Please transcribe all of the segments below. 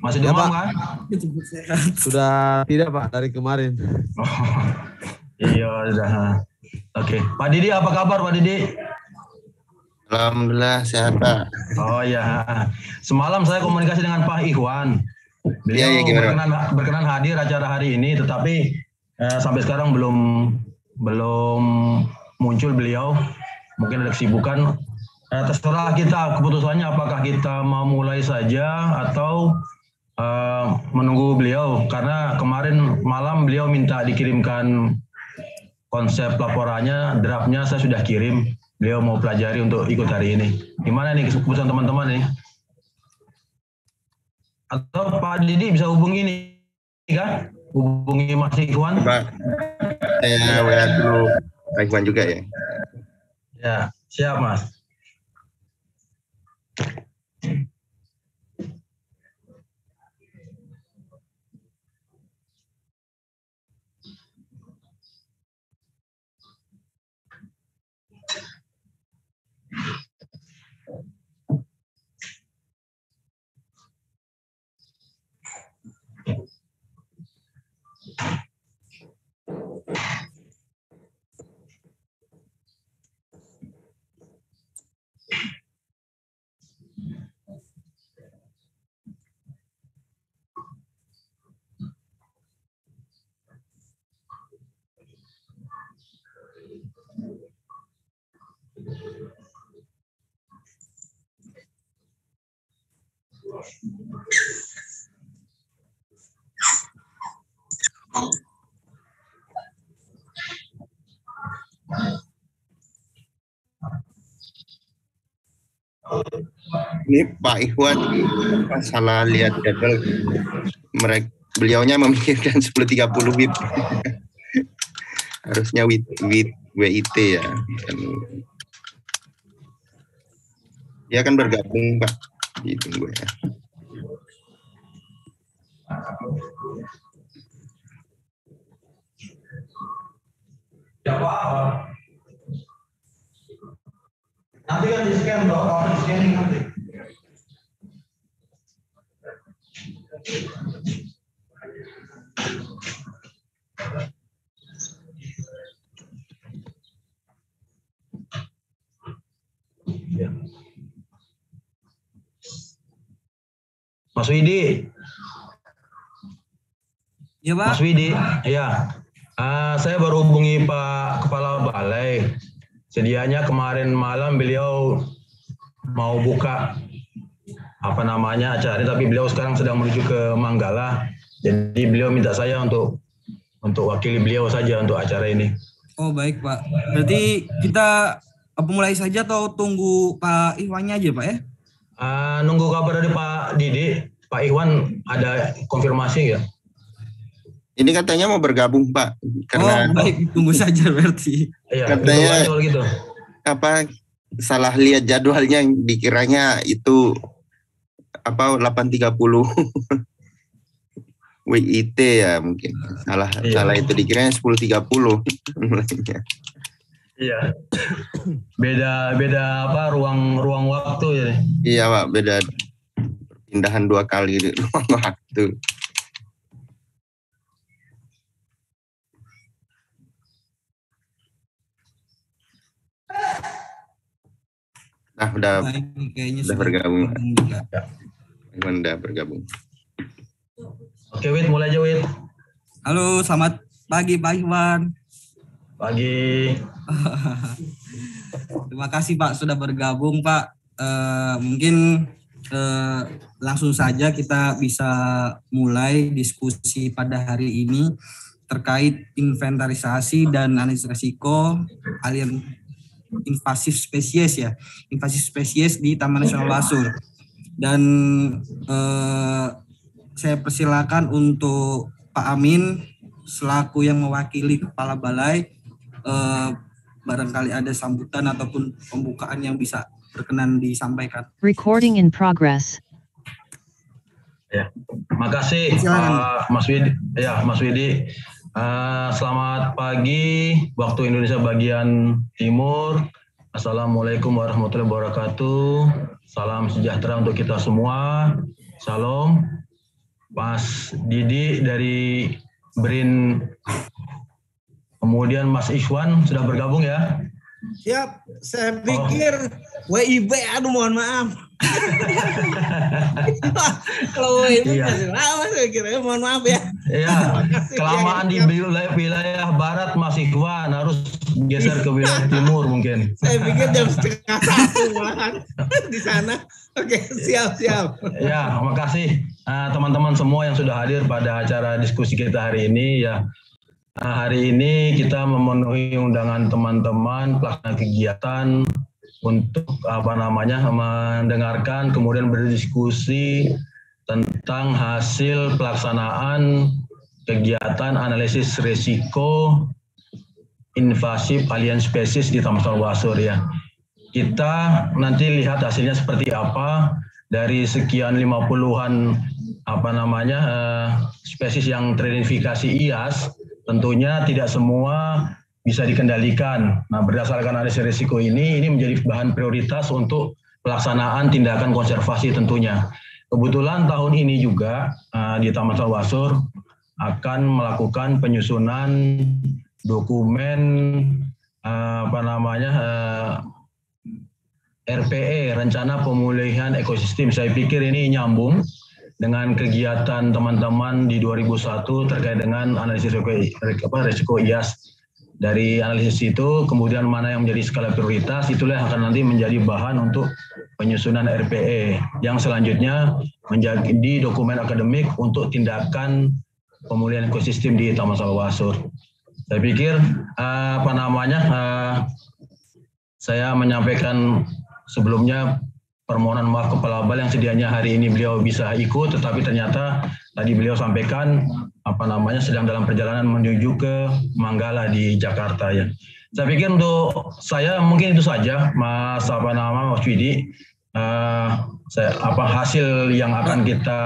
Masih Ya, demam Pak. kan? Sudah tidak, Pak, dari kemarin. Iya, sudah. Oke. Pak Didi, apa kabar Pak Didi? Alhamdulillah sehat, Pak. Oh iya. Semalam saya komunikasi dengan Pak Ikhwan. Beliau berkenan hadir acara hari ini, tetapi sampai sekarang belum muncul beliau. Mungkin ada kesibukan. Terserah kita keputusannya, apakah kita mau mulai saja atau menunggu beliau. Karena kemarin malam beliau minta dikirimkan konsep laporannya, draftnya saya sudah kirim. Beliau mau pelajari untuk ikut hari ini. Gimana nih keputusan teman-teman nih? Atau Pak Didi bisa hubungi nih kan? Hubungi Mas Ikhwan. Pak, saya WA dulu Pak Ikhwan juga ya. Ya, siap Mas. Ini Pak Ikhwan salah lihat jadwal, beliaunya memikirkan 10.30 WIB. Harusnya WIT ya. Dia akan bergabung, Pak. Ditunggu ya. Nanti kan di-scan dong, kalau di-scanning nanti. Ya. Mas Widi. Ya, Pak. Mas Widi, ya. Saya baru hubungi Pak Kepala Balai. Sedianya kemarin malam beliau mau buka acara, tapi beliau sekarang sedang menuju ke Manggala. Jadi beliau minta saya untuk wakili beliau saja untuk acara ini. Oh baik Pak. Berarti kita mulai saja atau tunggu Pak Ikhwannya aja Pak ya? Nunggu kabar dari Pak Didi. Pak Ikhwan ada konfirmasi ya? Ini katanya mau bergabung Pak. Karena baik, tunggu saja berarti. Iya, katanya gitu. Salah lihat jadwalnya, dikiranya itu 8.30 WIT ya mungkin. Salah itu dikiranya 10.30 mulainya. Iya. Beda ruang waktu ya. Iya Pak, beda pindahan 2 kali di ruang waktu. Nah, udah bergabung. Udah bergabung. Oke, Wid, mulai aja, Wid. Halo, selamat pagi Pak Ikhwan. Pagi. Terima kasih Pak sudah bergabung Pak. Mungkin langsung saja kita bisa mulai diskusi pada hari ini terkait inventarisasi dan analisis risiko alien invasif spesies di Taman Nasional Basur. Dan saya persilakan untuk Pak Amin selaku yang mewakili Kepala Balai, barangkali ada sambutan ataupun pembukaan yang bisa berkenan disampaikan. Recording in progress. Ya, makasih Mas Widi. Ya, Mas Widi. Selamat pagi waktu Indonesia bagian Timur. Assalamualaikum warahmatullahi wabarakatuh. Salam sejahtera untuk kita semua. Salam. Mas Didi dari BRIN, kemudian Mas Ikhwan sudah bergabung ya? Siap, saya pikir WIB, aduh mohon maaf. Kalau WIB masih lama saya kira, mohon maaf ya. Iya, kelamaan di wilayah barat Mas Ikhwan, harus geser ke wilayah timur mungkin. Saya pikir jam 1:30 malahan di sana. Oke, siap. Ya, makasih teman-teman semua yang sudah hadir pada acara diskusi kita hari ini ya. Hari ini kita memenuhi undangan teman-teman pelaksana kegiatan untuk mendengarkan kemudian berdiskusi tentang hasil pelaksanaan kegiatan analisis risiko invasif alien species di Taman Nasional Wasur ya. Kita nanti lihat hasilnya seperti apa dari sekian 50-an spesies yang teridentifikasi IAS. Tentunya tidak semua bisa dikendalikan. Nah, berdasarkan analisis risiko ini menjadi bahan prioritas untuk pelaksanaan tindakan konservasi tentunya. Kebetulan tahun ini juga di Taman Nasional Wasur akan melakukan penyusunan dokumen RPE, Rencana Pemulihan Ekosistem. Saya pikir ini nyambung dengan kegiatan teman-teman di 2001 terkait dengan analisis risiko IAS. Dari analisis itu, kemudian mana yang menjadi skala prioritas, itulah yang akan nanti menjadi bahan untuk penyusunan RPE, yang selanjutnya menjadi dokumen akademik untuk tindakan pemulihan ekosistem di Taman Nasional Wasur. Saya pikir saya menyampaikan sebelumnya permohonan maaf Kepala Bal yang sedianya hari ini beliau bisa ikut, tetapi ternyata tadi beliau sampaikan sedang dalam perjalanan menuju ke Manggala di Jakarta ya. Saya pikir untuk saya mungkin itu saja, Mas Widi. Hasil yang akan kita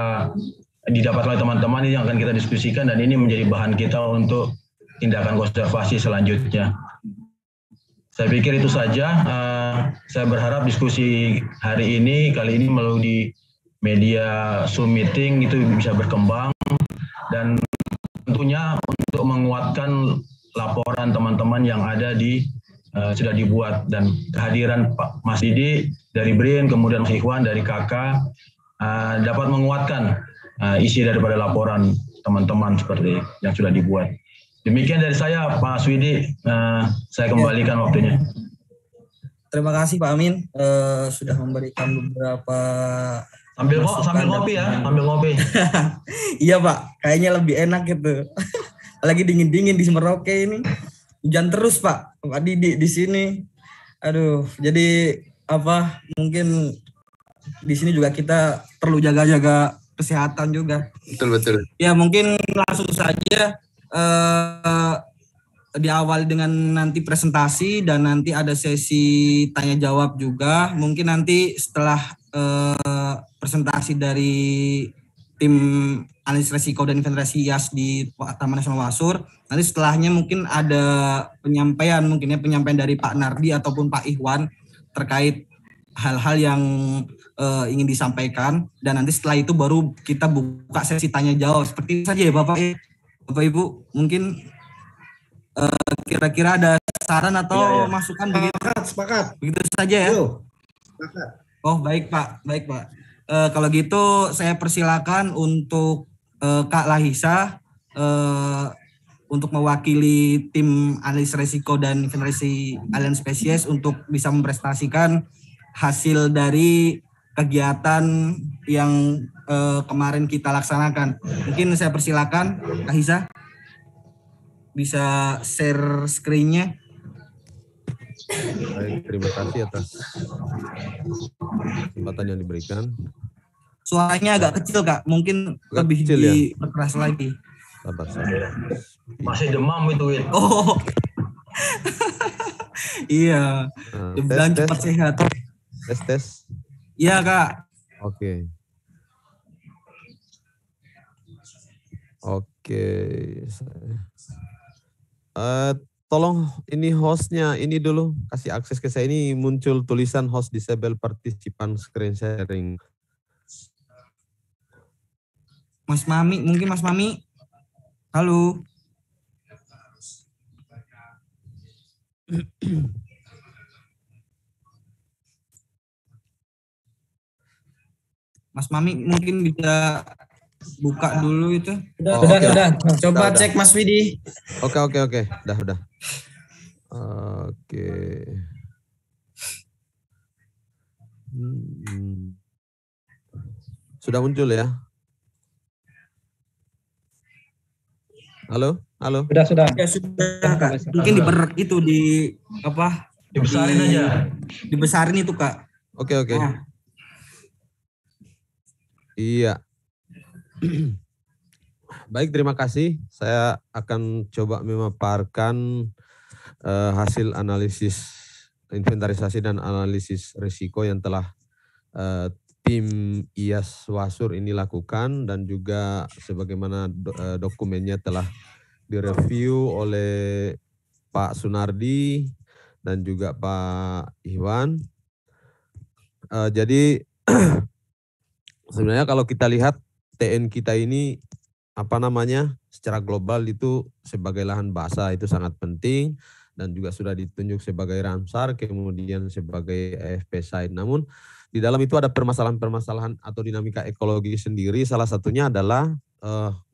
didapat oleh teman-teman ini yang akan kita diskusikan, dan ini menjadi bahan kita untuk tindakan konservasi selanjutnya. Saya pikir itu saja. Saya berharap diskusi hari ini kali ini melalui media Zoom meeting itu bisa berkembang, dan tentunya untuk menguatkan laporan teman-teman yang ada sudah dibuat, dan kehadiran Pak Mas Didi dari BRIN, kemudian Mas Ikhwan dari KK dapat menguatkan isi daripada laporan teman-teman seperti yang sudah dibuat. Demikian dari saya, Pak Swidi. Saya kembalikan waktunya. Terima kasih Pak Amin sudah memberikan beberapa sambil ngopi ya, sambil ngopi. Iya Pak, kayaknya lebih enak gitu. Lagi dingin-dingin di Merauke ini. Hujan terus Pak Didi di sini. Aduh, jadi mungkin di sini juga kita perlu jaga-jaga kesehatan juga. Betul. Ya mungkin langsung saja. Diawali dengan nanti presentasi dan nanti ada sesi tanya jawab juga. Mungkin nanti setelah presentasi dari tim analisis risiko dan inventarisasi IAS di Taman Nasional Wasur, nanti setelahnya mungkin ada penyampaian dari Pak Nardi ataupun Pak Ikhwan terkait hal-hal yang ingin disampaikan, dan nanti setelah itu baru kita buka sesi tanya jawab. Seperti itu saja ya Bapak Ibu, mungkin kira-kira ada saran atau masukan begitu? Sepakat. Begitu saja ya. Sepakat. Oh baik Pak. Kalau gitu saya persilakan untuk Kak Lahisa untuk mewakili tim analisis risiko dan inventarisasi alien spesies untuk bisa mempresentasikan hasil dari kegiatan yang kemarin kita laksanakan. Mungkin saya persilakan Kak Hisa bisa share screen-nya. Baik, terima kasih atas kesempatan yang diberikan. Suaranya agak kecil Kak, mungkin lebih diperkeras lagi. Sabar. Masih demam itu Wid. Oh. Iya. Dan cepat sehat. Tes. Iya Kak. Oke. Tolong ini hostnya ini dulu kasih akses ke saya. Ini muncul tulisan host disable participant screen sharing. Mas Mami, mungkin Mas Mami. Halo. Mas Mami mungkin bisa buka dulu itu. Sudah. Coba Udah. cek Mas Widi. Oke. Udah. Oke. Sudah muncul ya? Halo? Sudah. Ya sudah Kak. Mungkin Dibesarin aja. Dibesarin itu Kak. Oke. Nah. Iya. Baik, terima kasih. Saya akan coba memaparkan hasil analisis inventarisasi dan analisis risiko yang telah tim IAS Wasur ini lakukan, dan juga sebagaimana dokumennya telah direview oleh Pak Sunardi dan juga Pak Iwan. Jadi sebenarnya kalau kita lihat TN kita ini secara global itu sebagai lahan basah itu sangat penting dan juga sudah ditunjuk sebagai Ramsar, kemudian sebagai AFP site. Namun di dalam itu ada permasalahan-permasalahan atau dinamika ekologi sendiri. Salah satunya adalah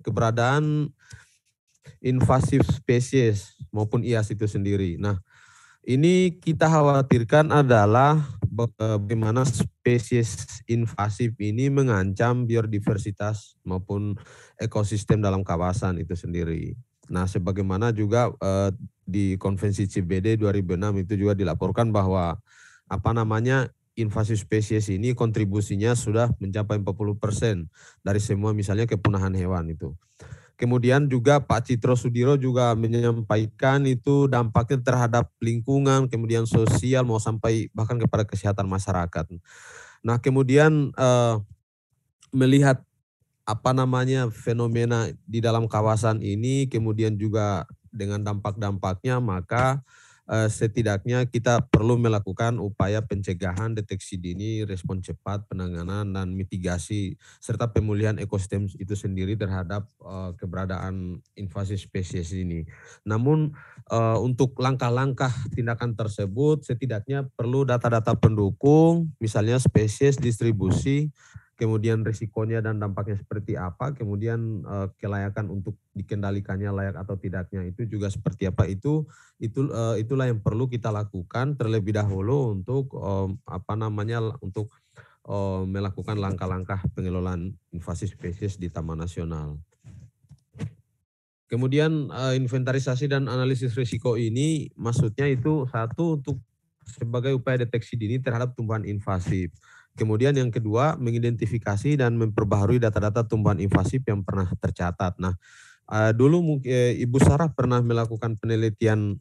keberadaan invasif spesies maupun IAS itu sendiri. Nah, ini kita khawatirkan adalah bagaimana spesies invasif ini mengancam biodiversitas maupun ekosistem dalam kawasan itu sendiri. Nah, sebagaimana juga di Konvensi CBD 2006 itu juga dilaporkan bahwa invasif spesies ini kontribusinya sudah mencapai 40% dari semua misalnya kepunahan hewan itu. Kemudian juga Pak Citro Sudiro juga menyampaikan itu dampaknya terhadap lingkungan, kemudian sosial, mau sampai bahkan kepada kesehatan masyarakat. Nah, kemudian melihat fenomena di dalam kawasan ini, kemudian juga dengan dampak-dampaknya, maka setidaknya kita perlu melakukan upaya pencegahan, deteksi dini, respon cepat, penanganan, dan mitigasi, serta pemulihan ekosistem itu sendiri terhadap keberadaan invasi spesies ini. Namun untuk langkah-langkah tindakan tersebut setidaknya perlu data-data pendukung, misalnya spesies, distribusi, kemudian risikonya dan dampaknya seperti apa, kemudian kelayakan untuk dikendalikannya layak atau tidaknya itu juga seperti apa, itulah yang perlu kita lakukan terlebih dahulu untuk melakukan langkah-langkah pengelolaan invasi spesies di Taman Nasional. Kemudian inventarisasi dan analisis risiko ini maksudnya itu satu, untuk sebagai upaya deteksi dini terhadap tumbuhan invasif. Kemudian yang kedua, mengidentifikasi dan memperbaharui data-data tumbuhan invasif yang pernah tercatat. Nah, dulu Ibu Sarah pernah melakukan penelitian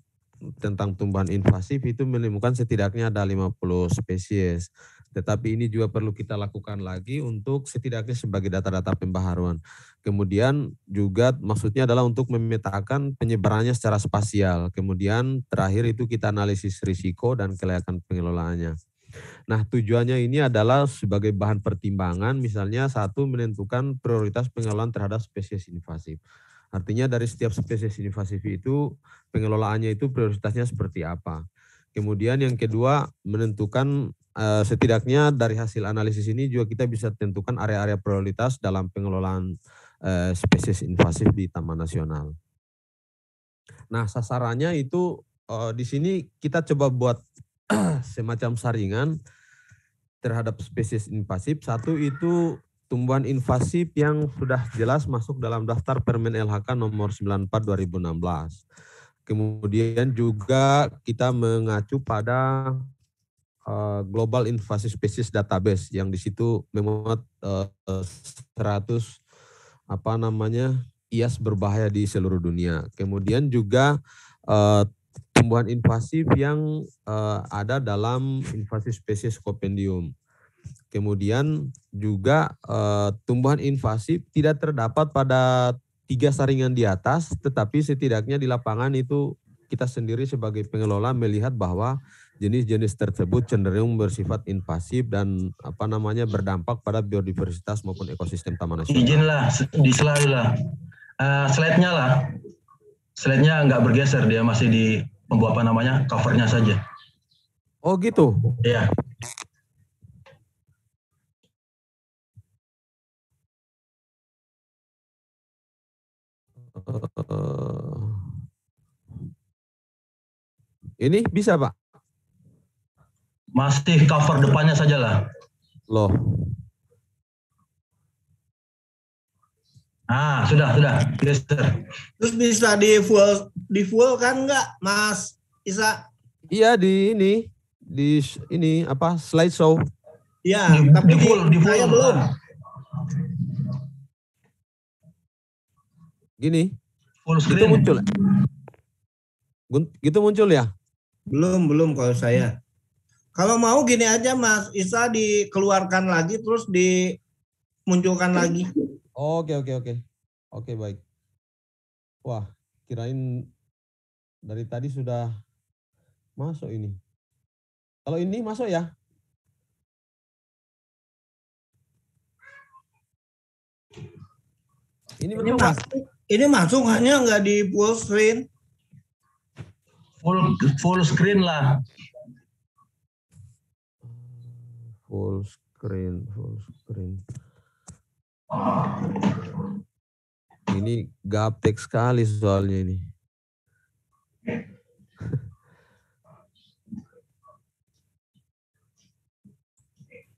tentang tumbuhan invasif, itu menemukan setidaknya ada 50 spesies. Tetapi ini juga perlu kita lakukan lagi untuk setidaknya sebagai data-data pembaharuan. Kemudian juga maksudnya adalah untuk memetakan penyebarannya secara spasial. Kemudian terakhir itu kita analisis risiko dan kelayakan pengelolaannya. Nah, tujuannya ini adalah sebagai bahan pertimbangan, misalnya satu, menentukan prioritas pengelolaan terhadap spesies invasif. Artinya dari setiap spesies invasif itu pengelolaannya itu prioritasnya seperti apa. Kemudian yang kedua, menentukan setidaknya dari hasil analisis ini juga kita bisa tentukan area-area prioritas dalam pengelolaan spesies invasif di Taman Nasional. Nah, sasarannya itu di sini kita coba buat semacam saringan terhadap spesies invasif. Satu itu tumbuhan invasif yang sudah jelas masuk dalam daftar Permen LHK nomor 94 2016. Kemudian juga kita mengacu pada Global Invasive Species Database yang di situ memuat 100 IAS berbahaya di seluruh dunia. Kemudian juga tumbuhan invasif yang ada dalam invasi spesies Compendium. Kemudian juga tumbuhan invasif tidak terdapat pada 3 saringan di atas, tetapi setidaknya di lapangan itu kita sendiri sebagai pengelola melihat bahwa Jenis-jenis tersebut cenderung bersifat invasif dan berdampak pada biodiversitas maupun ekosistem taman nasional. Izin lah, diselari lah. Slide-nya lah. Slide-nya nggak bergeser, dia masih di cover-nya saja. Oh gitu? Iya. Ini bisa, Pak? Masih cover depannya saja lah. Loh. Sudah. Geser. Terus bisa di full kan nggak, Mas Isa? Iya di slideshow. Iya, tapi di full saya belum. Gini. Full screen. Gitu muncul ya? Belum kalau saya. Kalau mau gini aja Mas Isa, dikeluarkan lagi terus dimunculkan lagi. Oke. Oke, baik. Wah, kirain dari tadi sudah masuk ini. Kalau ini masuk ya? Ini masuk hanya nggak di full screen. Full screen lah. Full screen. Ini gaptek sekali soalnya ini.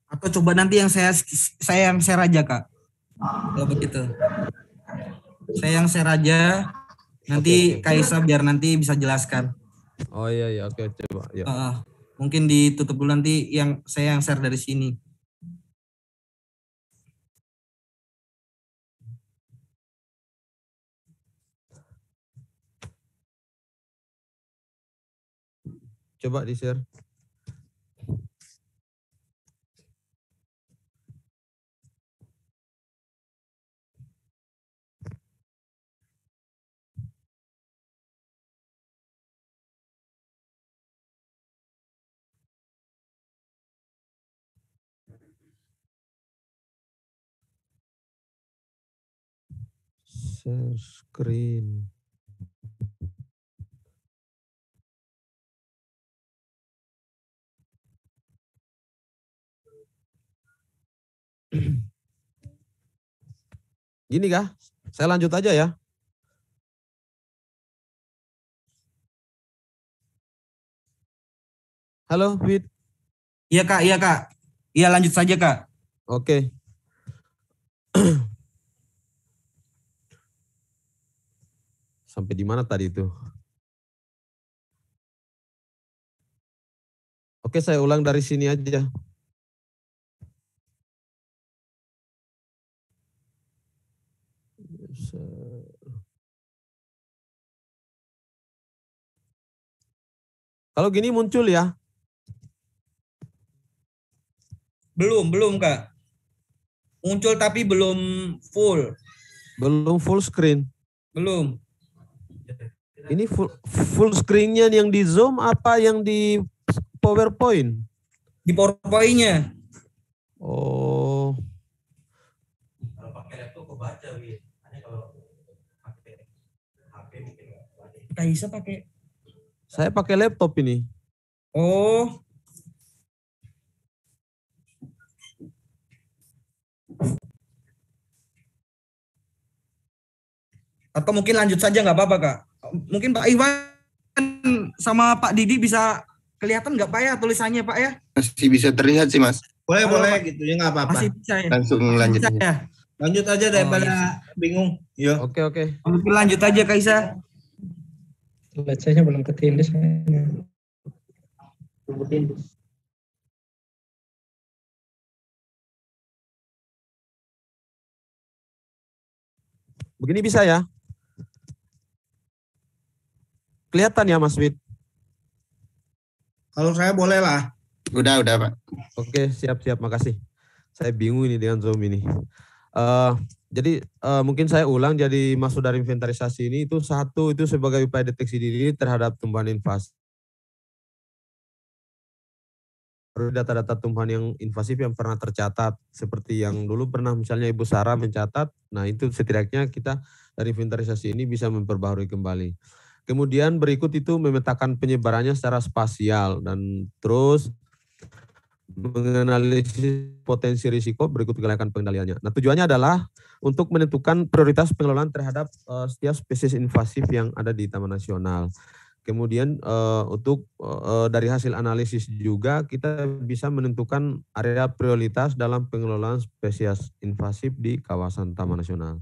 Atau coba nanti yang saya yang share aja, Kak. Kalau begitu. Saya yang share aja. Nanti Kaisa biar nanti bisa jelaskan. Oh iya, oke, coba. Ya. Mungkin ditutup dulu nanti saya yang share dari sini. Coba di-share. Share screen. Gini kah? Saya lanjut aja ya. Halo, Fit. Iya Kak. Iya lanjut saja Kak. Oke. Sampai di mana tadi itu? Oke, saya ulang dari sini aja. Kalau gini muncul ya? Belum Kak. Muncul tapi belum full. Belum full screen. Belum. Ini full screen-nya yang di Zoom apa yang di PowerPoint? Di PowerPoint-nya. Oh. Kalau pakai laptop kok baca, Win. Hanya kalau pakai HP mungkin Nggak bisa pakai. Saya pakai laptop ini. Oh. Atau mungkin lanjut saja nggak apa-apa Kak. Mungkin Pak Iwan sama Pak Didi bisa kelihatan nggak Pak ya tulisannya Pak ya? Masih bisa terlihat sih Mas. Boleh gitu ya, nggak apa-apa. Masih bisa ya? Langsung lanjut aja. Ya? Lanjut aja daripada bingung. Yuk. Oke. Mungkin lanjut aja Kaisa. Bacanya belum ketindih saya. Begini bisa ya? Kelihatan ya Mas Wid? Kalau saya boleh lah. Udah Pak. Oke, siap, makasih. Saya bingung ini dengan Zoom ini. Jadi mungkin saya ulang, jadi maksud dari inventarisasi ini itu satu, itu sebagai upaya deteksi dini terhadap tumbuhan invasif. data-data tumbuhan yang invasif yang pernah tercatat. Seperti yang dulu pernah misalnya Ibu Sarah mencatat, nah itu setidaknya kita dari inventarisasi ini bisa memperbaharui kembali. Kemudian berikut itu memetakan penyebarannya secara spasial dan terus menganalisis potensi risiko berikut kelayakan pengendaliannya. Nah tujuannya adalah untuk menentukan prioritas pengelolaan terhadap setiap spesies invasif yang ada di Taman Nasional. Kemudian untuk dari hasil analisis juga kita bisa menentukan area prioritas dalam pengelolaan spesies invasif di kawasan Taman Nasional.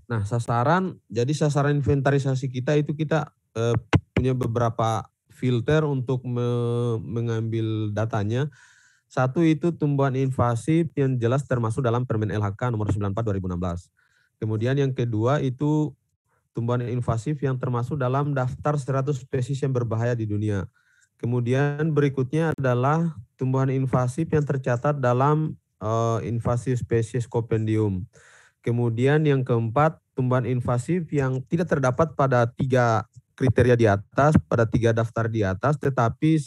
Nah sasaran inventarisasi kita itu kita punya beberapa filter untuk mengambil datanya. Satu itu tumbuhan invasif yang jelas termasuk dalam Permen LHK nomor 94 2016. Kemudian yang kedua itu tumbuhan invasif yang termasuk dalam daftar 100 spesies yang berbahaya di dunia. Kemudian berikutnya adalah tumbuhan invasif yang tercatat dalam invasif spesies Compendium. Kemudian yang keempat, tumbuhan invasif yang tidak terdapat pada 3 kriteria di atas, pada 3 daftar di atas, tetapi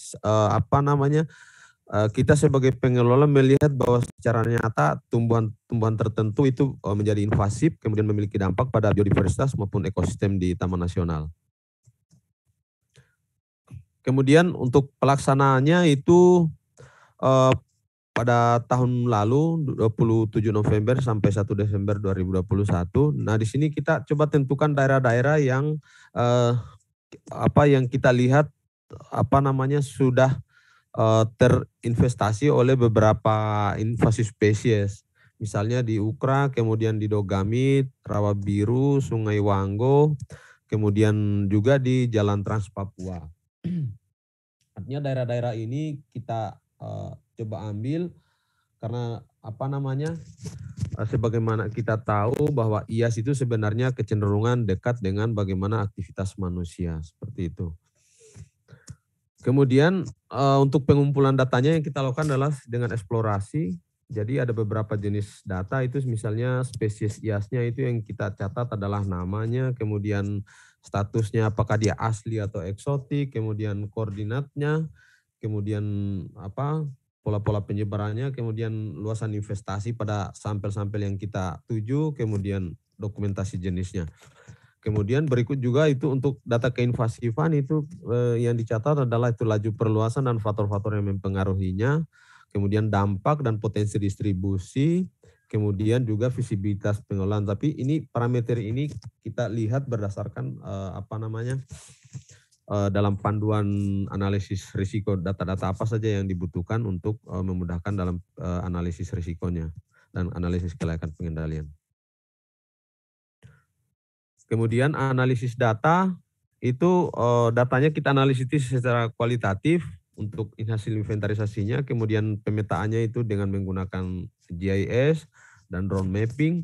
kita sebagai pengelola melihat bahwa secara nyata tumbuhan tertentu itu menjadi invasif, kemudian memiliki dampak pada biodiversitas maupun ekosistem di Taman Nasional. Kemudian untuk pelaksanaannya itu pada tahun lalu 27 November sampai 1 Desember 2021. Nah di sini kita coba tentukan daerah-daerah yang yang kita lihat sudah terinvestasi oleh beberapa invasif spesies. Misalnya di Ukra, kemudian di Dogamit, Rawa Biru, Sungai Wanggo, kemudian juga di Jalan Trans Papua. Artinya daerah-daerah ini kita coba ambil karena sebagaimana kita tahu bahwa IAS itu sebenarnya kecenderungan dekat dengan bagaimana aktivitas manusia, seperti itu. Kemudian untuk pengumpulan datanya yang kita lakukan adalah dengan eksplorasi. Jadi ada beberapa jenis data itu misalnya spesies IAS-nya itu yang kita catat adalah namanya, kemudian statusnya apakah dia asli atau eksotik, kemudian koordinatnya, kemudian pola-pola penyebarannya, kemudian luasan investasi pada sampel-sampel yang kita tuju, kemudian dokumentasi jenisnya. Kemudian berikut juga itu untuk data keinvasifan itu yang dicatat adalah itu laju perluasan dan faktor-faktor yang mempengaruhinya, kemudian dampak dan potensi distribusi, kemudian juga visibilitas pengelolaan. Tapi ini parameter ini kita lihat berdasarkan dalam panduan analisis risiko data-data apa saja yang dibutuhkan untuk memudahkan dalam analisis risikonya dan analisis kelayakan pengendalian. Kemudian analisis data itu datanya kita analisis secara kualitatif untuk hasil inventarisasinya, kemudian pemetaannya itu dengan menggunakan GIS dan drone mapping.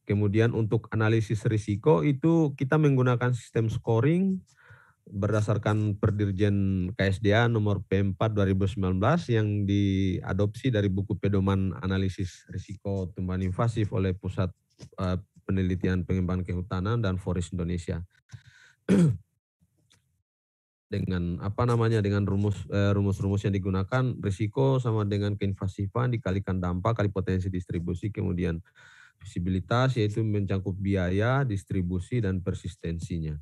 Kemudian untuk analisis risiko itu kita menggunakan sistem scoring berdasarkan Perdirjen KSDA nomor P4 2019 yang diadopsi dari buku pedoman analisis risiko tumbuhan invasif oleh Pusat Penelitian Pengembangan Kehutanan dan Forest Indonesia. Dengan dengan rumus-rumus yang digunakan, risiko sama dengan keinvasifan dikalikan dampak kali potensi distribusi, kemudian visibilitas yaitu mencakup biaya, distribusi dan persistensinya.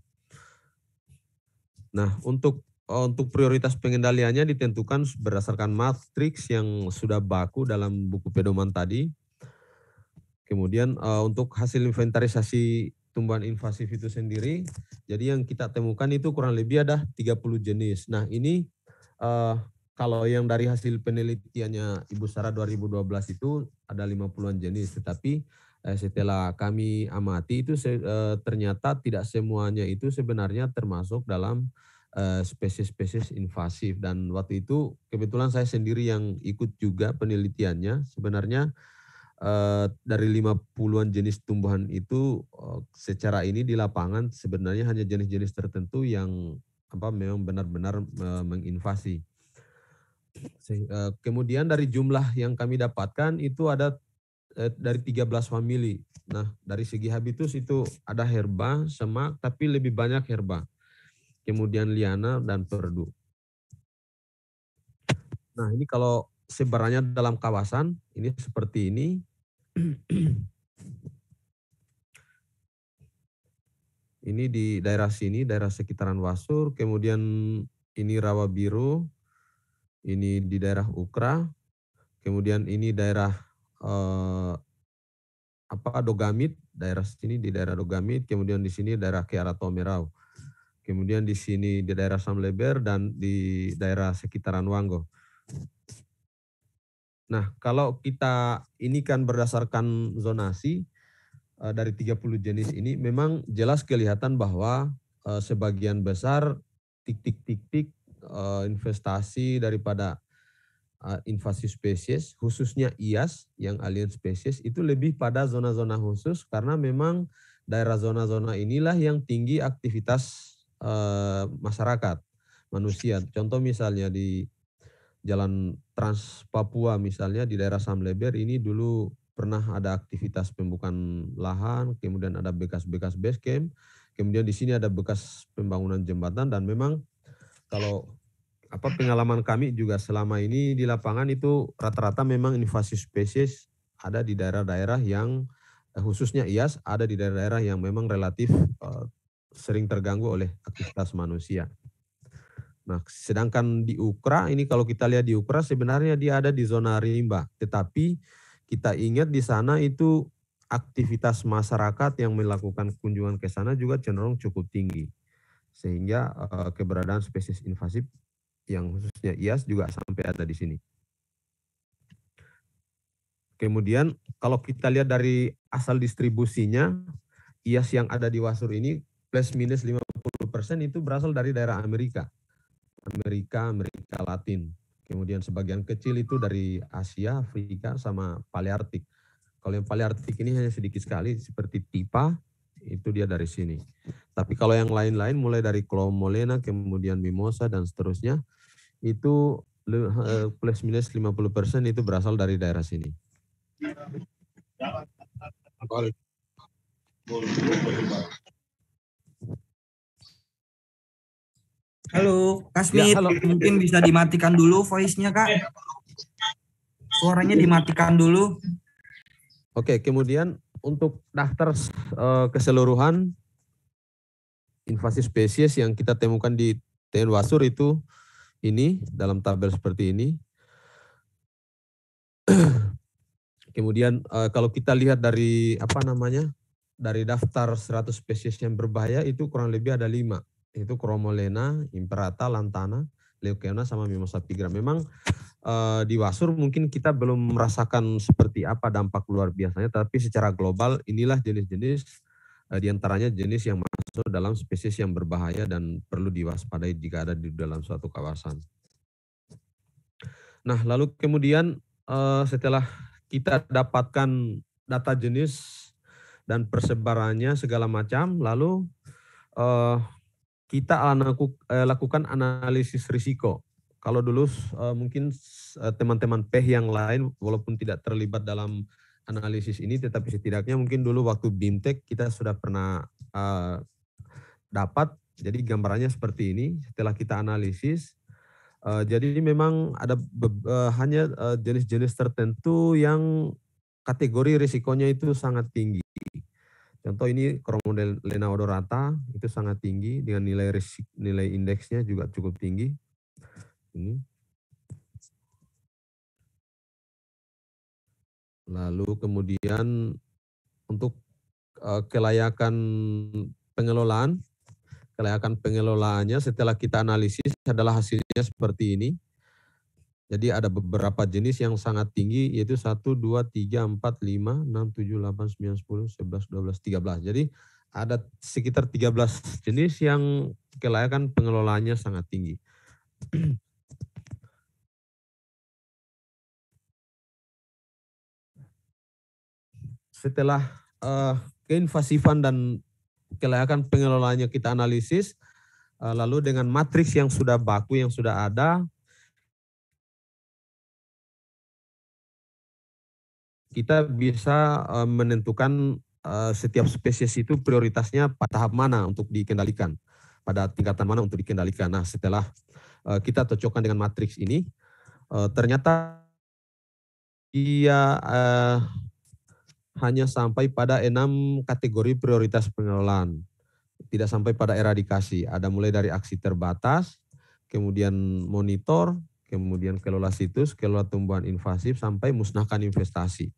Nah, untuk prioritas pengendaliannya ditentukan berdasarkan matriks yang sudah baku dalam buku pedoman tadi. Kemudian untuk hasil inventarisasi tumbuhan invasif itu sendiri, jadi yang kita temukan itu kurang lebih ada 30 jenis. Nah ini kalau yang dari hasil penelitiannya Ibu Sarah 2012 itu ada 50-an jenis, tetapi setelah kami amati itu ternyata tidak semuanya itu sebenarnya termasuk dalam spesies-spesies invasif. Dan waktu itu kebetulan saya sendiri yang ikut juga penelitiannya. Sebenarnya dari 50-an jenis tumbuhan itu secara ini di lapangan sebenarnya hanya jenis-jenis tertentu yang memang benar-benar menginvasi. Kemudian dari jumlah yang kami dapatkan itu ada dari 13 famili. Nah, dari segi habitus itu ada herba, semak, tapi lebih banyak herba. Kemudian liana dan perdu. Nah, ini kalau sebarannya dalam kawasan, ini seperti ini. Ini di daerah sini, daerah sekitaran Wasur, kemudian ini Rawa Biru, ini di daerah Ukra, kemudian ini daerah Dogamit, daerah sini di daerah Dogamit, kemudian di sini daerah Kiara Tomerau, kemudian di sini di daerah Samleber dan di daerah sekitaran Wanggo. Nah, kalau kita ini kan berdasarkan zonasi dari 30 jenis ini, memang jelas kelihatan bahwa sebagian besar titik-titik investasi daripada invasi spesies, khususnya IAS yang alien spesies, itu lebih pada zona-zona khusus karena memang daerah zona-zona inilah yang tinggi aktivitas masyarakat, manusia. Contoh misalnya di Jalan Trans Papua misalnya di daerah Samleber ini dulu pernah ada aktivitas pembukaan lahan, kemudian ada bekas-bekas base camp, kemudian di sini ada bekas pembangunan jembatan dan memang kalau pengalaman kami juga selama ini di lapangan itu rata-rata memang invasi spesies ada di daerah-daerah yang khususnya IAS ada di daerah-daerah yang memang relatif sering terganggu oleh aktivitas manusia. Nah, sedangkan di Ukra ini kalau kita lihat di Ukra sebenarnya dia ada di zona rimba, tetapi kita ingat di sana itu aktivitas masyarakat yang melakukan kunjungan ke sana juga cenderung cukup tinggi. Sehingga keberadaan spesies invasif yang khususnya IAS juga sampai ada di sini. Kemudian kalau kita lihat dari asal distribusinya, IAS yang ada di Wasur ini plus minus 50% itu berasal dari daerah Amerika Latin. Kemudian sebagian kecil itu dari Asia, Afrika, sama Paleartik. Kalau yang Paleartik ini hanya sedikit sekali, seperti Tipa, itu dia dari sini. Tapi kalau yang lain-lain, mulai dari Clomolena, kemudian Mimosa, dan seterusnya, itu plus minus 50% itu berasal dari daerah sini. Halo, Kak Smith, ya, halo. Mungkin bisa dimatikan dulu voice-nya, Kak. Suaranya dimatikan dulu. Oke, kemudian untuk daftar keseluruhan invasi spesies yang kita temukan di TN Wasur itu ini dalam tabel seperti ini. Kemudian kalau kita lihat dari dari daftar 100 spesies yang berbahaya itu kurang lebih ada 5. Itu Chromolena, Imperata, Lantana, Leucaena, sama Mimosa pigra. Memang di Wasur mungkin kita belum merasakan seperti apa dampak luar biasanya, tapi secara global inilah jenis-jenis diantaranya jenis yang masuk dalam spesies yang berbahaya dan perlu diwaspadai jika ada di dalam suatu kawasan. Nah, lalu kemudian setelah kita dapatkan data jenis dan persebarannya segala macam, lalu kita lakukan analisis risiko. Kalau dulu mungkin teman-teman PEH yang lain walaupun tidak terlibat dalam analisis ini, tetapi setidaknya mungkin dulu waktu BIMTEK kita sudah pernah dapat. Jadi gambarannya seperti ini setelah kita analisis. Jadi memang ada hanya jenis-jenis tertentu yang kategori risikonya itu sangat tinggi. Contoh ini Chromolena odorata itu sangat tinggi dengan nilai indeksnya juga cukup tinggi. Ini. Lalu kemudian untuk kelayakan pengelolaannya setelah kita analisis adalah hasilnya seperti ini. Jadi ada beberapa jenis yang sangat tinggi yaitu 1, 2, 3, 4, 5, 6, 7, 8, 9, 10, 11, 12, 13. Jadi ada sekitar 13 jenis yang kelayakan pengelolaannya sangat tinggi. Setelah keinvasifan dan kelayakan pengelolaannya kita analisis, lalu dengan matriks yang sudah baku, yang sudah ada, kita bisa menentukan setiap spesies itu prioritasnya pada tahap mana untuk dikendalikan, pada tingkatan mana untuk dikendalikan. Nah, setelah kita cocokkan dengan matriks ini, ternyata dia hanya sampai pada 6 kategori prioritas pengelolaan. Tidak sampai pada eradikasi. Ada mulai dari aksi terbatas, kemudian monitor, kemudian kelola situs, kelola tumbuhan invasif, sampai musnahkan investasi.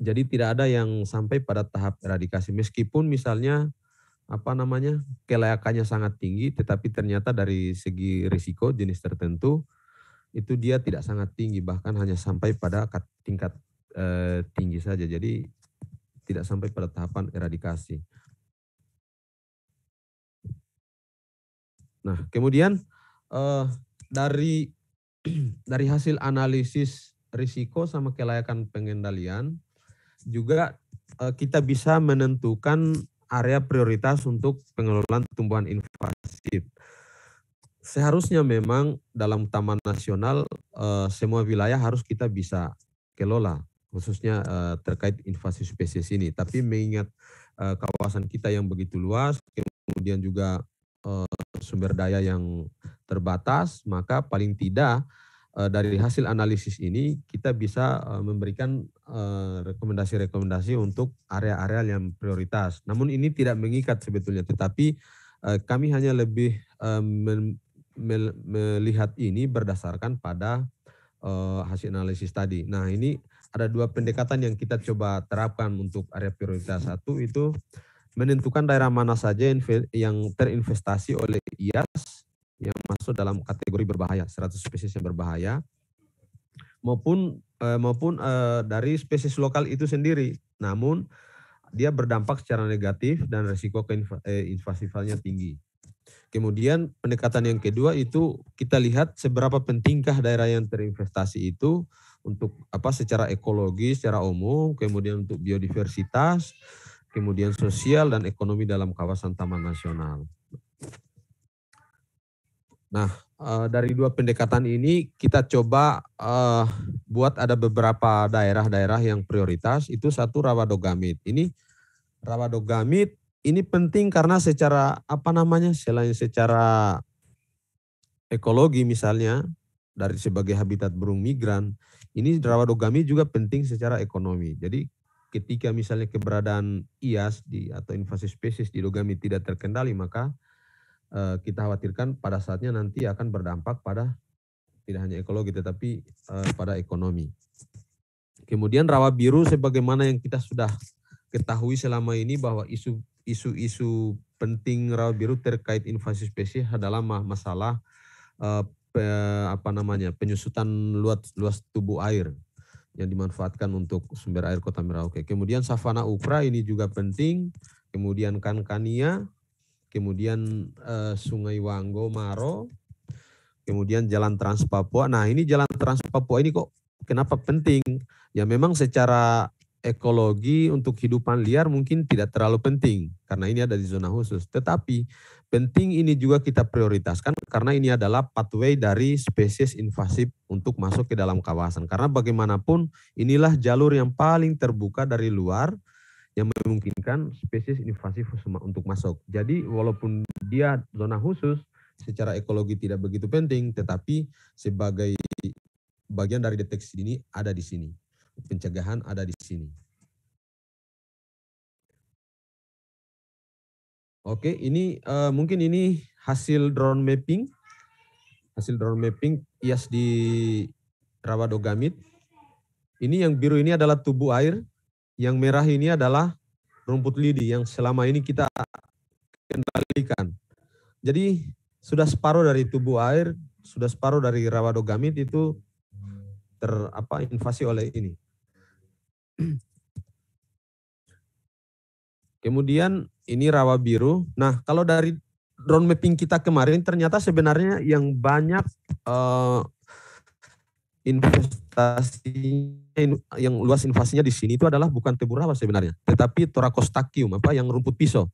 Jadi tidak ada yang sampai pada tahap eradikasi. Meskipun misalnya kelayakannya sangat tinggi, tetapi ternyata dari segi risiko jenis tertentu itu dia tidak sangat tinggi, bahkan hanya sampai pada tingkat tinggi saja. Jadi tidak sampai pada tahapan eradikasi. Nah, kemudian dari hasil analisis risiko sama kelayakan pengendalian juga kita bisa menentukan area prioritas untuk pengelolaan tumbuhan invasif. Seharusnya memang dalam Taman Nasional semua wilayah harus kita bisa kelola, khususnya terkait invasi spesies ini. Tapi mengingat kawasan kita yang begitu luas, kemudian juga sumber daya yang terbatas, maka paling tidak dari hasil analisis ini kita bisa memberikan rekomendasi-rekomendasi untuk area-area yang prioritas. Namun ini tidak mengikat sebetulnya, tetapi kami hanya lebih melihat ini berdasarkan pada hasil analisis tadi. Nah, ini ada 2 pendekatan yang kita coba terapkan untuk area prioritas. Satu itu menentukan daerah mana saja yang terinvestasi oleh IAS yang masuk dalam kategori berbahaya, 100 spesies yang berbahaya, maupun dari spesies lokal itu sendiri. Namun dia berdampak secara negatif dan risiko invasifannya tinggi. Kemudian pendekatan yang kedua itu kita lihat seberapa pentingkah daerah yang terinvestasi itu untuk secara ekologi, secara umum, kemudian untuk biodiversitas, kemudian sosial dan ekonomi dalam kawasan Taman Nasional. Nah, dari 2 pendekatan ini kita coba buat ada beberapa daerah-daerah yang prioritas. Itu satu Rawadogamit. Ini Rawadogamit ini penting karena secara selain secara ekologi misalnya dari sebagai habitat burung migran, ini Rawadogamit juga penting secara ekonomi. Jadi ketika misalnya keberadaan IAS atau invasi spesies di Dogamit tidak terkendali, maka kita khawatirkan pada saatnya nanti akan berdampak pada tidak hanya ekologi tetapi pada ekonomi. Kemudian rawa biru sebagaimana yang kita sudah ketahui selama ini bahwa isu-isu penting rawa biru terkait invasi spesies adalah masalah penyusutan luas tubuh air yang dimanfaatkan untuk sumber air Kota Merauke. Kemudian savana ukra ini juga penting, kemudian Kankania, kemudian Sungai Wanggo Maro, kemudian Jalan Trans Papua. Nah, ini Jalan Trans Papua ini kok kenapa penting? Ya memang secara ekologi untuk kehidupan liar mungkin tidak terlalu penting karena ini ada di zona khusus. Tetapi penting ini juga kita prioritaskan karena ini adalah pathway dari spesies invasif untuk masuk ke dalam kawasan. Karena bagaimanapun inilah jalur yang paling terbuka dari luar yang memungkinkan spesies invasif untuk masuk. Jadi walaupun dia zona khusus, secara ekologi tidak begitu penting, tetapi sebagai bagian dari deteksi dini ada di sini. Pencegahan ada di sini. Oke, ini mungkin ini hasil drone mapping. Hasil drone mapping IAS di Rawadogamit. Ini yang biru ini adalah tubuh air. Yang merah ini adalah rumput lidi yang selama ini kita kendalikan. Jadi sudah separuh dari tubuh air, sudah separuh dari Rawadogamit itu invasi oleh ini. Kemudian ini rawa biru. Nah, kalau dari drone mapping kita kemarin ternyata sebenarnya yang banyak investasi yang luas invasinya di sini itu adalah bukan tebu rawa sebenarnya, tetapi Thoracostachium yang rumput pisau.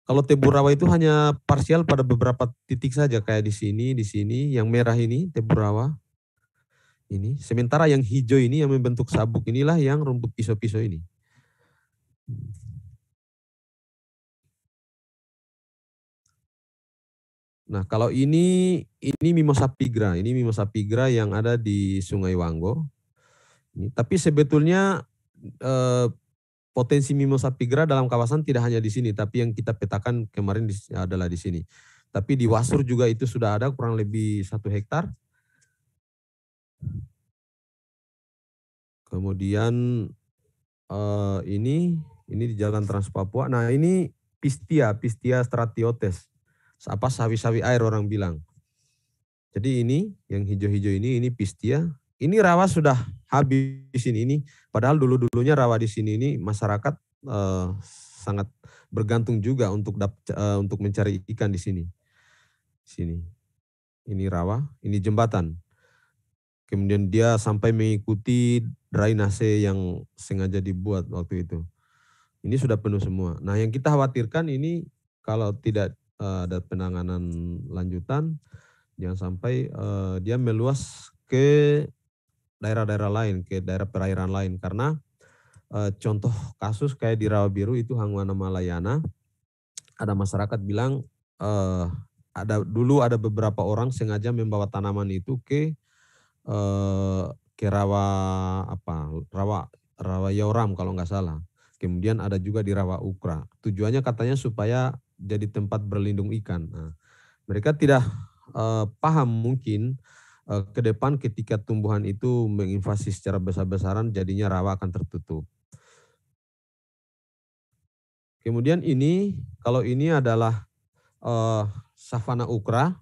Kalau tebu rawa itu hanya parsial pada beberapa titik saja kayak di sini, yang merah ini tebu rawa. Ini sementara yang hijau ini yang membentuk sabuk inilah yang rumput pisau-pisau ini. Nah, kalau ini Mimosa pigra. Ini Mimosa pigra yang ada di Sungai Wanggo. Tapi sebetulnya potensi Mimosa pigra dalam kawasan tidak hanya di sini, tapi yang kita petakan kemarin adalah di sini. Tapi di Wasur juga itu sudah ada kurang lebih 1 hektar. Kemudian ini di Jalan Trans Papua. Nah, ini Pistia stratiotes. Apa sawi-sawi air orang bilang. Jadi ini yang hijau-hijau ini Pistia. Ini rawa sudah habis ini. Padahal dulu-dulunya rawa di sini ini masyarakat sangat bergantung juga untuk mencari ikan di sini. Sini. Ini rawa, ini jembatan. Kemudian dia sampai mengikuti drainase yang sengaja dibuat waktu itu. Ini sudah penuh semua. Nah, yang kita khawatirkan ini kalau tidak ada penanganan lanjutan, jangan sampai dia meluas ke daerah-daerah lain, ke daerah perairan lain. Karena contoh kasus kayak di Rawa Biru itu Hangwana Malayana, ada masyarakat bilang dulu ada beberapa orang sengaja membawa tanaman itu ke Rawa Yoram kalau nggak salah. Kemudian ada juga di Rawa Ukra. Tujuannya katanya supaya jadi tempat berlindung ikan. Nah, mereka tidak paham mungkin ke depan ketika tumbuhan itu menginvasi secara besar-besaran jadinya rawa akan tertutup. Kemudian kalau ini adalah savana ukra.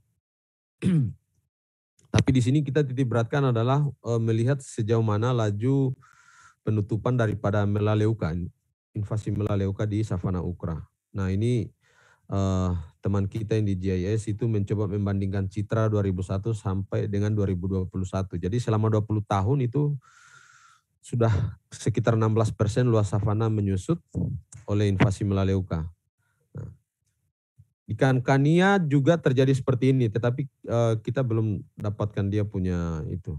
Tapi di sini kita titik beratkan adalah melihat sejauh mana laju penutupan daripada melaleuca, invasi melaleuca di savana ukra. Nah, ini teman kita yang di GIS itu mencoba membandingkan citra 2001 sampai dengan 2021. Jadi selama 20 tahun itu sudah sekitar 16% luas savana menyusut oleh invasi melaleuca. Nah, di Kankania juga terjadi seperti ini, tetapi kita belum dapatkan dia punya itu.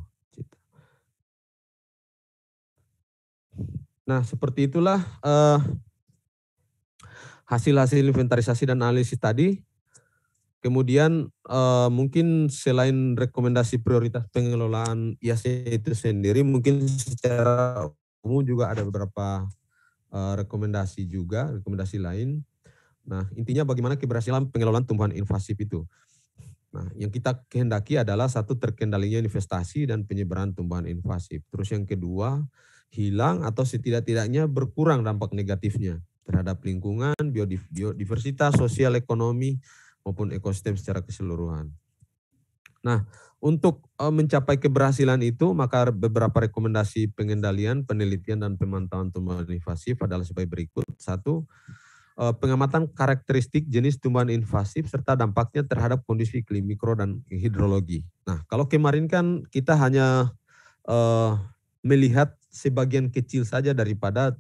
Nah, seperti itulah hasil-hasil inventarisasi dan analisis tadi. Kemudian mungkin selain rekomendasi prioritas pengelolaan IAS itu sendiri, mungkin secara umum juga ada beberapa rekomendasi lain. Nah, intinya bagaimana keberhasilan pengelolaan tumbuhan invasif itu. Nah, yang kita kehendaki adalah satu, terkendalinya investasi dan penyebaran tumbuhan invasif. Terus yang kedua, hilang atau setidak-tidaknya berkurang dampak negatifnya terhadap lingkungan, biodiversitas, sosial, ekonomi, maupun ekosistem secara keseluruhan. Nah, untuk mencapai keberhasilan itu, maka beberapa rekomendasi pengendalian, penelitian, dan pemantauan tumbuhan invasif adalah sebagai berikut. Satu, pengamatan karakteristik jenis tumbuhan invasif serta dampaknya terhadap kondisi iklim, mikro, dan hidrologi. Nah, kalau kemarin kan kita hanya melihat sebagian kecil saja daripada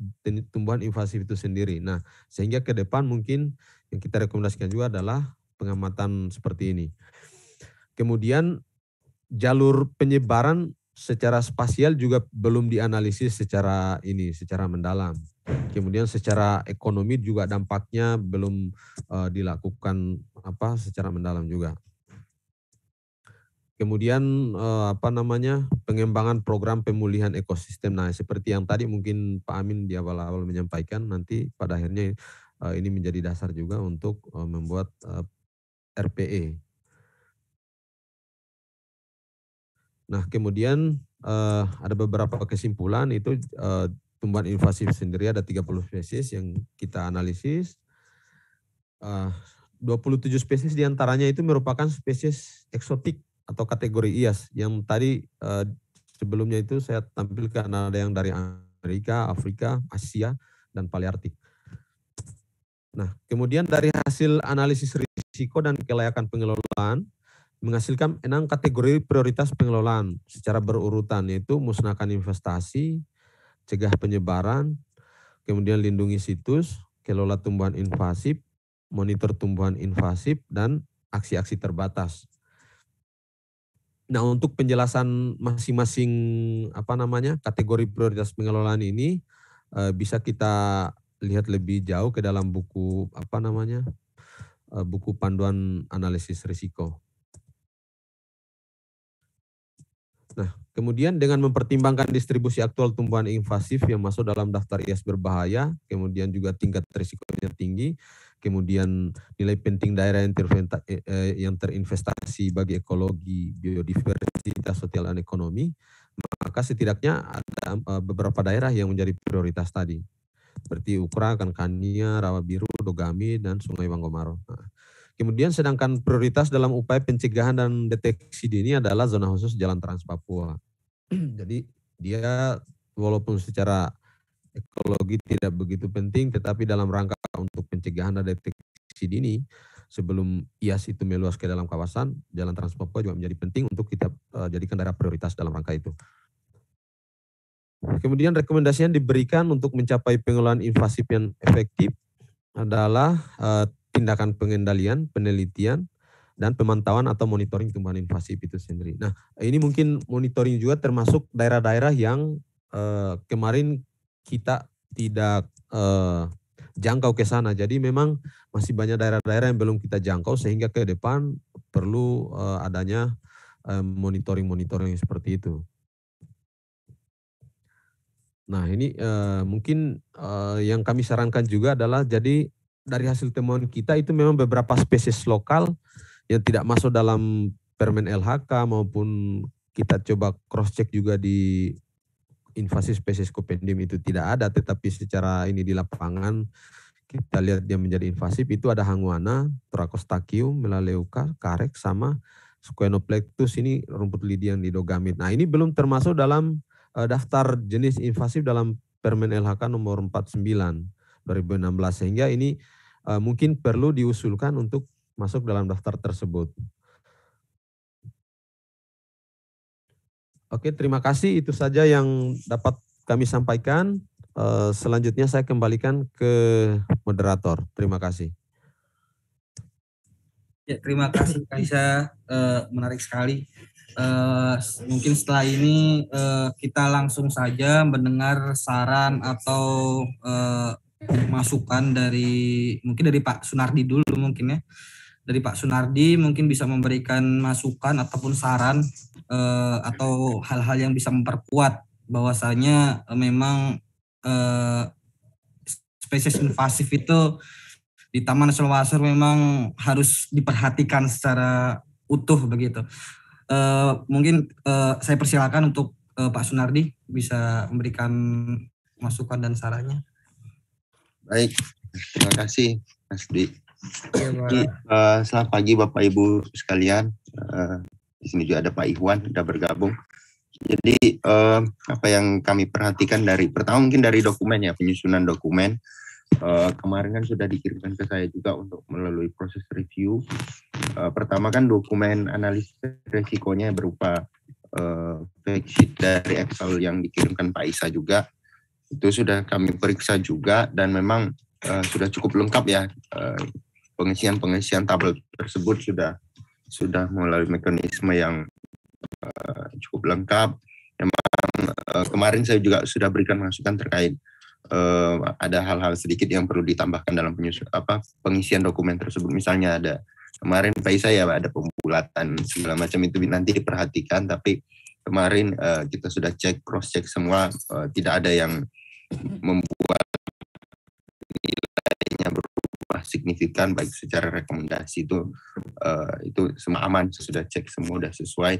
tumbuhan invasif itu sendiri. Nah, sehingga ke depan mungkin yang kita rekomendasikan juga adalah pengamatan seperti ini. Kemudian jalur penyebaran secara spasial juga belum dianalisis secara mendalam. Kemudian secara ekonomi juga dampaknya belum dilakukan secara mendalam juga. Kemudian pengembangan program pemulihan ekosistem. Nah, seperti yang tadi mungkin Pak Amin di awal-awal menyampaikan, nanti pada akhirnya ini menjadi dasar juga untuk membuat RPE. Nah, kemudian ada beberapa kesimpulan itu tumbuhan invasif sendiri ada 30 spesies yang kita analisis. 27 spesies diantaranya itu merupakan spesies eksotik atau kategori IAS yang tadi sebelumnya itu saya tampilkan, ada yang dari Amerika, Afrika, Asia, dan Paleartik. Nah, kemudian dari hasil analisis risiko dan kelayakan pengelolaan menghasilkan 6 kategori prioritas pengelolaan secara berurutan, yaitu musnahkan investasi, cegah penyebaran, kemudian lindungi situs, kelola tumbuhan invasif, monitor tumbuhan invasif, dan aksi-aksi terbatas. Nah, untuk penjelasan masing-masing kategori prioritas pengelolaan ini bisa kita lihat lebih jauh ke dalam buku buku panduan analisis risiko. Nah, kemudian dengan mempertimbangkan distribusi aktual tumbuhan invasif yang masuk dalam daftar IAS berbahaya, kemudian juga tingkat risikonya tinggi, kemudian nilai penting daerah yang terinvestasi bagi ekologi, biodiversitas, sosial, dan ekonomi, maka setidaknya ada beberapa daerah yang menjadi prioritas tadi, seperti Ukra, Kankania, Rawa Biru, Dogami, dan Sungai Wangomaro. Nah, kemudian sedangkan prioritas dalam upaya pencegahan dan deteksi dini adalah zona khusus Jalan Trans Papua. Jadi dia walaupun secara ekologi tidak begitu penting, tetapi dalam rangka untuk pencegahan dan deteksi dini sebelum IAS itu meluas ke dalam kawasan, Jalan Trans Papua juga menjadi penting untuk kita jadikan daerah prioritas dalam rangka itu. Kemudian rekomendasi yang diberikan untuk mencapai pengelolaan invasif yang efektif adalah tindakan pengendalian, penelitian, dan pemantauan atau monitoring tumbuhan invasif itu sendiri. Nah, ini mungkin monitoring juga termasuk daerah-daerah yang kemarin kita tidak jangkau ke sana. Jadi memang masih banyak daerah-daerah yang belum kita jangkau sehingga ke depan perlu adanya monitoring-monitoring seperti itu. Nah, ini mungkin yang kami sarankan juga adalah jadi dari hasil temuan kita itu memang beberapa spesies lokal yang tidak masuk dalam Permen LHK maupun kita coba cross check juga di invasi spesies Copendim itu tidak ada, tetapi secara ini di lapangan kita lihat dia menjadi invasif itu ada Hangwana, Thoracostracium, Melaleuca, Karek sama Squenoplectus ini rumput lidi yang di Dogamit. Nah, ini belum termasuk dalam daftar jenis invasif dalam Permen LHK nomor 49 2016 sehingga ini mungkin perlu diusulkan untuk masuk dalam daftar tersebut. Oke, terima kasih. Itu saja yang dapat kami sampaikan. Selanjutnya saya kembalikan ke moderator. Terima kasih. Ya, terima kasih Kaisa. Menarik sekali. Mungkin setelah ini kita langsung saja mendengar saran atau masukan dari mungkin dari Pak Sunardi dulu mungkin ya. Dari Pak Sunardi mungkin bisa memberikan masukan ataupun saran atau hal-hal yang bisa memperkuat bahwasanya memang spesies invasif itu di Taman Nasional Waser memang harus diperhatikan secara utuh begitu. Mungkin saya persilakan untuk Pak Sunardi bisa memberikan masukan dan sarannya. Baik, terima kasih Mas Dwi. Selamat pagi Bapak Ibu sekalian. Di sini juga ada Pak Ikhwan sudah bergabung. Jadi apa yang kami perhatikan dari pertama mungkin dari dokumen ya, penyusunan dokumen. Kemarin kan sudah dikirimkan ke saya juga untuk melalui proses review. Pertama kan dokumen analisis resikonya berupa fact sheet dari Excel yang dikirimkan Pak Isa juga. Itu sudah kami periksa juga dan memang sudah cukup lengkap ya. Pengisian tabel tersebut sudah melalui mekanisme yang cukup lengkap. Memang kemarin saya juga sudah berikan masukan terkait ada hal-hal sedikit yang perlu ditambahkan dalam pengisian dokumen tersebut. Misalnya ada kemarin Pak Isa ya ada pembulatan segala macam itu nanti diperhatikan, tapi kemarin kita sudah cross check semua, tidak ada yang membuat nilainya berubah signifikan baik secara rekomendasi itu semua aman, sudah cek semua sudah sesuai.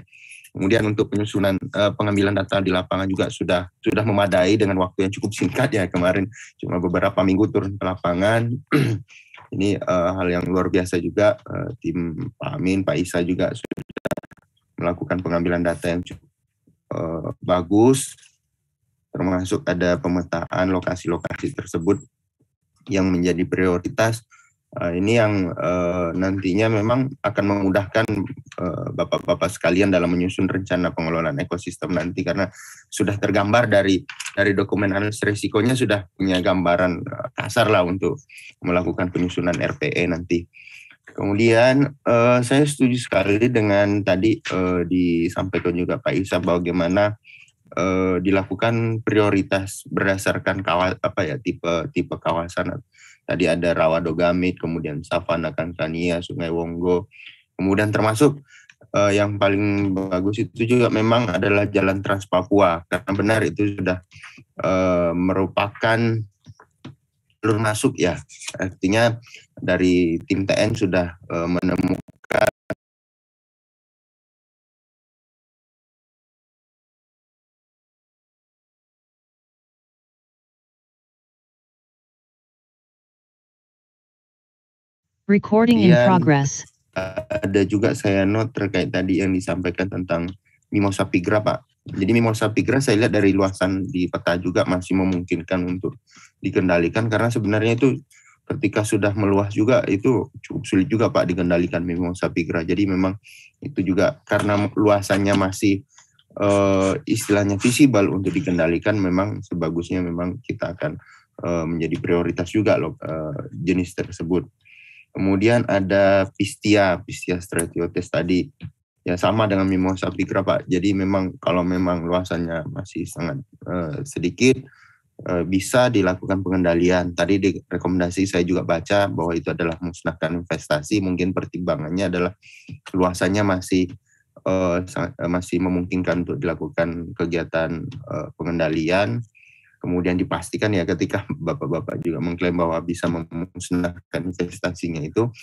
Kemudian untuk penyusunan pengambilan data di lapangan juga sudah memadai dengan waktu yang cukup singkat ya, kemarin cuma beberapa minggu turun ke lapangan. Ini hal yang luar biasa juga, tim Pak Amin, Pak Isa juga sudah melakukan pengambilan data yang cukup bagus, termasuk ada pemetaan lokasi-lokasi tersebut yang menjadi prioritas. Ini yang nantinya memang akan memudahkan Bapak-Bapak sekalian dalam menyusun rencana pengelolaan ekosistem nanti, karena sudah tergambar dari dokumen analisis risikonya, sudah punya gambaran kasar lah untuk melakukan penyusunan RPE nanti. Kemudian saya setuju sekali dengan tadi disampaikan juga Pak Isa bagaimana dilakukan prioritas berdasarkan tipe kawasan. Tadi ada Rawadogamit, kemudian Savana Kankania, Sungai Wonggo, kemudian termasuk yang paling bagus itu juga memang adalah Jalan Trans Papua, karena benar itu sudah merupakan jalur masuk ya, artinya dari tim TN sudah menemukan recording in progress. Ada juga saya note terkait tadi yang disampaikan tentang Mimosa Pigra, Pak. Jadi Mimosa Pigra saya lihat dari luasan di peta juga masih memungkinkan untuk dikendalikan, karena sebenarnya itu ketika sudah meluas juga itu cukup sulit juga Pak dikendalikan Mimosa Pigra. Jadi memang itu juga karena luasannya masih istilahnya visible untuk dikendalikan, memang sebagusnya memang kita akan menjadi prioritas juga loh jenis tersebut. Kemudian ada Pistia Stratiotes tadi, ya sama dengan Mimosa Pigra Pak. Jadi memang kalau memang luasannya masih sangat sedikit, bisa dilakukan pengendalian. Tadi di rekomendasi saya juga baca bahwa itu adalah musnahkan investasi. Mungkin pertimbangannya adalah luasannya masih memungkinkan untuk dilakukan kegiatan pengendalian. Kemudian dipastikan ya ketika Bapak-Bapak juga mengklaim bahwa bisa memusnahkan investasinya itu,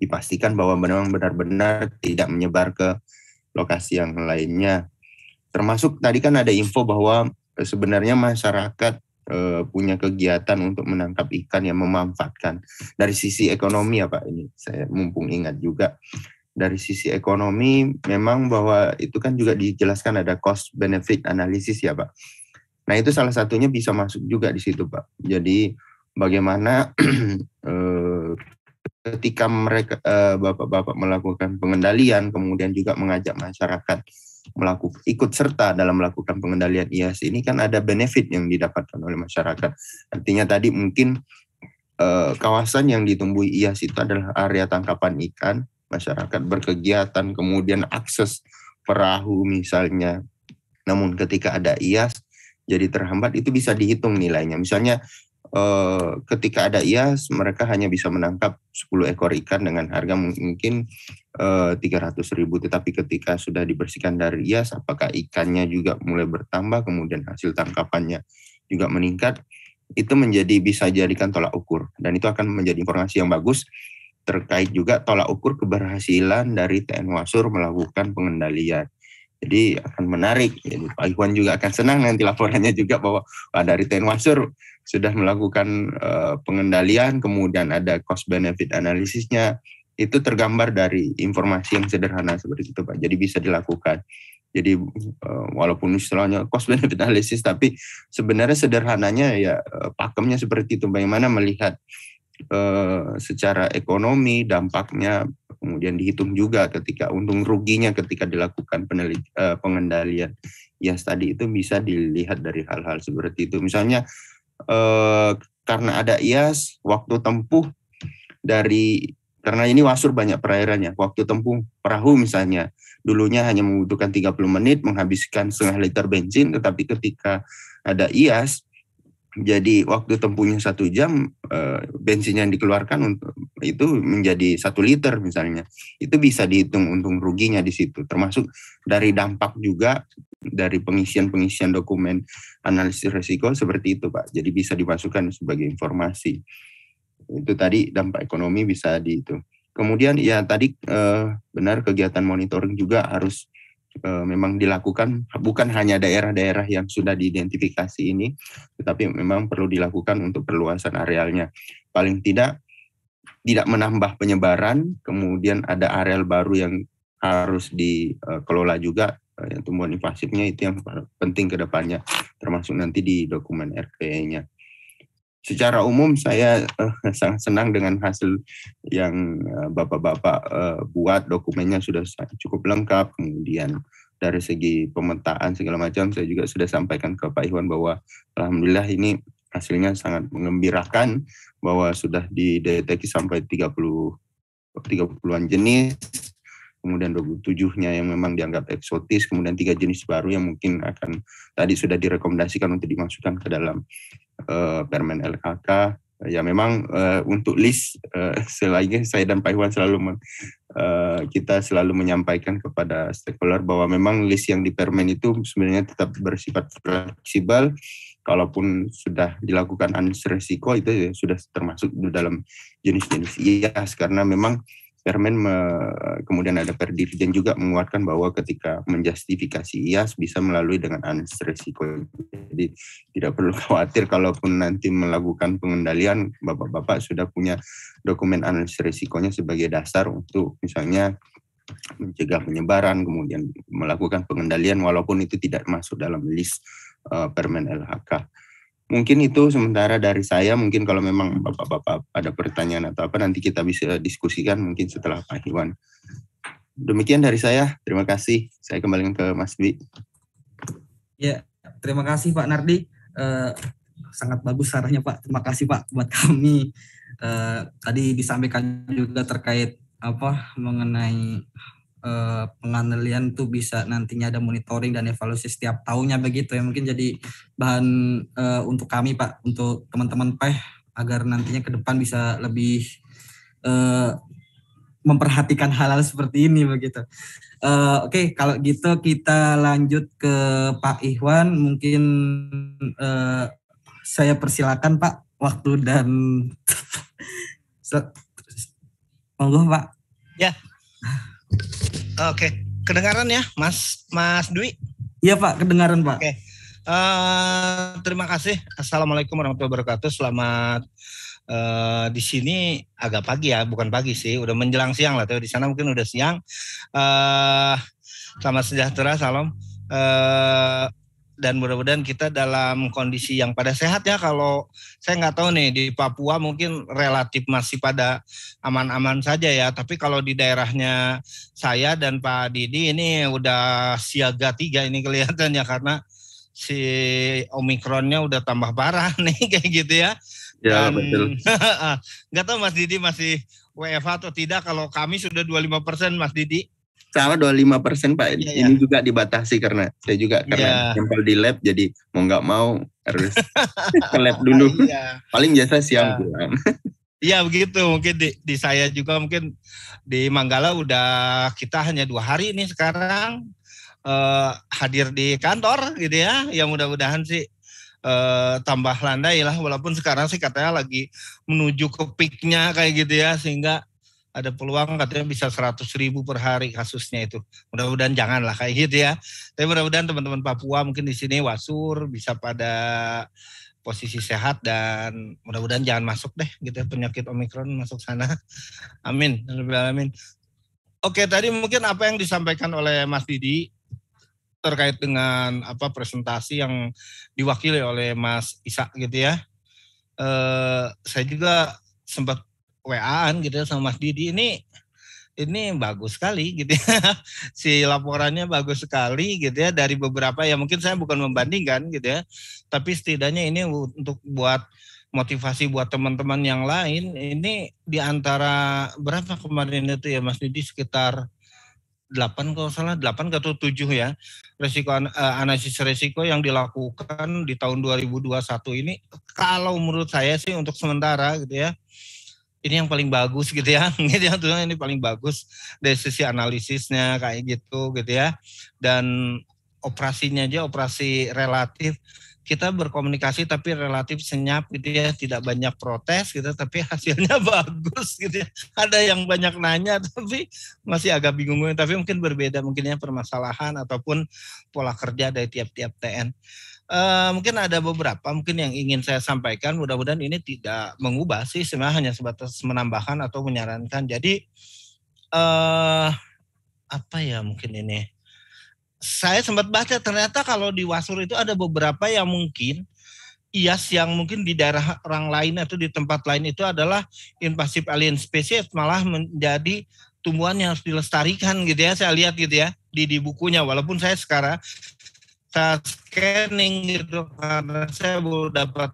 dipastikan bahwa memang benar-benar tidak menyebar ke lokasi yang lainnya. Termasuk tadi kan ada info bahwa sebenarnya masyarakat punya kegiatan untuk menangkap ikan yang memanfaatkan. Dari sisi ekonomi ya Pak, ini saya mumpung ingat juga. Dari sisi ekonomi memang bahwa itu kan juga dijelaskan ada cost benefit analysis ya Pak. Nah itu salah satunya bisa masuk juga di situ Pak. Jadi bagaimana ketika mereka Bapak-Bapak melakukan pengendalian, kemudian juga mengajak masyarakat ikut serta dalam melakukan pengendalian IAS ini, kan ada benefit yang didapatkan oleh masyarakat. Artinya tadi mungkin kawasan yang ditumbuhi IAS itu adalah area tangkapan ikan, masyarakat berkegiatan, kemudian akses perahu misalnya. Namun ketika ada IAS jadi terhambat, itu bisa dihitung nilainya. Misalnya ketika ada IAS, mereka hanya bisa menangkap 10 ekor ikan dengan harga mungkin 300.000. Tetapi ketika sudah dibersihkan dari IAS, apakah ikannya juga mulai bertambah, kemudian hasil tangkapannya juga meningkat, itu bisa jadikan tolak ukur. Dan itu akan menjadi informasi yang bagus terkait juga tolak ukur keberhasilan dari TN Wasur melakukan pengendalian. Jadi akan menarik. Jadi Pak Ikhwan juga akan senang nanti laporannya juga bahwa dari TN Wasur sudah melakukan pengendalian, kemudian ada cost benefit analisisnya. Itu tergambar dari informasi yang sederhana seperti itu Pak. Jadi bisa dilakukan. Jadi walaupun istilahnya cost benefit analisis, tapi sebenarnya sederhananya ya pakemnya seperti itu. Bagaimana melihat secara ekonomi dampaknya, kemudian dihitung juga ketika untung ruginya ketika dilakukan pengendalian IAS tadi, itu bisa dilihat dari hal-hal seperti itu. Misalnya karena ada IAS, waktu tempuh karena ini Wasur banyak perairannya, waktu tempuh perahu misalnya dulunya hanya membutuhkan 30 menit menghabiskan setengah liter bensin, tetapi ketika ada IAS jadi waktu tempuhnya 1 jam, bensin yang dikeluarkan itu menjadi 1 liter misalnya. Itu bisa dihitung untung ruginya di situ. Termasuk dari dampak juga dari pengisian dokumen analisis risiko seperti itu Pak. Jadi bisa dimasukkan sebagai informasi. Itu tadi dampak ekonomi bisa itu. Kemudian ya tadi benar kegiatan monitoring juga harus memang dilakukan, bukan hanya daerah-daerah yang sudah diidentifikasi ini, tetapi memang perlu dilakukan untuk perluasan arealnya. Paling tidak menambah penyebaran, kemudian ada areal baru yang harus dikelola juga, yang tumbuhan invasifnya itu yang penting ke depannya, termasuk nanti di dokumen RPE-nya. Secara umum saya sangat senang dengan hasil yang Bapak-Bapak buat, dokumennya sudah cukup lengkap, kemudian dari segi pemetaan segala macam saya juga sudah sampaikan ke Pak Ikhwan bahwa alhamdulillah ini hasilnya sangat menggembirakan, bahwa sudah dideteksi sampai 30-an jenis, kemudian 27-nya yang memang dianggap eksotis, kemudian 3 jenis baru yang mungkin akan tadi sudah direkomendasikan untuk dimasukkan ke dalam Permen LHK. Ya memang untuk list selain saya dan Pak Iwan kita selalu menyampaikan kepada stakeholder bahwa memang list yang di Permen itu sebenarnya tetap bersifat fleksibel. Kalaupun sudah dilakukan analisis risiko itu ya sudah termasuk di dalam jenis-jenis IAS, karena memang Permen kemudian ada Perdirjen juga menguatkan bahwa ketika menjustifikasi IAS bisa melalui dengan analisis risiko. Jadi tidak perlu khawatir kalaupun nanti melakukan pengendalian, Bapak-bapak sudah punya dokumen analisis risikonya sebagai dasar untuk misalnya mencegah penyebaran, kemudian melakukan pengendalian walaupun itu tidak masuk dalam list Permen LHK. Mungkin itu sementara dari saya. Mungkin kalau memang Bapak-bapak ada pertanyaan atau apa, nanti kita bisa diskusikan mungkin setelah Pak Iwan. Demikian dari saya. Terima kasih. Saya kembalikan ke Mas Dwi. Ya, terima kasih Pak Nardi. Sangat bagus sarannya Pak. Terima kasih Pak buat kami. Tadi disampaikan juga terkait mengenai pengendalian itu bisa nantinya ada monitoring dan evaluasi setiap tahunnya begitu ya, mungkin jadi bahan untuk kami Pak, untuk teman-teman PEH agar nantinya ke depan bisa lebih memperhatikan hal-hal seperti ini begitu. Oke, kalau gitu kita lanjut ke Pak Ikhwan. Mungkin saya persilakan Pak waktu dan monggo Pak. Ya. Oke, kedengaran ya Mas Dwi? Iya Pak, kedengaran Pak. Oke. Terima kasih. Assalamualaikum warahmatullahi wabarakatuh. Selamat di sini agak pagi ya, bukan pagi sih, udah menjelang siang lah. Di sana mungkin udah siang. Selamat sejahtera, salam. Dan mudah-mudahan kita dalam kondisi yang pada sehat ya. Kalau saya nggak tahu nih di Papua mungkin relatif masih pada aman-aman saja ya. Tapi kalau di daerahnya saya dan Pak Didi ini udah siaga 3 ini kelihatannya, karena si Omikronnya udah tambah parah nih kayak gitu ya. Ya, dan, betul. Nggak tahu Mas Didi masih WFH atau tidak. Kalau kami sudah 25% Mas Didi. Sama 25% Pak. Ya. Ini juga dibatasi karena saya juga karena sampel di lab, jadi mau nggak mau harus ke lab dulu. Ya. Paling biasa siang pulang. Iya begitu. Mungkin di saya juga mungkin di Manggala udah kita hanya 2 hari ini sekarang hadir di kantor gitu ya. Ya mudah-mudahan sih tambah landai lah. Walaupun sekarang sih katanya lagi menuju ke peaknya kayak gitu ya, sehingga ada peluang katanya bisa 100.000 per hari kasusnya itu. Mudah-mudahan janganlah kayak gitu ya. Tapi mudah-mudahan teman-teman Papua mungkin di sini Wasur bisa pada posisi sehat dan mudah-mudahan jangan masuk deh gitu ya, penyakit Omikron masuk sana. Amin. Amin. Oke, tadi mungkin apa yang disampaikan oleh Mas Didi terkait dengan presentasi yang diwakili oleh Mas Isa gitu ya. Saya juga sempat WA-an gitu ya sama Mas Didi, ini bagus sekali gitu ya. Si laporannya bagus sekali gitu ya, dari beberapa ya, mungkin saya bukan membandingkan gitu ya, tapi setidaknya ini untuk buat motivasi buat teman-teman yang lain. Ini di antara berapa kemarin itu ya Mas Didi, sekitar 8 kalau salah, 8 atau 7 ya resiko analisis resiko yang dilakukan di tahun 2021 ini. Kalau menurut saya sih untuk sementara gitu ya, ini yang paling bagus gitu ya, ini paling bagus dari sisi analisisnya kayak gitu ya. Dan operasinya aja, operasi relatif kita berkomunikasi tapi relatif senyap gitu ya, tidak banyak protes gitu, tapi hasilnya bagus gitu ya. Ada yang banyak nanya tapi masih agak bingung, tapi mungkin berbeda mungkin ya permasalahan ataupun pola kerja dari tiap-tiap TN. Mungkin ada beberapa mungkin yang ingin saya sampaikan, mudah-mudahan ini tidak mengubah sih, sebenarnya hanya sebatas menambahkan atau menyarankan. Jadi mungkin ini saya sempat baca ternyata kalau di Wasur itu ada beberapa yang mungkin IAS yang mungkin di daerah orang lain atau di tempat lain itu adalah invasive alien species, malah menjadi tumbuhan yang harus dilestarikan gitu ya. Saya lihat gitu ya di bukunya, walaupun saya sekarang saya scanning gitu karena saya baru dapat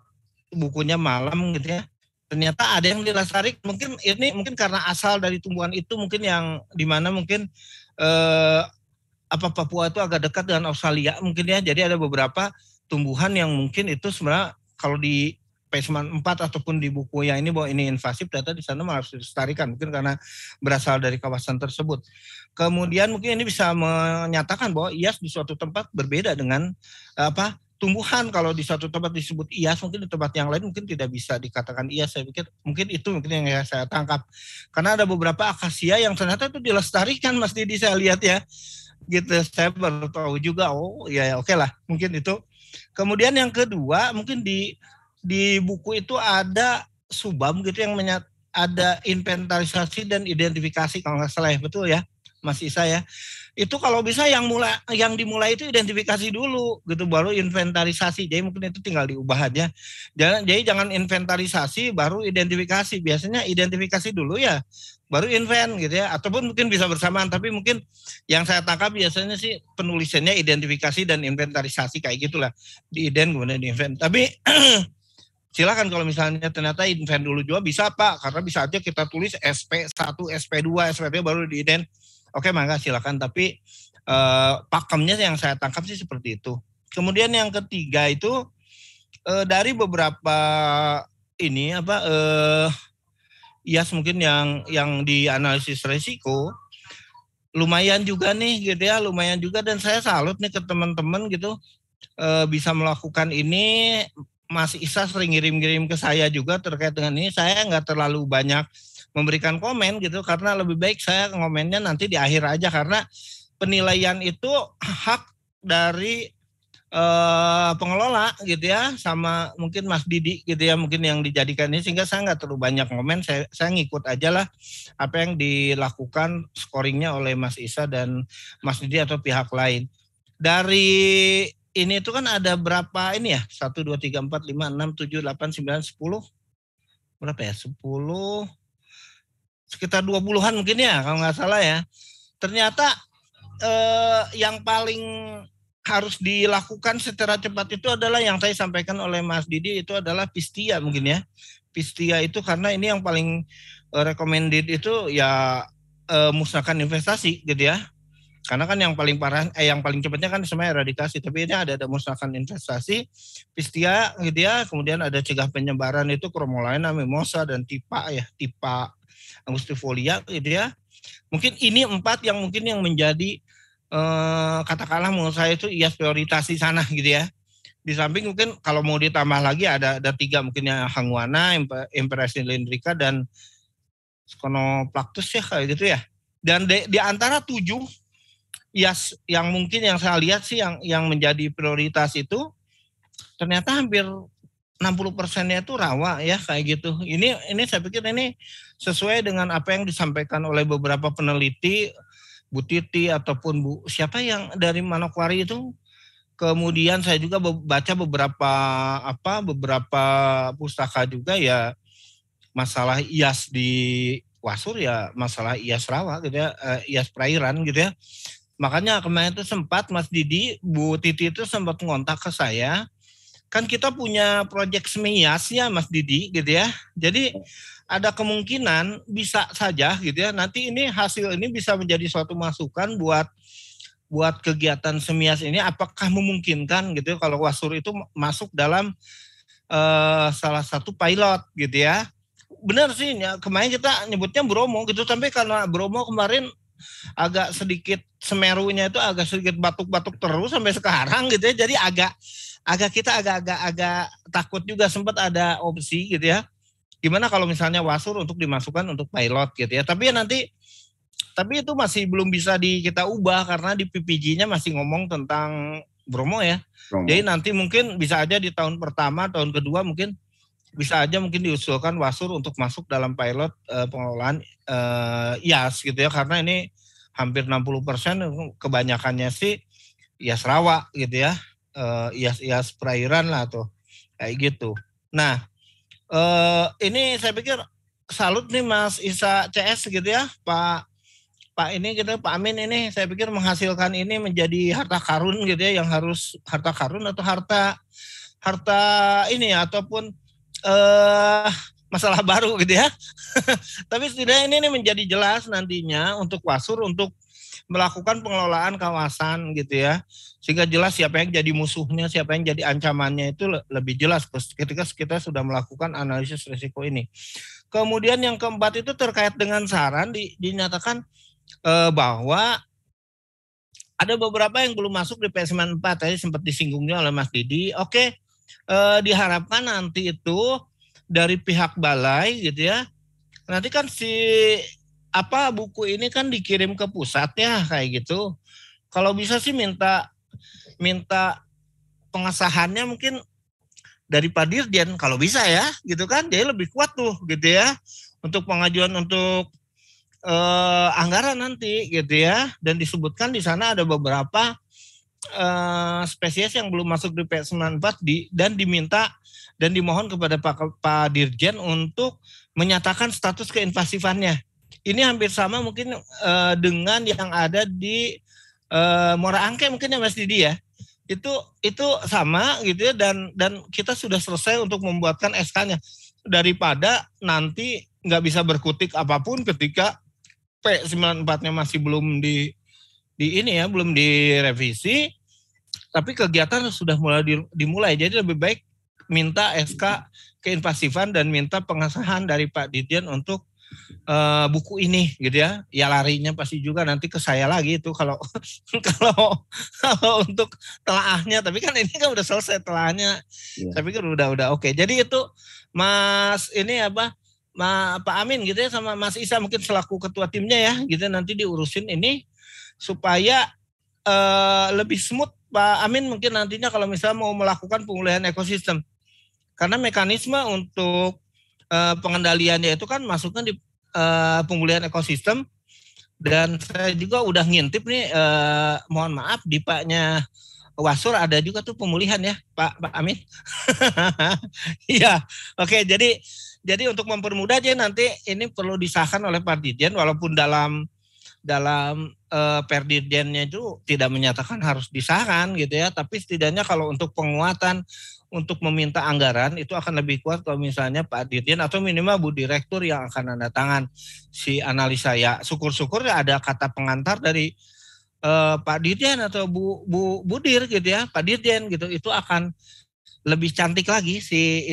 bukunya malam gitu ya. ternyata ada yang dilestarikan. Mungkin karena asal dari tumbuhan itu mungkin yang dimana mungkin Papua itu agak dekat dengan Australia mungkin ya. Jadi ada beberapa tumbuhan yang mungkin itu sebenarnya kalau di P94 ataupun di buku yang ini bahwa ini invasif, ternyata di sana malah harus dilestarikan mungkin karena berasal dari kawasan tersebut. Kemudian mungkin ini bisa menyatakan bahwa IAS di suatu tempat berbeda dengan tumbuhan. Kalau di suatu tempat disebut IAS, mungkin di tempat yang lain mungkin tidak bisa dikatakan IAS. Saya pikir mungkin itu yang saya tangkap. Karena ada beberapa akasia yang ternyata itu dilestarikan, Mas Didi, saya lihat ya. Gitu, saya baru tahu juga. Oh ya oke lah, mungkin itu. Kemudian yang kedua, mungkin di buku itu ada subam gitu yang ada inventarisasi dan identifikasi kalau nggak salah ya, betul ya, Mas Isa ya. Itu kalau bisa yang dimulai itu identifikasi dulu gitu, baru inventarisasi. Jadi mungkin itu tinggal diubah aja. Jadi jangan inventarisasi baru identifikasi. Biasanya identifikasi dulu ya, baru invent gitu ya. Ataupun mungkin bisa bersamaan. Tapi mungkin yang saya tangkap biasanya sih penulisannya identifikasi dan inventarisasi kayak gitulah. Di ident kemudian di invent. Tapi silakan kalau misalnya ternyata invent dulu juga bisa Pak. Karena bisa aja kita tulis SP1, SP2, SP3 baru di ident. Oke, maka silakan. Tapi pakemnya yang saya tangkap sih seperti itu. Kemudian yang ketiga itu dari beberapa ini IAS mungkin yang dianalisis resiko lumayan juga nih gitu ya, lumayan juga, dan saya salut nih ke teman-teman gitu bisa melakukan ini. Mas Isa sering ngirim-ngirim ke saya juga terkait dengan ini. Saya nggak terlalu banyak memberikan komen gitu karena lebih baik saya ngomennya nanti di akhir aja, karena penilaian itu hak dari pengelola gitu ya, sama mungkin Mas Didi gitu ya, mungkin yang dijadikan ini, sehingga saya nggak terlalu banyak komen. Saya ngikut aja lah apa yang dilakukan scoringnya oleh Mas Isa dan Mas Didi atau pihak lain. Dari ini itu kan ada berapa ini ya? 1, 2, 3, 4, 5, 6, 7, 8, 9, 10. Berapa ya? 10. Sekitar 20-an mungkin ya kalau nggak salah ya. Ternyata yang paling harus dilakukan secara cepat itu adalah yang saya sampaikan oleh Mas Didi, itu adalah Pistia mungkin ya. Pistia itu karena ini yang paling recommended itu ya musnahkan investasi gitu ya. Karena kan yang paling parah, yang paling cepatnya kan sebenarnya eradikasi, tapi ini ada musnahkan investasi, Pistia gitu ya. Kemudian ada cegah penyebaran itu Chromolaena, mimosa, dan Tipa angustifolia gitu ya. Mungkin ini 4 yang mungkin yang menjadi katakanlah menurut saya itu IAS prioritas di sana gitu ya. Di samping mungkin kalau mau ditambah lagi ada 3 mungkin yang Hanguana, Emperia cylindrica, dan Sconoplactus ya kayak gitu ya. Dan di antara 7 IAS yang mungkin yang saya lihat sih yang menjadi prioritas itu ternyata hampir 60%-nya itu rawa ya kayak gitu. Ini saya pikir ini sesuai dengan apa yang disampaikan oleh beberapa peneliti, Bu Titi ataupun Bu siapa yang dari Manokwari itu. Kemudian saya juga baca beberapa pustaka juga ya, masalah IAS di Wasur ya, masalah IAS rawa gitu ya, IAS perairan gitu ya. Makanya kemarin itu sempat Mas Didi, Bu Titi itu sempat ngontak ke saya. Kan kita punya proyek SMIAS ya Mas Didi gitu ya. Jadi ada kemungkinan bisa saja gitu ya. Nanti ini hasil ini bisa menjadi suatu masukan buat kegiatan SMIAS ini. Apakah memungkinkan gitu ya, kalau Wasur itu masuk dalam salah satu pilot gitu ya. Benar sih ya, kemarin kita nyebutnya Bromo gitu. Tapi karena Bromo kemarin agak sedikit Semerunya itu agak sedikit batuk-batuk terus sampai sekarang gitu ya. Jadi kita agak takut juga, sempat ada opsi gitu ya. Gimana kalau misalnya Wasur untuk dimasukkan untuk pilot gitu ya. Tapi itu masih belum bisa kita ubah karena di PPG-nya masih ngomong tentang Bromo ya. Jadi nanti mungkin bisa aja di tahun pertama, tahun kedua mungkin bisa aja mungkin diusulkan Wasur untuk masuk dalam pilot pengelolaan IAS gitu ya, karena ini hampir 60% kebanyakannya sih IAS rawa gitu ya, IAS perairan lah tuh kayak gitu. Nah ini saya pikir salut nih Mas Isa CS gitu ya, Pak ini gitu, Pak Amin ini saya pikir menghasilkan ini menjadi harta karun gitu ya, yang harus harta karun atau harta ini ya, ataupun masalah baru gitu ya. Tapi setidaknya ini menjadi jelas nantinya untuk Wasur untuk melakukan pengelolaan kawasan gitu ya. Sehingga jelas siapa yang jadi musuhnya, siapa yang jadi ancamannya itu lebih jelas ketika kita sudah melakukan analisis risiko ini. Kemudian yang keempat itu terkait dengan saran dinyatakan bahwa ada beberapa yang belum masuk di PS94 tadi sempat disinggungnya oleh Mas Didi. Oke, diharapkan nanti itu dari pihak balai gitu ya. Nanti kan buku ini kan dikirim ke pusat ya kayak gitu. Kalau bisa sih minta pengesahannya mungkin dari Pak Dirjen kalau bisa ya gitu kan. Jadi lebih kuat tuh gitu ya untuk pengajuan untuk anggaran nanti gitu ya. Dan disebutkan di sana ada beberapa spesies yang belum masuk di PS94 dan diminta dan dimohon kepada Pak Dirjen untuk menyatakan status keinvasifannya. Ini hampir sama mungkin dengan yang ada di Muara Angke mungkin ya Mas Didi ya. Itu sama gitu ya dan kita sudah selesai untuk membuatkan SK-nya daripada nanti nggak bisa berkutik apapun ketika P94-nya masih belum belum direvisi, tapi kegiatan sudah mulai dimulai. Jadi lebih baik minta SK keinvasifan dan minta pengesahan dari Pak Dirjen untuk buku ini gitu ya. Ya larinya pasti juga nanti ke saya lagi itu kalau untuk telaahnya, tapi kan ini kan udah selesai telaahnya. Ya. Saya pikir udah oke. Jadi itu Mas ini Pak Amin gitu ya sama Mas Isa mungkin selaku ketua timnya ya gitu nanti diurusin ini supaya lebih smooth. Pak Amin mungkin nantinya kalau misalnya mau melakukan pemulihan ekosistem karena mekanisme untuk pengendaliannya itu kan masuknya di pemulihan ekosistem dan saya juga udah ngintip nih mohon maaf di Paknya Wasur ada juga tuh pemulihan ya Pak Amin. Iya, oke jadi untuk mempermudah aja nanti ini perlu disahkan oleh Pak Dirjen walaupun dalam Perdirjennya itu tidak menyatakan harus disahkan gitu ya, tapi setidaknya kalau untuk penguatan untuk meminta anggaran itu akan lebih kuat kalau misalnya Pak Dirjen atau minimal Bu Direktur yang akan tanda tangan si analisa ya. Syukur-syukur ada kata pengantar dari Pak Dirjen atau Bu Dir gitu ya, Pak Dirjen gitu itu akan lebih cantik lagi si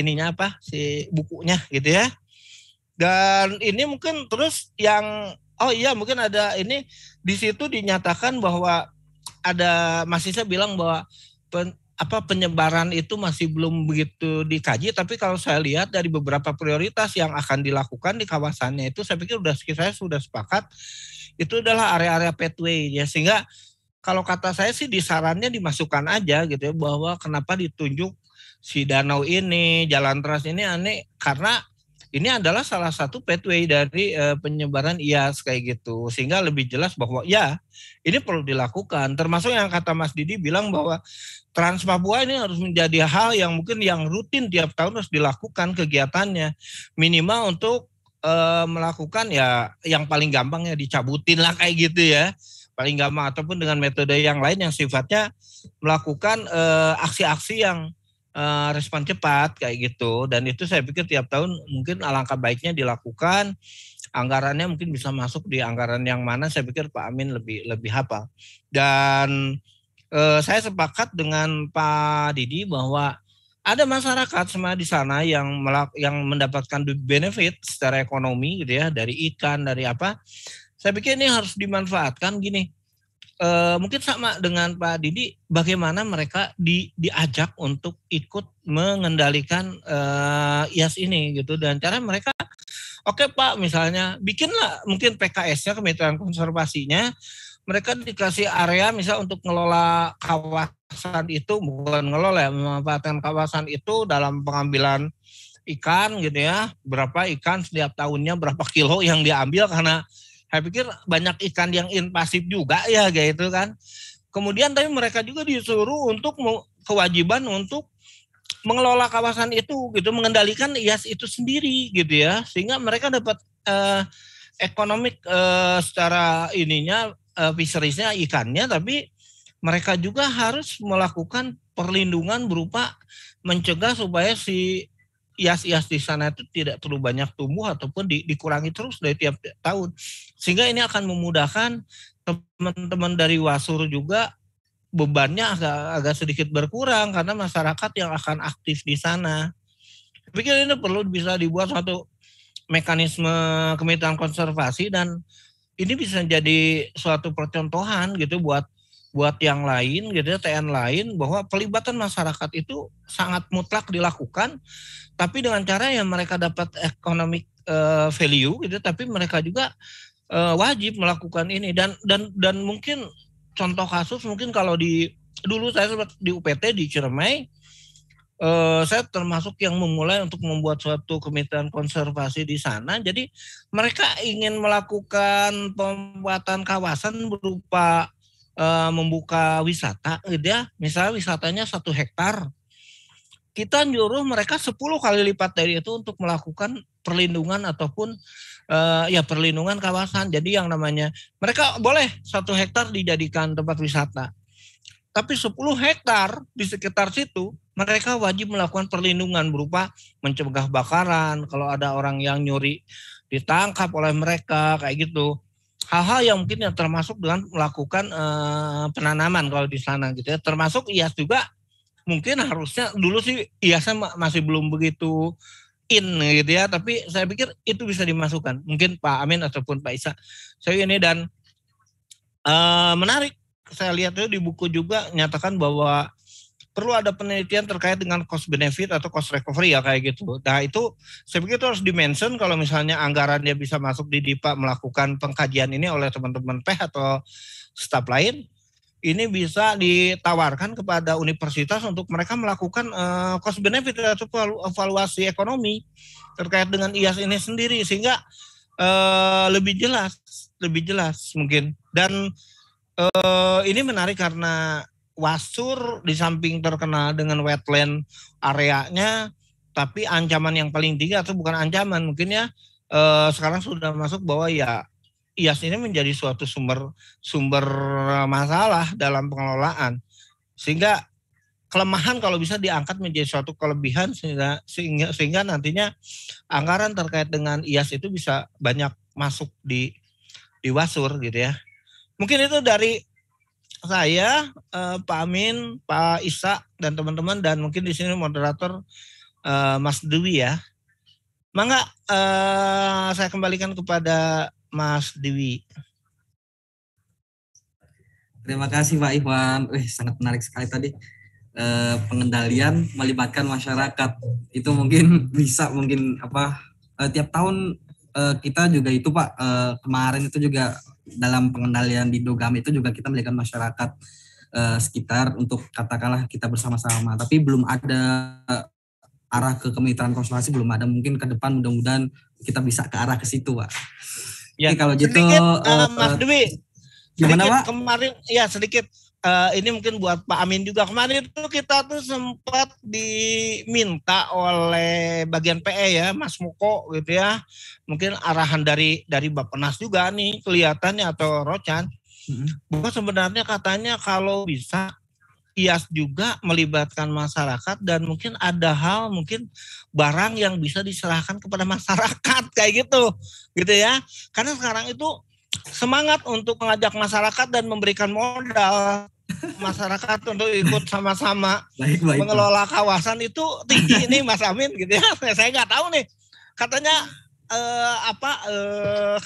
si bukunya gitu ya. Dan ini mungkin terus yang mungkin ada ini di situ dinyatakan bahwa ada Mas Isa bilang bahwa penyebaran itu masih belum begitu dikaji, tapi kalau saya lihat dari beberapa prioritas yang akan dilakukan di kawasannya itu saya pikir saya sudah sepakat itu adalah area-area pathway ya, sehingga kalau kata saya sih disarannya dimasukkan aja gitu ya bahwa kenapa ditunjuk si danau ini, jalan trans ini aneh karena ini adalah salah satu pathway dari penyebaran IAS kayak gitu. Sehingga lebih jelas bahwa ya ini perlu dilakukan. Termasuk yang kata Mas Didi bilang bahwa Trans Papua ini harus menjadi hal yang mungkin yang rutin tiap tahun harus dilakukan kegiatannya. Minimal untuk melakukan ya yang paling gampang ya dicabutin lah kayak gitu ya. Paling gampang ataupun dengan metode yang lain yang sifatnya melakukan aksi-aksi yang respon cepat kayak gitu, dan itu saya pikir tiap tahun mungkin alangkah baiknya dilakukan. Anggarannya mungkin bisa masuk di anggaran yang mana saya pikir Pak Amin lebih hafal. Dan saya sepakat dengan Pak Didi bahwa ada masyarakat semua di sana yang mendapatkan benefit secara ekonomi gitu ya dari ikan dari apa. Saya pikir ini harus dimanfaatkan gini. Mungkin sama dengan Pak Didi, bagaimana mereka diajak untuk ikut mengendalikan IAS ini gitu, dan cara mereka, oke Pak, misalnya bikinlah mungkin PKS-nya, kemitraan konservasinya, mereka dikasih area misal untuk ngelola kawasan itu, bukan ngelola ya, memanfaatkan kawasan itu dalam pengambilan ikan gitu ya, berapa ikan setiap tahunnya, berapa kilo yang diambil karena saya pikir banyak ikan yang invasif juga ya gitu kan. Kemudian tapi mereka juga disuruh untuk kewajiban untuk mengelola kawasan itu gitu, mengendalikan IAS itu sendiri gitu ya. Sehingga mereka dapat ekonomik secara fisheries-nya ikannya, tapi mereka juga harus melakukan perlindungan berupa mencegah supaya si IAS di sana itu tidak terlalu banyak tumbuh ataupun dikurangi terus dari tiap tahun. Sehingga ini akan memudahkan teman-teman dari Wasur juga bebannya agak sedikit berkurang karena masyarakat yang akan aktif di sana. Saya pikir ini perlu bisa dibuat suatu mekanisme kemitraan konservasi dan ini bisa jadi suatu percontohan gitu buat yang lain gitu ya, TN lain, bahwa pelibatan masyarakat itu sangat mutlak dilakukan, tapi dengan cara yang mereka dapat economic value gitu, tapi mereka juga wajib melakukan ini dan mungkin contoh kasus mungkin kalau dulu saya di UPT di Ciremai, saya termasuk yang memulai untuk membuat suatu kemitraan konservasi di sana. Jadi mereka ingin melakukan pembuatan kawasan berupa membuka wisata gitu ya. Misalnya wisatanya 1 hektar. Kita nyuruh mereka 10 kali lipat dari itu untuk melakukan perlindungan ataupun perlindungan kawasan. Jadi yang namanya mereka boleh 1 hektar dijadikan tempat wisata. Tapi 10 hektar di sekitar situ mereka wajib melakukan perlindungan berupa mencegah bakaran, kalau ada orang yang nyuri ditangkap oleh mereka kayak gitu. Hal-hal yang mungkin yang termasuk dengan melakukan penanaman kalau di sana gitu ya. Termasuk IAS juga mungkin harusnya dulu sih IASnya masih belum begitu in gitu ya, tapi saya pikir itu bisa dimasukkan. Mungkin Pak Amin ataupun Pak Isa. Saya ini dan menarik. Saya lihat itu di buku juga nyatakan bahwa perlu ada penelitian terkait dengan cost benefit atau cost recovery ya kayak gitu. Nah itu saya pikir itu harus dimention kalau misalnya anggarannya bisa masuk di DIPA melakukan pengkajian ini oleh teman-teman PEH atau staf lain. Ini bisa ditawarkan kepada universitas untuk mereka melakukan cost benefit atau evaluasi ekonomi terkait dengan IAS ini sendiri sehingga lebih jelas mungkin. Dan ini menarik karena Wasur di samping terkenal dengan wetland areanya, tapi ancaman yang paling tinggi atau bukan ancaman mungkin ya sekarang sudah masuk bahwa ya IAS ini menjadi suatu sumber masalah dalam pengelolaan, sehingga kelemahan kalau bisa diangkat menjadi suatu kelebihan sehingga nantinya anggaran terkait dengan IAS itu bisa banyak masuk di Wasur gitu ya. Mungkin itu dari saya, Pak Amin, Pak Isa, dan teman-teman, dan mungkin di sini moderator Mas Dewi ya. Mangga saya kembalikan kepada Mas Dewi. Terima kasih Pak Iwan. Sangat menarik sekali tadi. Pengendalian melibatkan masyarakat. Itu mungkin bisa tiap tahun kita juga itu Pak, kemarin itu juga dalam pengendalian di Dogam itu juga kita melibatkan masyarakat sekitar untuk katakanlah kita bersama-sama, tapi belum ada arah ke kemitraan konservasi, belum ada. Mungkin ke depan mudah-mudahan kita bisa ke arah ke situ Pak. Ya, kalau gitu Mas Dewi, gimana Pak? Kemarin ya sedikit ini mungkin buat Pak Amin juga. Kemarin itu kita tuh sempat diminta oleh bagian PE ya, Mas Muko gitu ya. Mungkin arahan dari Bappenas juga nih kelihatannya atau Rocan. Bahwa sebenarnya katanya kalau bisa IAS juga melibatkan masyarakat dan mungkin ada hal mungkin barang yang bisa diserahkan kepada masyarakat kayak gitu ya. Karena sekarang itu semangat untuk mengajak masyarakat dan memberikan modal masyarakat untuk ikut sama-sama mengelola kawasan itu tinggi nih Mas Amin gitu ya. Saya nggak tahu nih katanya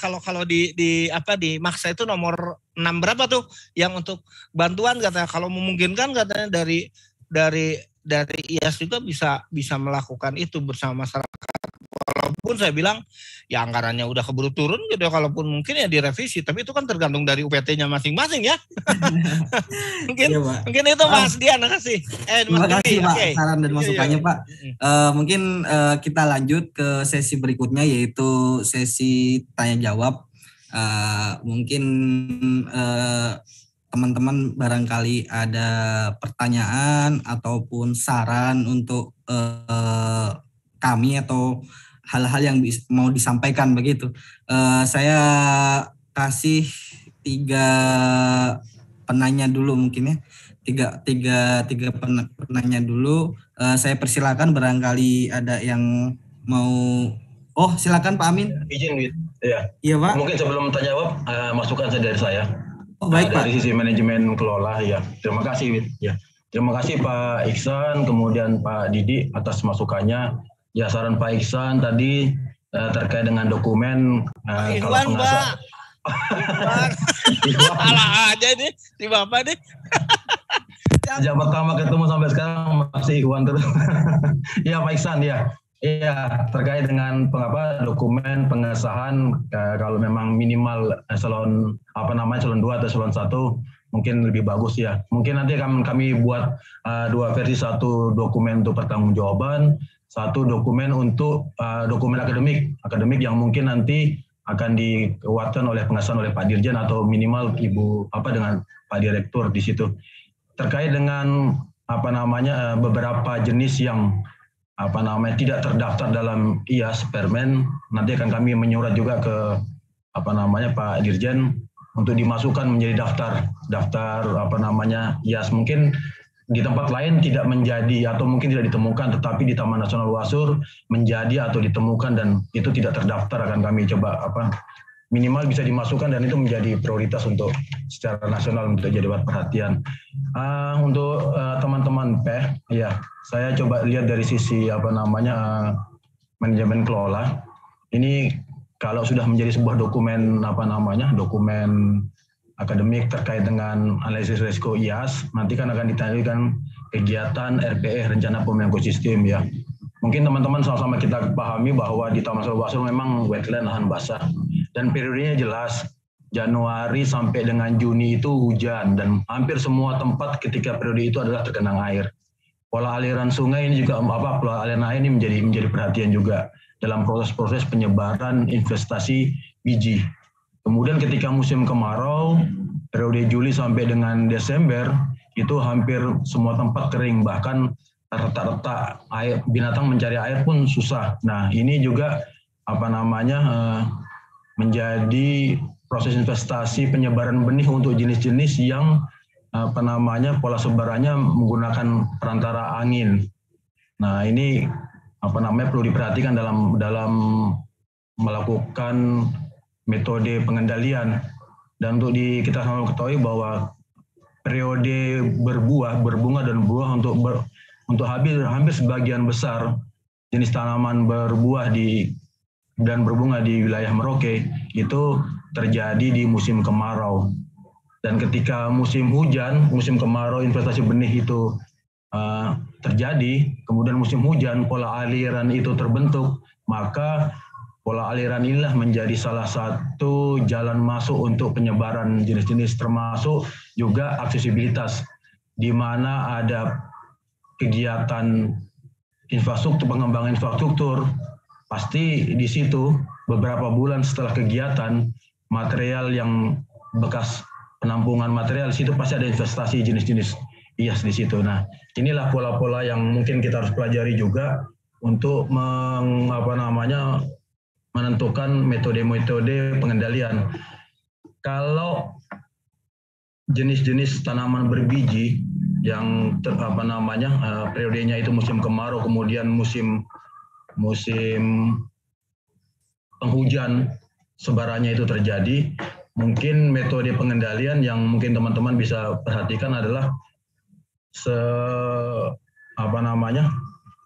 kalau di maksa itu nomor 6 berapa tuh yang untuk bantuan katanya, kalau memungkinkan katanya dari IAS juga bisa melakukan itu bersama masyarakat. Walaupun saya bilang ya anggarannya udah keburu turun gitu ya, kalaupun mungkin ya direvisi, tapi itu kan tergantung dari UPT-nya masing-masing ya. mungkin itu Mas Dian, kasih. Terima kasih Pak saran dan masukannya Pak. Mungkin kita lanjut ke sesi berikutnya yaitu sesi tanya jawab. Mungkin teman-teman barangkali ada pertanyaan ataupun saran untuk kami atau hal-hal yang mau disampaikan begitu. Saya kasih 3 penanya dulu mungkin ya. Tiga penanya dulu. Saya persilakan barangkali ada yang mau. Oh, silakan Pak Amin. Izin, Wid. Iya. Iya, Pak. Mungkin sebelum tanya jawab, masukan dari saya. Oh, baik, Pak. Dari sisi manajemen kelola, ya. Terima kasih, Wid. Ya. Terima kasih Pak Iksan, kemudian Pak Didi atas masukannya. Ya, saran Pak Iksan tadi terkait dengan dokumen. Ikhwan, Pak. Ikhwan. Salah aja nih, di Bapak nih. Sejak pertama ketemu sampai sekarang masih Ikhwan terus. Iya Pak Iksan, ya. Iya, terkait dengan dokumen pengesahan kalau memang minimal eselon 2 atau eselon 1 mungkin lebih bagus ya. Mungkin nanti kami buat 2 versi, 1 dokumen untuk pertanggungjawaban, 1 dokumen untuk dokumen akademik yang mungkin nanti akan dikuatkan oleh pengesahan oleh Pak Dirjen atau minimal dengan Pak Direktur di situ. Terkait dengan beberapa jenis yang tidak terdaftar dalam IAS Permen, nanti akan kami menyurat juga ke Pak Dirjen untuk dimasukkan menjadi daftar IAS. Mungkin di tempat lain tidak menjadi atau mungkin tidak ditemukan, tetapi di Taman Nasional Wasur menjadi atau ditemukan dan itu tidak terdaftar, akan kami coba minimal bisa dimasukkan dan itu menjadi prioritas untuk secara nasional untuk jadi perhatian. Untuk teman-teman ya saya coba lihat dari sisi manajemen kelola. Ini kalau sudah menjadi sebuah dokumen dokumen akademik terkait dengan analisis risiko IAS, nanti kan akan ditandaikan kegiatan RPE, rencana pemulihan ekosistem ya. Mungkin teman-teman sama-sama kita pahami bahwa di Taman Nasional Wasur memang wetland lahan basah dan periodenya jelas. Januari sampai dengan Juni itu hujan dan hampir semua tempat ketika periode itu adalah tergenang air. Pola aliran sungai ini juga pola aliran air ini menjadi perhatian juga dalam proses-proses penyebaran investasi biji. Kemudian ketika musim kemarau, periode Juli sampai dengan Desember itu hampir semua tempat kering, bahkan retak-retak air, binatang mencari air pun susah. Nah, ini juga menjadi proses investasi penyebaran benih untuk jenis-jenis yang pola sebarannya menggunakan perantara angin. Nah, ini perlu diperhatikan dalam melakukan metode pengendalian. Dan untuk kita sama ketahui bahwa periode berbunga dan buah untuk hampir sebagian besar jenis tanaman berbuah dan berbunga di wilayah Merauke itu terjadi di musim kemarau. Dan ketika musim hujan, musim kemarau, investasi benih itu terjadi, kemudian musim hujan, pola aliran itu terbentuk, maka pola aliran inilah menjadi salah satu jalan masuk untuk penyebaran jenis-jenis, termasuk juga aksesibilitas, di mana ada kegiatan infrastruktur, pengembangan infrastruktur, pasti di situ beberapa bulan setelah kegiatan, material yang bekas penampungan material di situ pasti ada investasi jenis-jenis IAS di situ. Nah, inilah pola-pola yang mungkin kita harus pelajari juga untuk menentukan metode-metode pengendalian. Kalau jenis-jenis tanaman berbiji yang periodenya itu musim kemarau, kemudian musim penghujan, sebarannya itu terjadi, mungkin metode pengendalian yang mungkin teman-teman bisa perhatikan adalah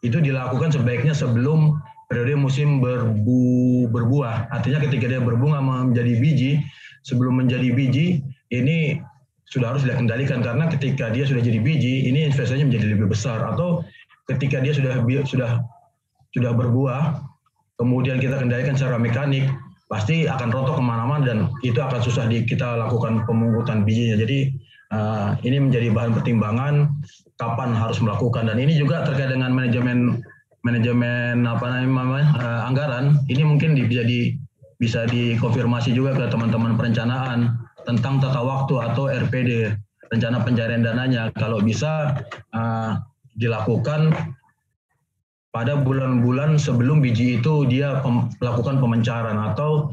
itu dilakukan sebaiknya sebelum periode musim berbuah. Artinya ketika dia berbunga menjadi biji, sebelum menjadi biji ini sudah harus dikendalikan, karena ketika dia sudah jadi biji ini investasinya menjadi lebih besar. Atau ketika dia sudah berbuah, kemudian kita kendalikan secara mekanik, pasti akan rontok kemana-mana dan itu akan susah kita lakukan pemungutan bijinya. Jadi ini menjadi bahan pertimbangan kapan harus melakukan. Dan ini juga terkait dengan manajemen anggaran. Ini mungkin bisa dikonfirmasi juga ke teman-teman perencanaan tentang tata waktu atau RPD, rencana pencarian dananya. Kalau bisa dilakukan pada bulan-bulan sebelum biji itu dia melakukan pemencaran atau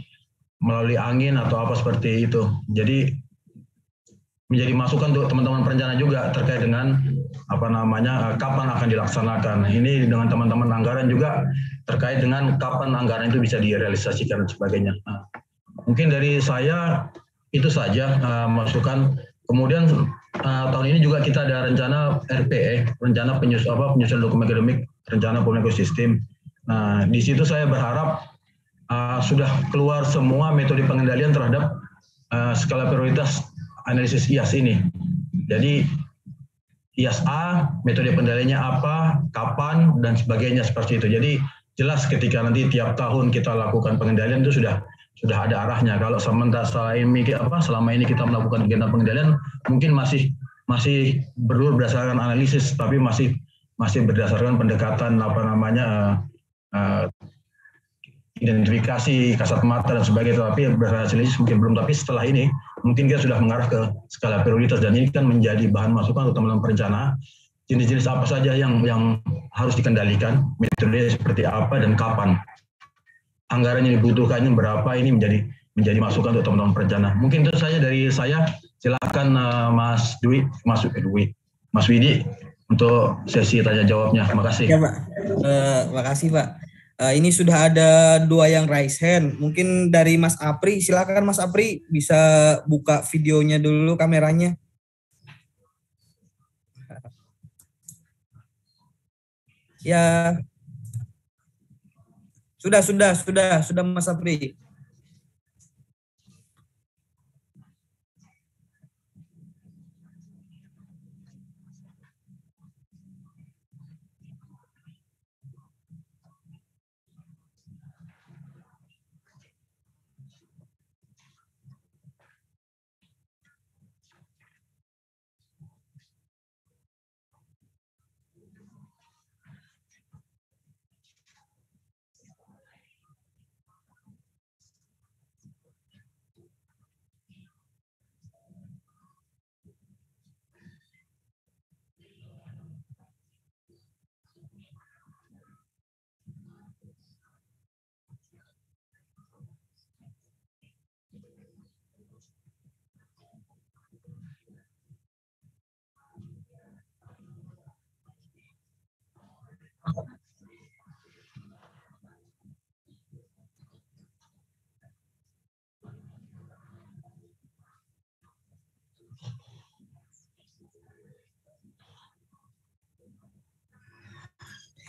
melalui angin atau apa seperti itu. Jadi menjadi masukan untuk teman-teman perencana juga terkait dengan kapan akan dilaksanakan. Ini dengan teman-teman anggaran juga terkait dengan kapan anggaran itu bisa direalisasikan dan sebagainya. Nah, mungkin dari saya itu saja masukan. Kemudian tahun ini juga kita ada rencana RPE, rencana penyusunan dokumen akademik, rencana pembangunan ekosistem. Nah, di situ saya berharap sudah keluar semua metode pengendalian terhadap skala prioritas analisis IAS ini. Jadi IAS A, metode pengendaliannya apa, kapan, dan sebagainya seperti itu. Jadi jelas ketika nanti tiap tahun kita lakukan pengendalian itu sudah ada arahnya. Kalau selama ini kita melakukan kegiatan pengendalian mungkin masih berdasarkan analisis, tapi masih berdasarkan pendekatan identifikasi kasat mata dan sebagainya, tapi berdasarkan analisis mungkin belum. Tapi setelah ini mungkin kita sudah mengarah ke skala prioritas, dan ini kan menjadi bahan masukan untuk teman-teman perencana jenis-jenis apa saja yang harus dikendalikan, metode seperti apa dan kapan, anggaran yang dibutuhkannya berapa. Ini menjadi masukan untuk teman-teman perencana. Mungkin itu saja dari saya. Silakan Mas Widi untuk sesi tanya jawabnya. Terima kasih. Ya Pak, makasih Pak. Ini sudah ada 2 yang raise hand. Mungkin dari Mas Apri, silakan Mas Apri bisa buka videonya dulu, kameranya. Ya, sudah Mas Apri.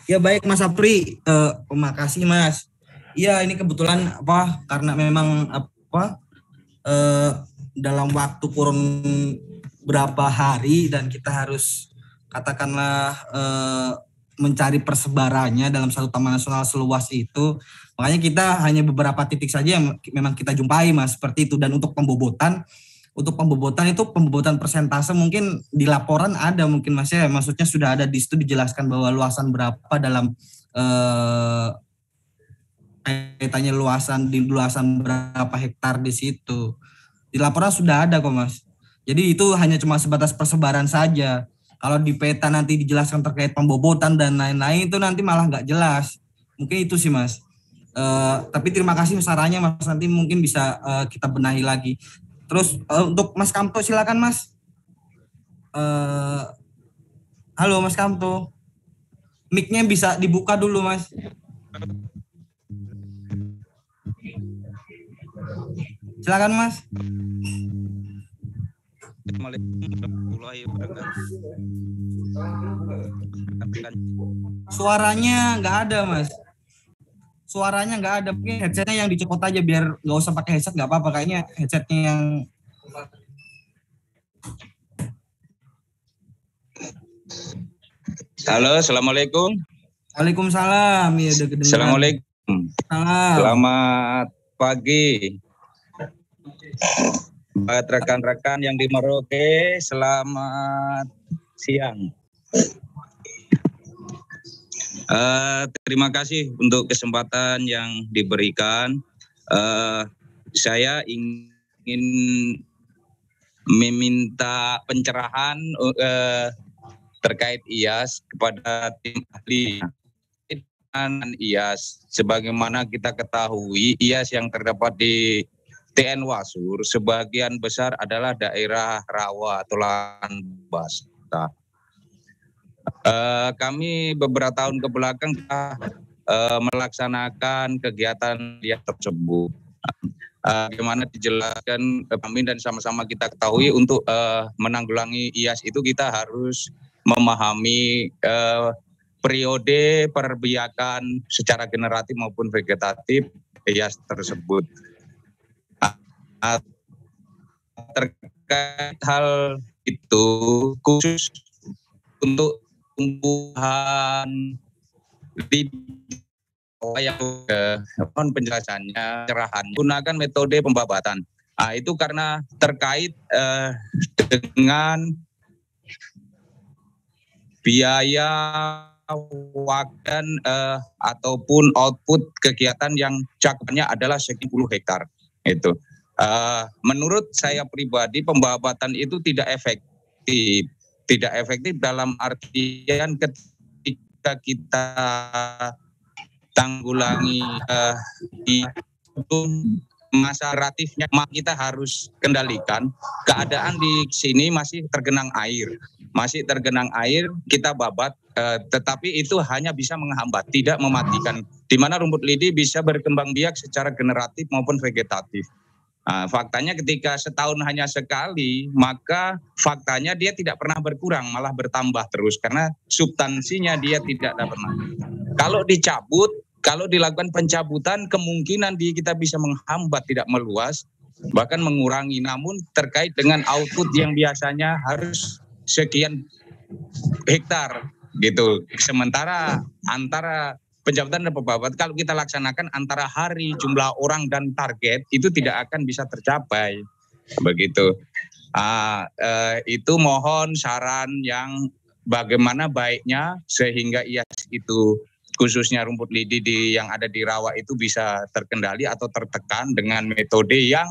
Ya baik Mas Apri, makasih Mas. Iya ini kebetulan karena memang dalam waktu kurun berapa hari dan kita harus katakanlah mencari persebarannya dalam satu taman nasional seluas itu. Makanya kita hanya beberapa titik saja yang memang kita jumpai Mas seperti itu. Dan untuk pembobotan itu pembobotan persentase mungkin di laporan ada mungkin Mas ya, maksudnya sudah ada di situ dijelaskan bahwa luasan berapa dalam kaitannya luasan berapa hektar di situ. Di laporan sudah ada kok Mas. Jadi itu hanya cuma sebatas persebaran saja. Kalau di peta nanti dijelaskan terkait pembobotan dan lain-lain itu nanti malah nggak jelas. Mungkin itu sih Mas. Tapi terima kasih sarannya Mas, nanti mungkin bisa kita benahi lagi. Terus untuk Mas Kamto silakan Mas. Halo Mas Kamto. Mic-nya bisa dibuka dulu Mas. Silakan Mas. Suaranya nggak ada Mas. Suaranya nggak ada, mungkin headsetnya yang dicopot aja biar nggak usah pakai headset, nggak apa-apa, kayaknya headsetnya yang. Halo, assalamualaikum. Waalaikumsalam. Ya, udah kedengeran. Assalamualaikum. Salam. Selamat pagi. Buat rekan-rekan yang di Merauke, selamat siang. Terima kasih untuk kesempatan yang diberikan. Saya ingin meminta pencerahan terkait IAS kepada tim ahli. IAS, sebagaimana kita ketahui, IAS yang terdapat di TN Wasur sebagian besar adalah daerah rawa atau lahan basah. Kami beberapa tahun ke belakang melaksanakan kegiatan yang tersebut. Bagaimana dijelaskan kami dan sama-sama kita ketahui untuk menanggulangi IAS itu kita harus memahami periode perbiakan secara generatif maupun vegetatif IAS tersebut. Terkait hal itu khusus untuk tumbuhan di yang penjelasannya cerahan gunakan metode pembabatan. Itu karena terkait dengan biaya waktu ataupun output kegiatan yang cakupannya adalah sekian puluh hektar. Itu menurut saya pribadi pembabatan itu tidak efektif. Tidak efektif dalam artian ketika kita tanggulangi masa relatifnya, maka kita harus kendalikan keadaan di sini masih tergenang air, kita babat, tetapi itu hanya bisa menghambat, tidak mematikan, di mana rumput lidi bisa berkembang biak secara generatif maupun vegetatif. Faktanya ketika setahun hanya sekali, maka faktanya dia tidak pernah berkurang, malah bertambah terus karena substansinya dia tidak dapat naik. Kalau dicabut, kalau dilakukan pencabutan, kemungkinan kita bisa menghambat, tidak meluas, bahkan mengurangi. Namun terkait dengan output yang biasanya harus sekian hektar gitu. Sementara antara pencabutan dan pembabat kalau kita laksanakan antara hari, jumlah orang dan target itu tidak akan bisa tercapai. Begitu. Itu mohon saran yang bagaimana baiknya sehingga IAS itu khususnya rumput lidi yang ada di rawa itu bisa terkendali atau tertekan dengan metode yang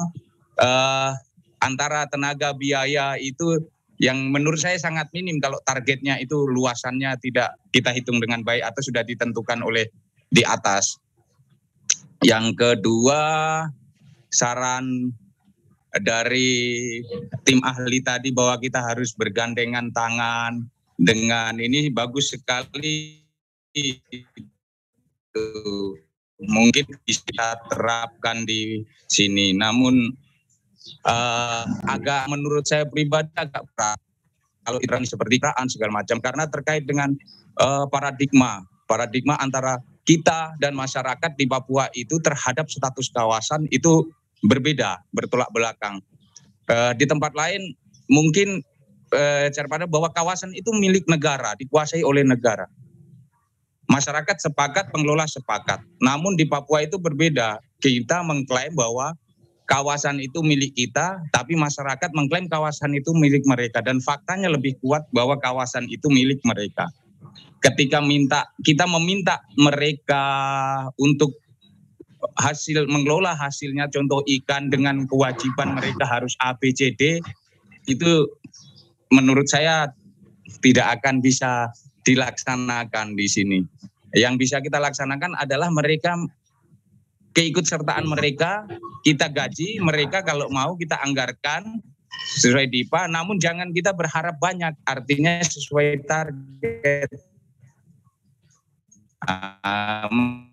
antara tenaga biaya itu yang menurut saya sangat minim kalau targetnya itu luasannya tidak kita hitung dengan baik atau sudah ditentukan oleh di atas. Yang kedua, saran dari tim ahli tadi bahwa kita harus bergandengan tangan dengan ini bagus sekali. Mungkin bisa terapkan di sini. Namun agak menurut saya pribadi agak berat kalau irani seperti keraan segala macam karena terkait dengan paradigma antara kita dan masyarakat di Papua itu terhadap status kawasan itu berbeda, bertolak belakang. Di tempat lain mungkin cara pandang bahwa kawasan itu milik negara, dikuasai oleh negara. Masyarakat sepakat, pengelola sepakat. Namun di Papua itu berbeda. Kita mengklaim bahwa kawasan itu milik kita, tapi masyarakat mengklaim kawasan itu milik mereka. Dan faktanya lebih kuat bahwa kawasan itu milik mereka. Ketika kita meminta mereka untuk mengelola hasilnya, contoh ikan dengan kewajiban mereka harus ABCD, itu menurut saya tidak akan bisa dilaksanakan di sini. Yang bisa kita laksanakan adalah mereka keikutsertaan mereka, kita gaji mereka kalau mau kita anggarkan sesuai DIPA, namun jangan kita berharap banyak, artinya sesuai target.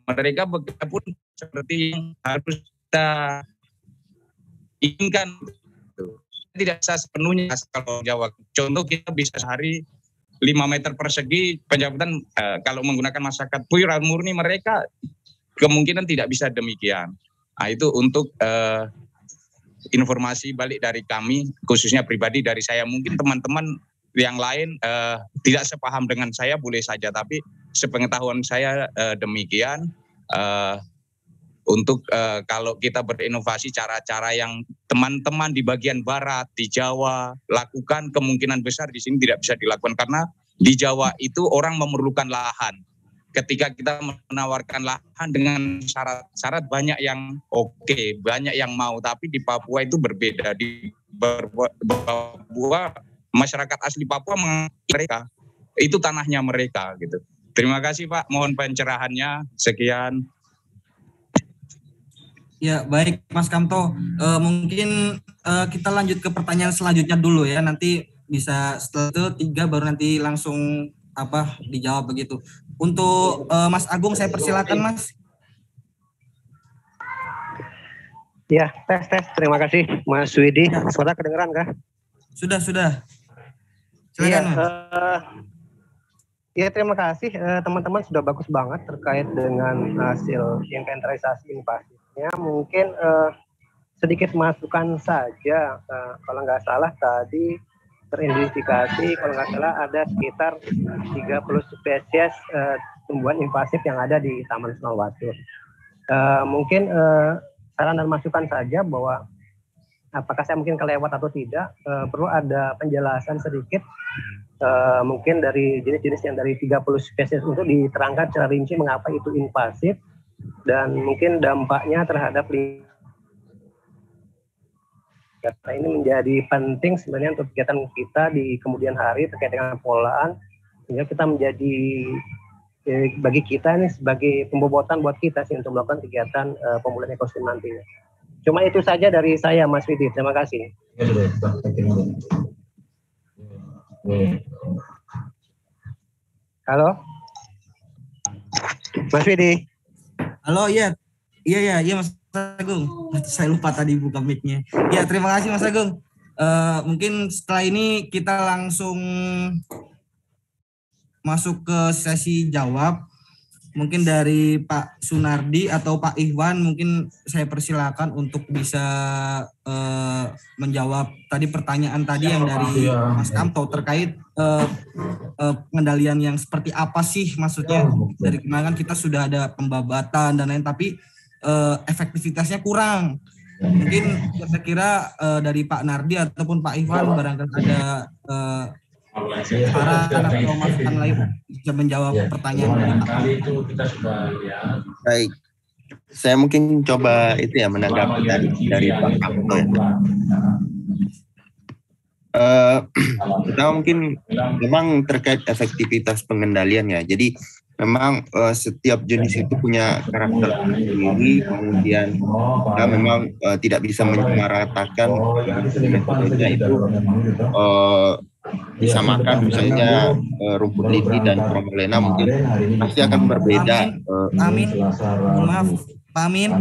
Mereka bekerja pun seperti yang harus kita inginkan. Tidak bisa sepenuhnya kalau Jawa. Contoh kita bisa sehari 5 meter persegi pencabutan kalau menggunakan masyarakat pura murni mereka kemungkinan tidak bisa demikian. Itu untuk informasi balik dari kami, khususnya pribadi dari saya. Mungkin teman-teman yang lain tidak sepaham dengan saya boleh saja, tapi sepengetahuan saya demikian. Untuk kalau kita berinovasi cara-cara yang teman-teman di bagian barat, di Jawa lakukan, kemungkinan besar di sini tidak bisa dilakukan karena di Jawa itu orang memerlukan lahan. Ketika kita menawarkan lahan dengan syarat-syarat banyak yang oke, banyak yang mau, tapi di Papua itu berbeda. Di Papua masyarakat asli Papua mereka itu tanahnya mereka gitu. Terima kasih Pak, mohon pencerahannya. Sekian. Ya baik Mas Kamto, mungkin kita lanjut ke pertanyaan selanjutnya dulu ya, nanti bisa setelah itu 3 baru nanti langsung dijawab begitu. Untuk Mas Agung saya persilakan Mas. Ya, tes. Terima kasih Mas Widi. Suara kedengeran kah? Sudah. Silakan Iya, Mas. Ya terima kasih teman-teman sudah bagus banget terkait dengan hasil inventarisasi invasifnya. Mungkin sedikit masukan saja, kalau nggak salah tadi teridentifikasi kalau nggak salah ada sekitar 30 spesies tumbuhan invasif yang ada di Taman Sulawesi. Mungkin saran dan masukan saja bahwa apakah saya mungkin kelewat atau tidak, perlu ada penjelasan sedikit mungkin dari jenis-jenis yang dari 30 spesies untuk diterangkan secara rinci mengapa itu invasif dan mungkin dampaknya terhadap karena ini menjadi penting sebenarnya untuk kegiatan kita di kemudian hari terkait dengan pengelolaan, sehingga kita menjadi bagi kita ini sebagai pembobotan buat kita sih untuk melakukan kegiatan pemulihan ekosistem nantinya. Cuma itu saja dari saya Mas Widi, terima kasih. Halo Mas Widi. Halo, iya Mas Agung. Saya lupa tadi buka mic-nya. Ya, terima kasih Mas Agung. Mungkin setelah ini kita langsung masuk ke sesi jawab. Mungkin dari Pak Sunardi atau Pak Ikhwan, mungkin saya persilakan untuk bisa menjawab tadi pertanyaan tadi yang dari Mas Kamto terkait pengendalian yang seperti apa sih maksudnya. Dari kemarin kita sudah ada pembabatan dan lain, tapi efektivitasnya kurang. Mungkin kira-kira dari Pak Nardi ataupun Pak Ikhwan barangkali ada saran atau masukan lain bisa menjawab pertanyaan dari Pak. Baik, saya mungkin coba itu ya menanggapi dari Pak Kamto ya. Kita mungkin memang terkait efektivitas pengendalian ya. Jadi memang setiap jenis itu punya karakter sendiri, kemudian kita memang tidak bisa menyamaratakan metodenya itu disamakan, misalnya rumput lidi dan promolena mungkin pasti akan berbeda. Amin. Maaf, Pak Amin.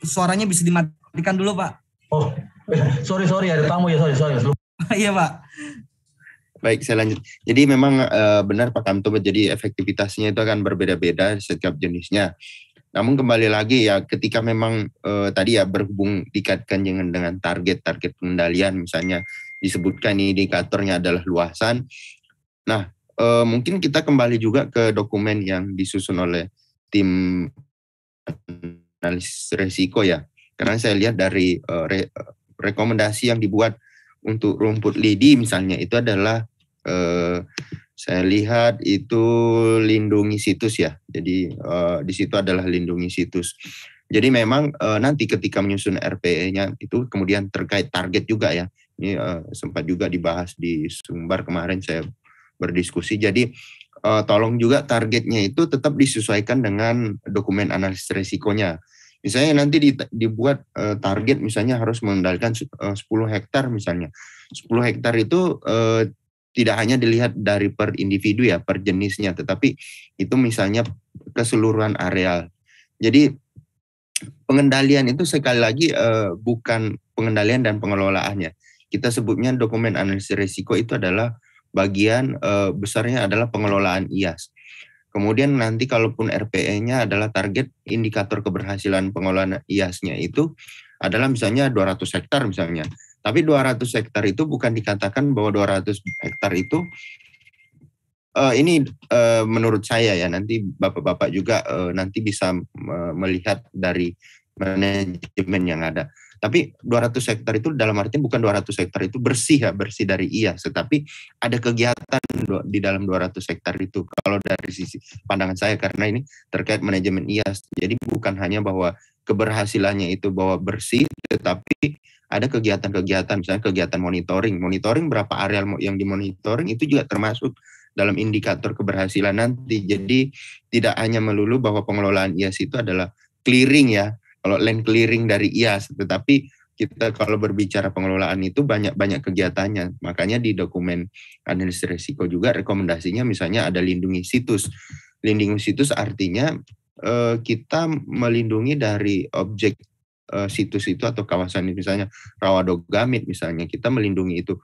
Suaranya bisa dimatikan dulu, Pak. Oh, sorry ada tamu ya, sorry. Iya, Pak. Baik, saya lanjut. Jadi memang benar Pak Kamto, jadi efektivitasnya itu akan berbeda-beda setiap jenisnya. Namun kembali lagi ya, ketika memang tadi ya berhubung dikaitkan dengan target pengendalian, misalnya disebutkan indikatornya adalah luasan. Nah, mungkin kita kembali juga ke dokumen yang disusun oleh tim analisis risiko ya. Karena saya lihat dari rekomendasi yang dibuat untuk rumput lidi misalnya itu adalah saya lihat itu lindungi situs ya. Jadi di situ adalah lindungi situs. Jadi memang nanti ketika menyusun RPE-nya itu kemudian terkait target juga ya. Ini sempat juga dibahas di Sumbar kemarin saya berdiskusi. Jadi tolong juga targetnya itu tetap disesuaikan dengan dokumen analisis risikonya. Misalnya nanti dibuat target misalnya harus mengendalikan 10 hektar misalnya. 10 hektar itu tidak hanya dilihat dari per individu ya, per jenisnya, tetapi itu misalnya keseluruhan areal. Jadi pengendalian itu sekali lagi bukan pengendalian dan pengelolaannya. Kita sebutnya dokumen analisis risiko itu adalah bagian besarnya adalah pengelolaan IAS. Kemudian nanti kalaupun RPE-nya adalah target indikator keberhasilan pengelolaan IAS-nya itu adalah misalnya 200 hektar misalnya. Tapi 200 hektar itu bukan dikatakan bahwa 200 hektar itu ini menurut saya ya, nanti Bapak-Bapak juga nanti bisa melihat dari manajemen yang ada. Tapi 200 hektar itu dalam artian bukan 200 hektar itu bersih ya, bersih dari IAS, tetapi ada kegiatan di dalam 200 hektar itu. Kalau dari sisi pandangan saya, karena ini terkait manajemen IAS, jadi bukan hanya bahwa keberhasilannya itu bahwa bersih, tetapi ada kegiatan-kegiatan, misalnya kegiatan monitoring berapa areal yang dimonitoring itu juga termasuk dalam indikator keberhasilan nanti. Jadi tidak hanya melulu bahwa pengelolaan IAS itu adalah clearing ya, kalau land clearing dari IAS, tetapi kita kalau berbicara pengelolaan itu banyak kegiatannya. Makanya di dokumen analisis risiko juga rekomendasinya misalnya ada lindungi situs. Lindungi situs artinya kita melindungi dari objek situs itu atau kawasan ini, misalnya Rawadogamit misalnya, kita melindungi itu.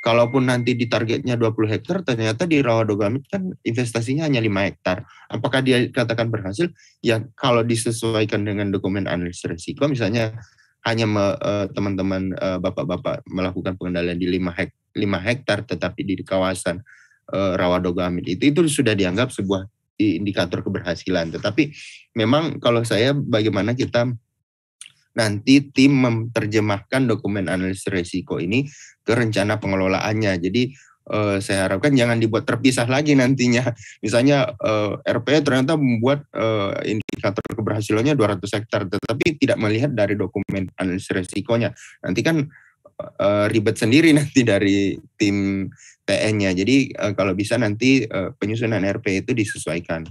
Kalaupun nanti di targetnya 20 hektar, ternyata di Rawadogamit kan investasinya hanya 5 hektar. Apakah dia katakan berhasil? Ya kalau disesuaikan dengan dokumen analisis risiko, misalnya hanya teman-teman bapak-bapak melakukan pengendalian di 5 hektar, tetapi di kawasan Rawadogamit itu sudah dianggap sebuah indikator keberhasilan. Tetapi memang kalau saya bagaimana kita nanti tim menerjemahkan dokumen analisis risiko ini ke rencana pengelolaannya. Jadi saya harapkan jangan dibuat terpisah lagi nantinya. Misalnya RPE ternyata membuat indikator keberhasilannya 200 hektar, tetapi tidak melihat dari dokumen analisis risikonya. Nanti kan ribet sendiri nanti dari tim TN-nya. Jadi kalau bisa nanti penyusunan RPE itu disesuaikan.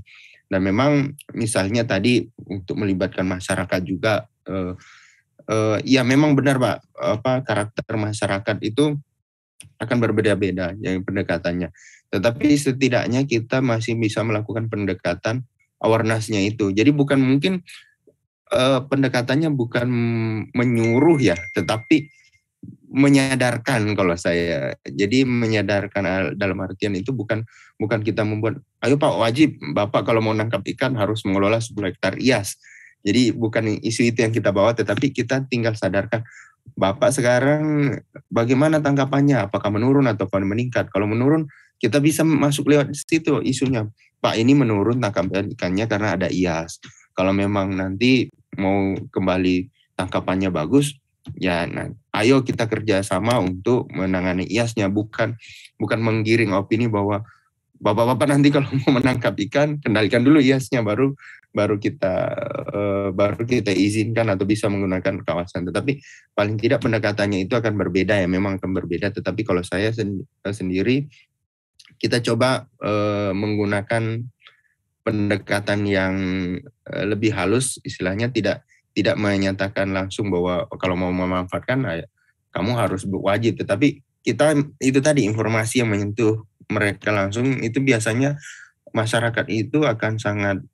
Dan memang misalnya tadi untuk melibatkan masyarakat juga, ya memang benar Pak, karakter masyarakat itu akan berbeda-beda yang pendekatannya. Tetapi setidaknya kita masih bisa melakukan pendekatan awareness-nya itu. Jadi bukan mungkin pendekatannya bukan menyuruh ya, tetapi menyadarkan kalau saya. Jadi menyadarkan dalam artian itu bukan kita membuat, ayo Pak wajib Bapak kalau mau nangkap ikan harus mengelola 10 hektar IAS. Jadi bukan isu itu yang kita bawa, tetapi kita tinggal sadarkan Bapak sekarang bagaimana tangkapannya, apakah menurun atau meningkat. Kalau menurun kita bisa masuk lewat situ isunya, Pak ini menurun tangkapan ikannya karena ada IAS. Kalau memang nanti mau kembali tangkapannya bagus, ya nah, ayo kita kerjasama untuk menangani IAS-nya, bukan menggiring opini bahwa Bapak-bapak nanti kalau mau menangkap ikan kendalikan dulu IAS-nya baru kita izinkan atau bisa menggunakan kawasan. Tetapi paling tidak pendekatannya itu akan berbeda ya, memang akan berbeda. Tetapi kalau saya sendiri kita coba menggunakan pendekatan yang lebih halus, istilahnya tidak menyatakan langsung bahwa kalau mau memanfaatkan kamu harus wajib, tetapi kita itu tadi informasi yang menyentuh mereka langsung, itu biasanya masyarakat itu akan sangat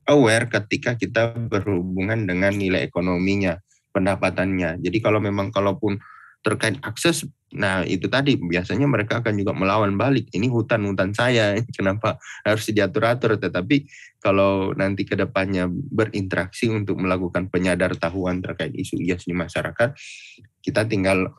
aware ketika kita berhubungan dengan nilai ekonominya, pendapatannya. Jadi kalaupun terkait akses, nah itu tadi biasanya mereka akan juga melawan balik. Ini hutan saya, kenapa harus diatur-atur? Tetapi kalau nanti ke depannya berinteraksi untuk melakukan penyadar-tahuan terkait isu IAS di masyarakat, kita tinggal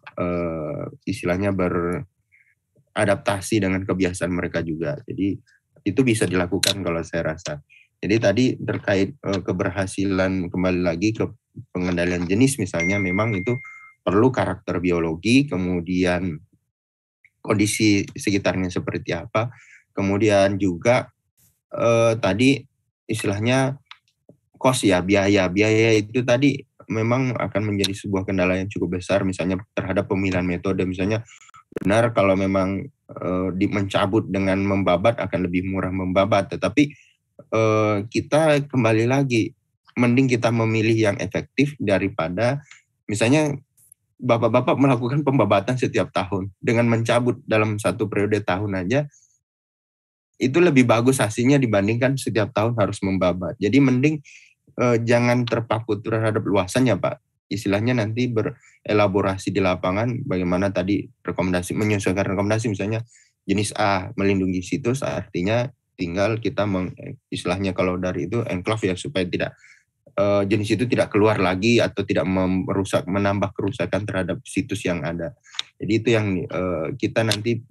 istilahnya beradaptasi dengan kebiasaan mereka juga. Jadi itu bisa dilakukan kalau saya rasa. Jadi tadi terkait keberhasilan, kembali lagi ke pengendalian jenis misalnya, memang itu perlu karakter biologi, kemudian kondisi sekitarnya seperti apa, kemudian juga tadi istilahnya cost ya, biaya itu tadi memang akan menjadi sebuah kendala yang cukup besar, misalnya terhadap pemilihan metode. Misalnya benar kalau memang mencabut dengan membabat akan lebih murah membabat, tetapi kita kembali lagi, mending kita memilih yang efektif daripada misalnya bapak-bapak melakukan pembabatan setiap tahun dengan mencabut dalam satu periode tahun aja, itu lebih bagus hasilnya dibandingkan setiap tahun harus membabat. Jadi mending jangan terpaku terhadap luasannya Pak. Istilahnya nanti berelaborasi di lapangan bagaimana tadi menyesuaikan rekomendasi, misalnya jenis A melindungi situs, artinya tinggal kita istilahnya kalau dari itu enclave ya, supaya tidak jenis itu tidak keluar lagi atau tidak menambah kerusakan terhadap situs yang ada. Jadi itu yang kita nanti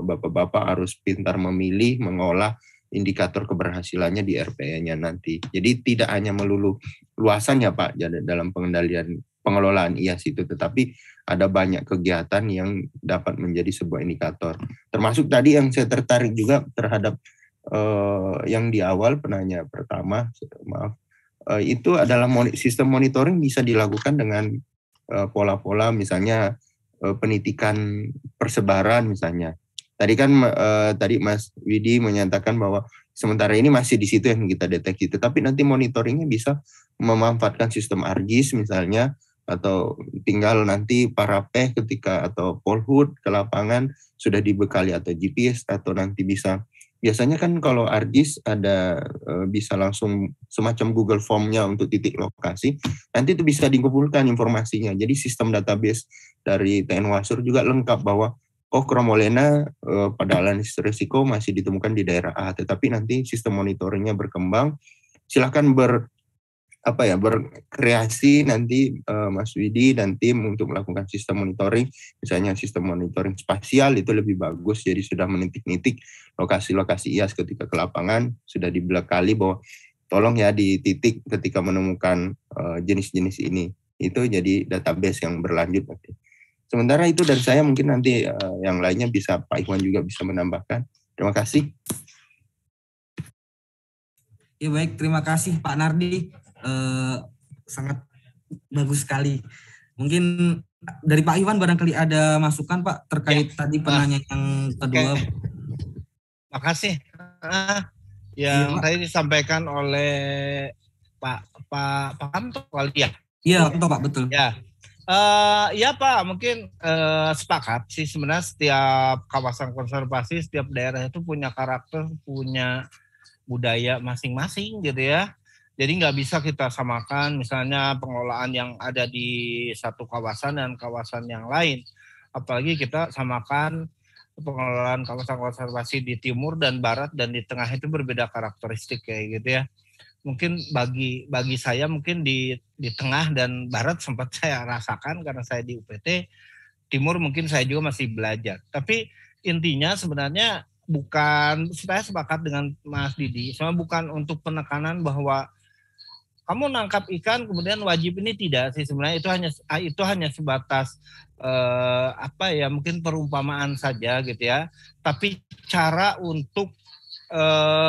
bapak-bapak harus pintar memilih, mengolah indikator keberhasilannya di RPE-nya nanti. Jadi tidak hanya melulu luasannya Pak dalam pengelolaan IAS itu, tetapi ada banyak kegiatan yang dapat menjadi sebuah indikator. Termasuk tadi yang saya tertarik juga terhadap yang di awal penanya pertama, itu adalah sistem monitoring bisa dilakukan dengan pola-pola misalnya penitikan persebaran misalnya. Tadi kan tadi Mas Widi menyatakan bahwa sementara ini masih di situ yang kita deteksi, tetapi nanti monitoringnya bisa memanfaatkan sistem ARGIS misalnya atau tinggal nanti para ketika atau Polhut ke lapangan sudah dibekali atau GPS atau nanti bisa. Biasanya kan kalau ARGIS ada bisa langsung semacam Google Form-nya untuk titik lokasi, nanti itu bisa dikumpulkan informasinya. Jadi sistem database dari TN Wasur juga lengkap bahwa Kromolena pada analisis risiko masih ditemukan di daerah A, tetapi nanti sistem monitoringnya berkembang. Silakan berkreasi nanti Mas Widi dan tim untuk melakukan sistem monitoring, misalnya sistem monitoring spasial itu lebih bagus, jadi sudah menitik-nitik lokasi-lokasi IAS ketika ke lapangan, sudah dibekali bahwa tolong ya di titik ketika menemukan jenis-jenis ini, itu jadi database yang berlanjut nanti. Sementara itu dari saya, mungkin nanti yang lainnya bisa Pak Ikhwan juga bisa menambahkan. Terima kasih. Ya baik, terima kasih Pak Nardi. Sangat bagus sekali. Mungkin dari Pak Iwan barangkali ada masukan Pak terkait tadi penanya yang kedua. Makasih. Yang tadi disampaikan oleh Pak Kanto kali ya. Iya, Kanto Pak, betul. Ya. Ya Pak, mungkin sepakat sih sebenarnya setiap kawasan konservasi, setiap daerah itu punya karakter, punya budaya masing-masing gitu ya. Jadi nggak bisa kita samakan misalnya pengelolaan yang ada di satu kawasan dan kawasan yang lain. Apalagi kita samakan pengelolaan kawasan konservasi di timur dan barat dan di tengah itu berbeda karakteristik kayak gitu ya. Mungkin bagi saya mungkin di tengah dan barat sempat saya rasakan karena saya di UPT. Timur mungkin saya juga masih belajar. Tapi intinya sebenarnya bukan, saya sepakat dengan Mas Didi, sebenarnya bukan untuk penekanan bahwa kamu nangkap ikan kemudian wajib ini, tidak sih sebenarnya, itu hanya sebatas mungkin perumpamaan saja gitu ya. Tapi cara untuk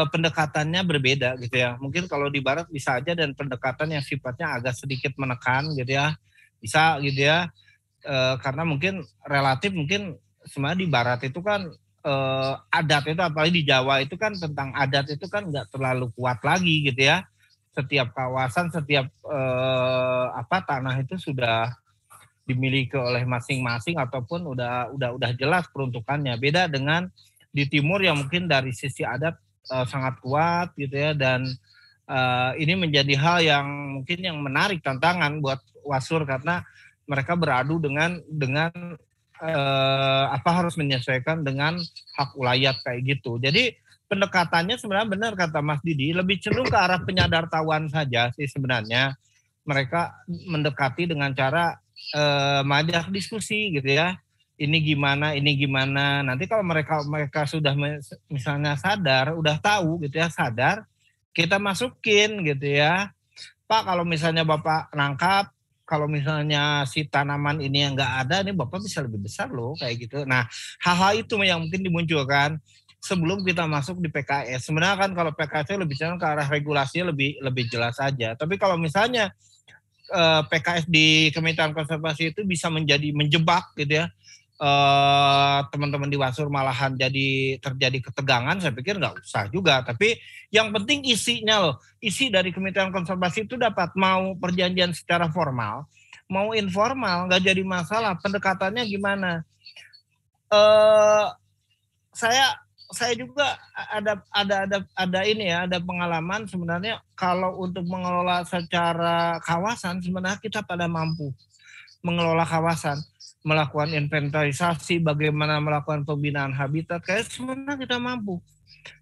pendekatannya berbeda gitu ya. Mungkin kalau di barat bisa aja dan pendekatan yang sifatnya agak sedikit menekan gitu ya. Bisa gitu ya. Karena mungkin relatif mungkin sebenarnya di barat itu kan adat itu, apalagi di Jawa itu kan tentang adat itu kan nggak terlalu kuat lagi gitu ya. Setiap kawasan, setiap tanah itu sudah dimiliki oleh masing-masing ataupun udah jelas peruntukannya. Beda dengan di timur yang mungkin dari sisi adat sangat kuat gitu ya, dan ini menjadi hal yang mungkin yang menarik, tantangan buat Wasur karena mereka beradu dengan harus menyesuaikan dengan hak ulayat kayak gitu. Jadi pendekatannya sebenarnya benar kata Mas Didi, lebih cenderung ke arah penyadartahuan saja sih sebenarnya. Mereka mendekati dengan cara mengajak diskusi gitu ya. Ini gimana. Nanti kalau mereka sudah misalnya sadar, udah tahu gitu ya, sadar, kita masukin gitu ya. Pak, kalau misalnya Bapak nangkap, kalau misalnya si tanaman ini yang nggak ada, ini Bapak bisa lebih besar loh kayak gitu. Nah, hal-hal itu yang mungkin dimunculkan sebelum kita masuk di PKS. Sebenarnya kan kalau PKS lebih cenderung ke arah regulasinya lebih jelas saja. Tapi kalau misalnya PKS di Kementerian Konservasi itu bisa menjebak gitu ya, teman-teman di Wasur malahan terjadi ketegangan, saya pikir nggak usah juga. Tapi yang penting isinya loh, isi dari Kementerian Konservasi itu dapat, mau perjanjian secara formal, mau informal, nggak jadi masalah. Pendekatannya gimana? Saya juga ada pengalaman sebenarnya kalau untuk mengelola secara kawasan sebenarnya kita pada mampu mengelola kawasan, melakukan inventarisasi, bagaimana melakukan pembinaan habitat, kayak sebenarnya kita mampu.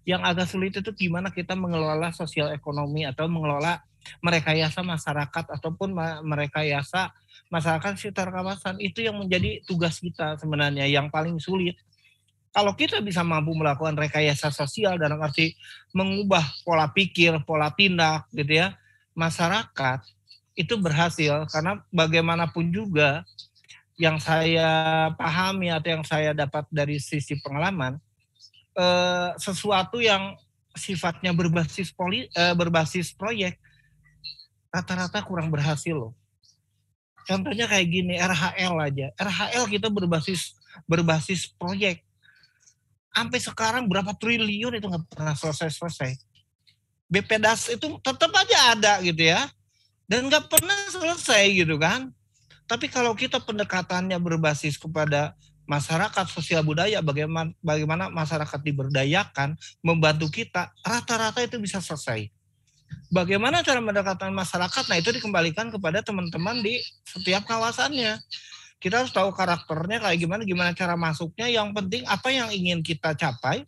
Yang agak sulit itu gimana kita mengelola sosial ekonomi atau mengelola merekayasa masyarakat ataupun merekayasa masyarakat sekitar kawasan. Itu yang menjadi tugas kita sebenarnya yang paling sulit. Kalau kita bisa mampu melakukan rekayasa sosial dalam arti mengubah pola pikir, pola tindak gitu ya, masyarakat itu berhasil. Karena bagaimanapun juga yang saya pahami atau yang saya dapat dari sisi pengalaman, sesuatu yang sifatnya berbasis proyek rata-rata kurang berhasil loh. Contohnya kayak gini, RHL aja. RHL kita berbasis proyek. Sampai sekarang berapa triliun itu nggak pernah selesai. BPDAS itu tetap aja ada gitu ya, dan nggak pernah selesai gitu kan. Tapi kalau kita pendekatannya berbasis kepada masyarakat sosial budaya, bagaimana masyarakat diberdayakan, membantu kita, rata-rata itu bisa selesai. Bagaimana cara mendekatkan masyarakat? Nah, itu dikembalikan kepada teman-teman di setiap kawasannya. Kita harus tahu karakternya kayak gimana cara masuknya. Yang penting apa yang ingin kita capai,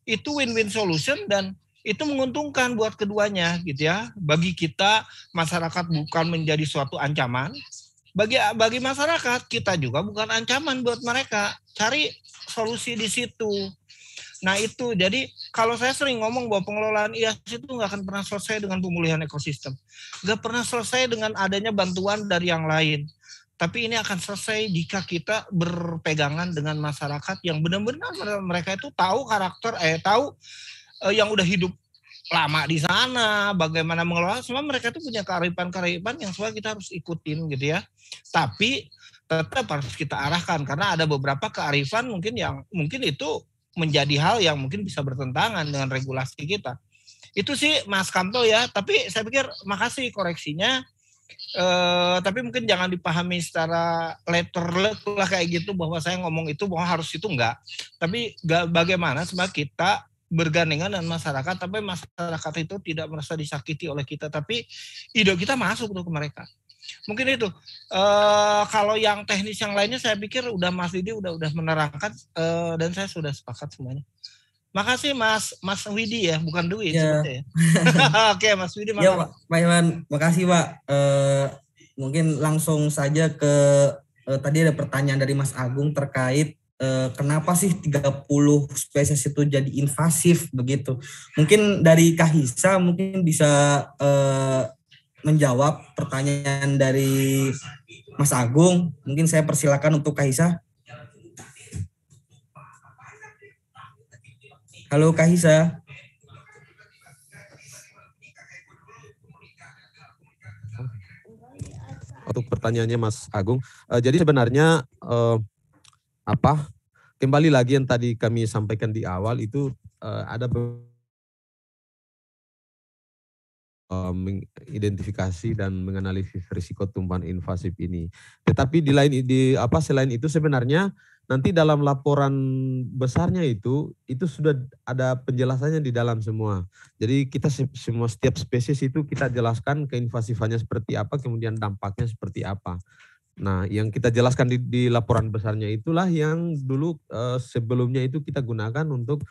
itu win-win solution dan itu menguntungkan buat keduanya gitu ya. Bagi kita, masyarakat bukan menjadi suatu ancaman. Bagi masyarakat, kita juga bukan ancaman buat mereka. Cari solusi di situ. Nah itu, jadi kalau saya sering ngomong bahwa pengelolaan IAS itu nggak akan pernah selesai dengan pemulihan ekosistem. Nggak pernah selesai dengan adanya bantuan dari yang lain. Tapi ini akan selesai jika kita berpegangan dengan masyarakat yang benar-benar mereka itu tahu karakter, tahu yang udah hidup lama di sana, bagaimana mengelola, semua mereka itu punya kearifan-kearifan yang semua kita harus ikutin gitu ya. Tapi tetap harus kita arahkan karena ada beberapa kearifan mungkin itu menjadi hal yang mungkin bisa bertentangan dengan regulasi kita. Itu sih Mas Kamto ya, tapi saya pikir makasih koreksinya. Tapi mungkin jangan dipahami secara letterlek lah kayak gitu bahwa saya ngomong itu bahwa harus itu enggak. Tapi bagaimana sebenarnya kita bergandengan dengan masyarakat, tapi masyarakat itu tidak merasa disakiti oleh kita, tapi ide kita masuk tuh ke mereka. Mungkin itu. Kalau yang teknis yang lainnya saya pikir udah Mas Widi udah menerangkan dan saya sudah sepakat semuanya. Makasih Mas Widi ya, bukan Dwi ya. Ya. Oke Mas Widi. Ya Pak Iwan, makasih Pak. Mungkin langsung saja ke tadi ada pertanyaan dari Mas Agung terkait kenapa sih 30 spesies itu jadi invasif begitu. Mungkin dari Kahisa mungkin bisa menjawab pertanyaan dari Mas Agung. Mungkin saya persilakan untuk Kahisa. Halo Kahisa. Untuk pertanyaannya Mas Agung, jadi sebenarnya kembali lagi yang tadi kami sampaikan di awal itu ada mengidentifikasi dan menganalisis risiko tumpahan invasif ini. Tetapi selain itu sebenarnya nanti dalam laporan besarnya itu sudah ada penjelasannya di dalam semua. Jadi kita setiap spesies itu kita jelaskan keinvasifannya seperti apa, kemudian dampaknya seperti apa. Nah, yang kita jelaskan di laporan besarnya itulah yang dulu sebelumnya itu kita gunakan untuk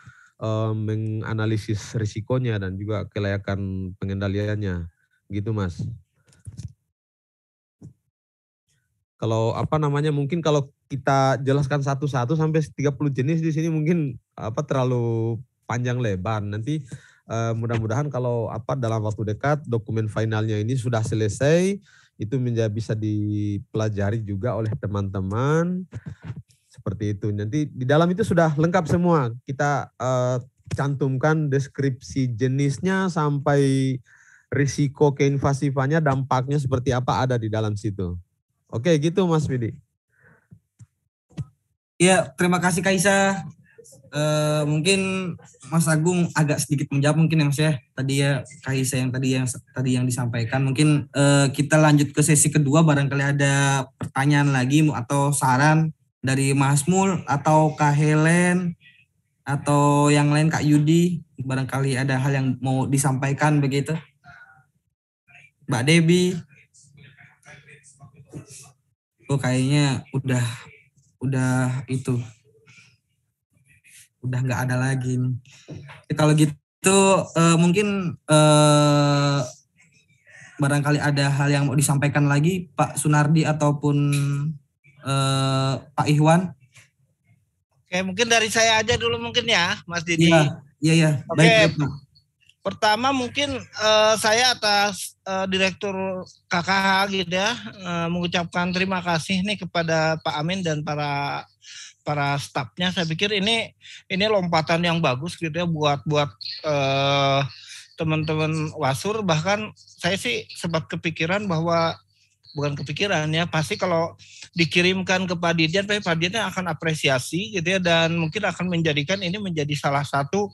menganalisis risikonya dan juga kelayakan pengendaliannya. Gitu, Mas. Kalau mungkin kalau kita jelaskan satu-satu sampai 30 jenis di sini mungkin terlalu panjang lebar. Nanti mudah-mudahan kalau dalam waktu dekat dokumen finalnya ini sudah selesai, itu bisa dipelajari juga oleh teman-teman seperti itu. Nanti di dalam itu sudah lengkap semua. Kita cantumkan deskripsi jenisnya sampai risiko keinvasifannya, dampaknya seperti apa ada di dalam situ. Oke, gitu Mas Widi. Ya, terima kasih Kaisa. Mungkin Mas Agung agak sedikit menjawab mungkin ya Mas ya. Tadi ya Kaisa yang tadi yang disampaikan. Mungkin kita lanjut ke sesi kedua, barangkali ada pertanyaan lagi atau saran dari Mas Mul atau Kak Helen atau yang lain Kak Yudi, barangkali ada hal yang mau disampaikan begitu. Mbak Debbie. Kayaknya udah itu. Udah nggak ada lagi nih. Kalau gitu mungkin barangkali ada hal yang mau disampaikan lagi Pak Sunardi ataupun Pak Ihwan. Oke, mungkin dari saya aja dulu mungkin ya, Mas Didi. Iya. Oke. Baik, Pak. Pertama mungkin saya atas Direktur KKH gitu ya mengucapkan terima kasih nih kepada Pak Amin dan para stafnya. Saya pikir ini lompatan yang bagus gitu ya buat teman-teman Wasur. Bahkan saya sih sempat kepikiran bahwa bukan kepikiran ya, pasti kalau dikirimkan ke Pak Dirjen, Pak Dirjen akan apresiasi gitu ya, dan mungkin akan menjadikan ini menjadi salah satu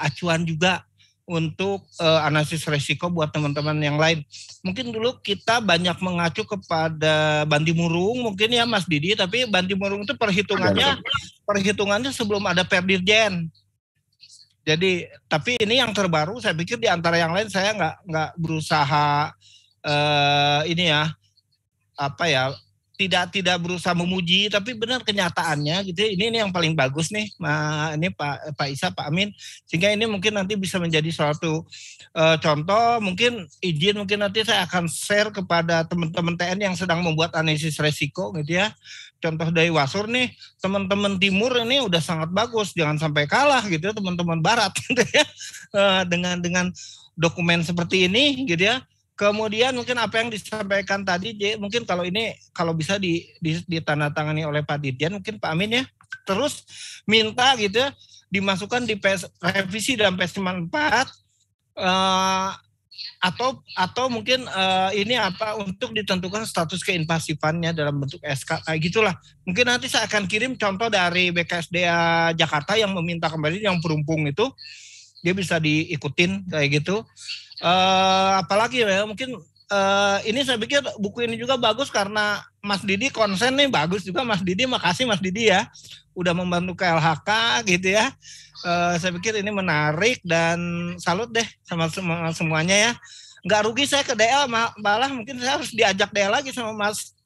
acuan juga untuk analisis resiko buat teman-teman yang lain. Mungkin dulu kita banyak mengacu kepada Bantimurung mungkin ya Mas Didi, tapi Bantimurung itu perhitungannya sebelum ada Perdirjen. Jadi, tapi ini yang terbaru, saya pikir di antara yang lain saya nggak berusaha ini ya, apa ya, tidak berusaha memuji, tapi benar kenyataannya gitu. Ini yang paling bagus nih, ini Pak Isa, Pak Amin, sehingga ini mungkin nanti bisa menjadi suatu contoh. Mungkin nanti saya akan share kepada teman-teman TN yang sedang membuat analisis resiko gitu ya. Contoh dari Wasur nih, teman-teman timur ini udah sangat bagus, jangan sampai kalah gitu ya teman-teman barat gitu ya, dengan dokumen seperti ini gitu ya. Kemudian mungkin apa yang disampaikan tadi, mungkin kalau bisa ditandatangani oleh Pak Dirjen, mungkin Pak Amin ya, terus minta gitu ya, dimasukkan di revisi dalam PS94, atau mungkin ini apa untuk ditentukan status keinvasifannya dalam bentuk SK kayak gitulah. Mungkin nanti saya akan kirim contoh dari BKSDA Jakarta yang meminta kembali yang perumpung itu, dia bisa diikutin kayak gitu. Apalagi ya mungkin ini saya pikir buku ini juga bagus karena Mas Didi konsen nih, bagus juga Mas Didi, makasih Mas Didi ya udah membantu KLHK gitu ya. Saya pikir ini menarik dan salut deh sama semuanya ya. Nggak rugi saya ke DL, malah mungkin saya harus diajak DL lagi sama Mas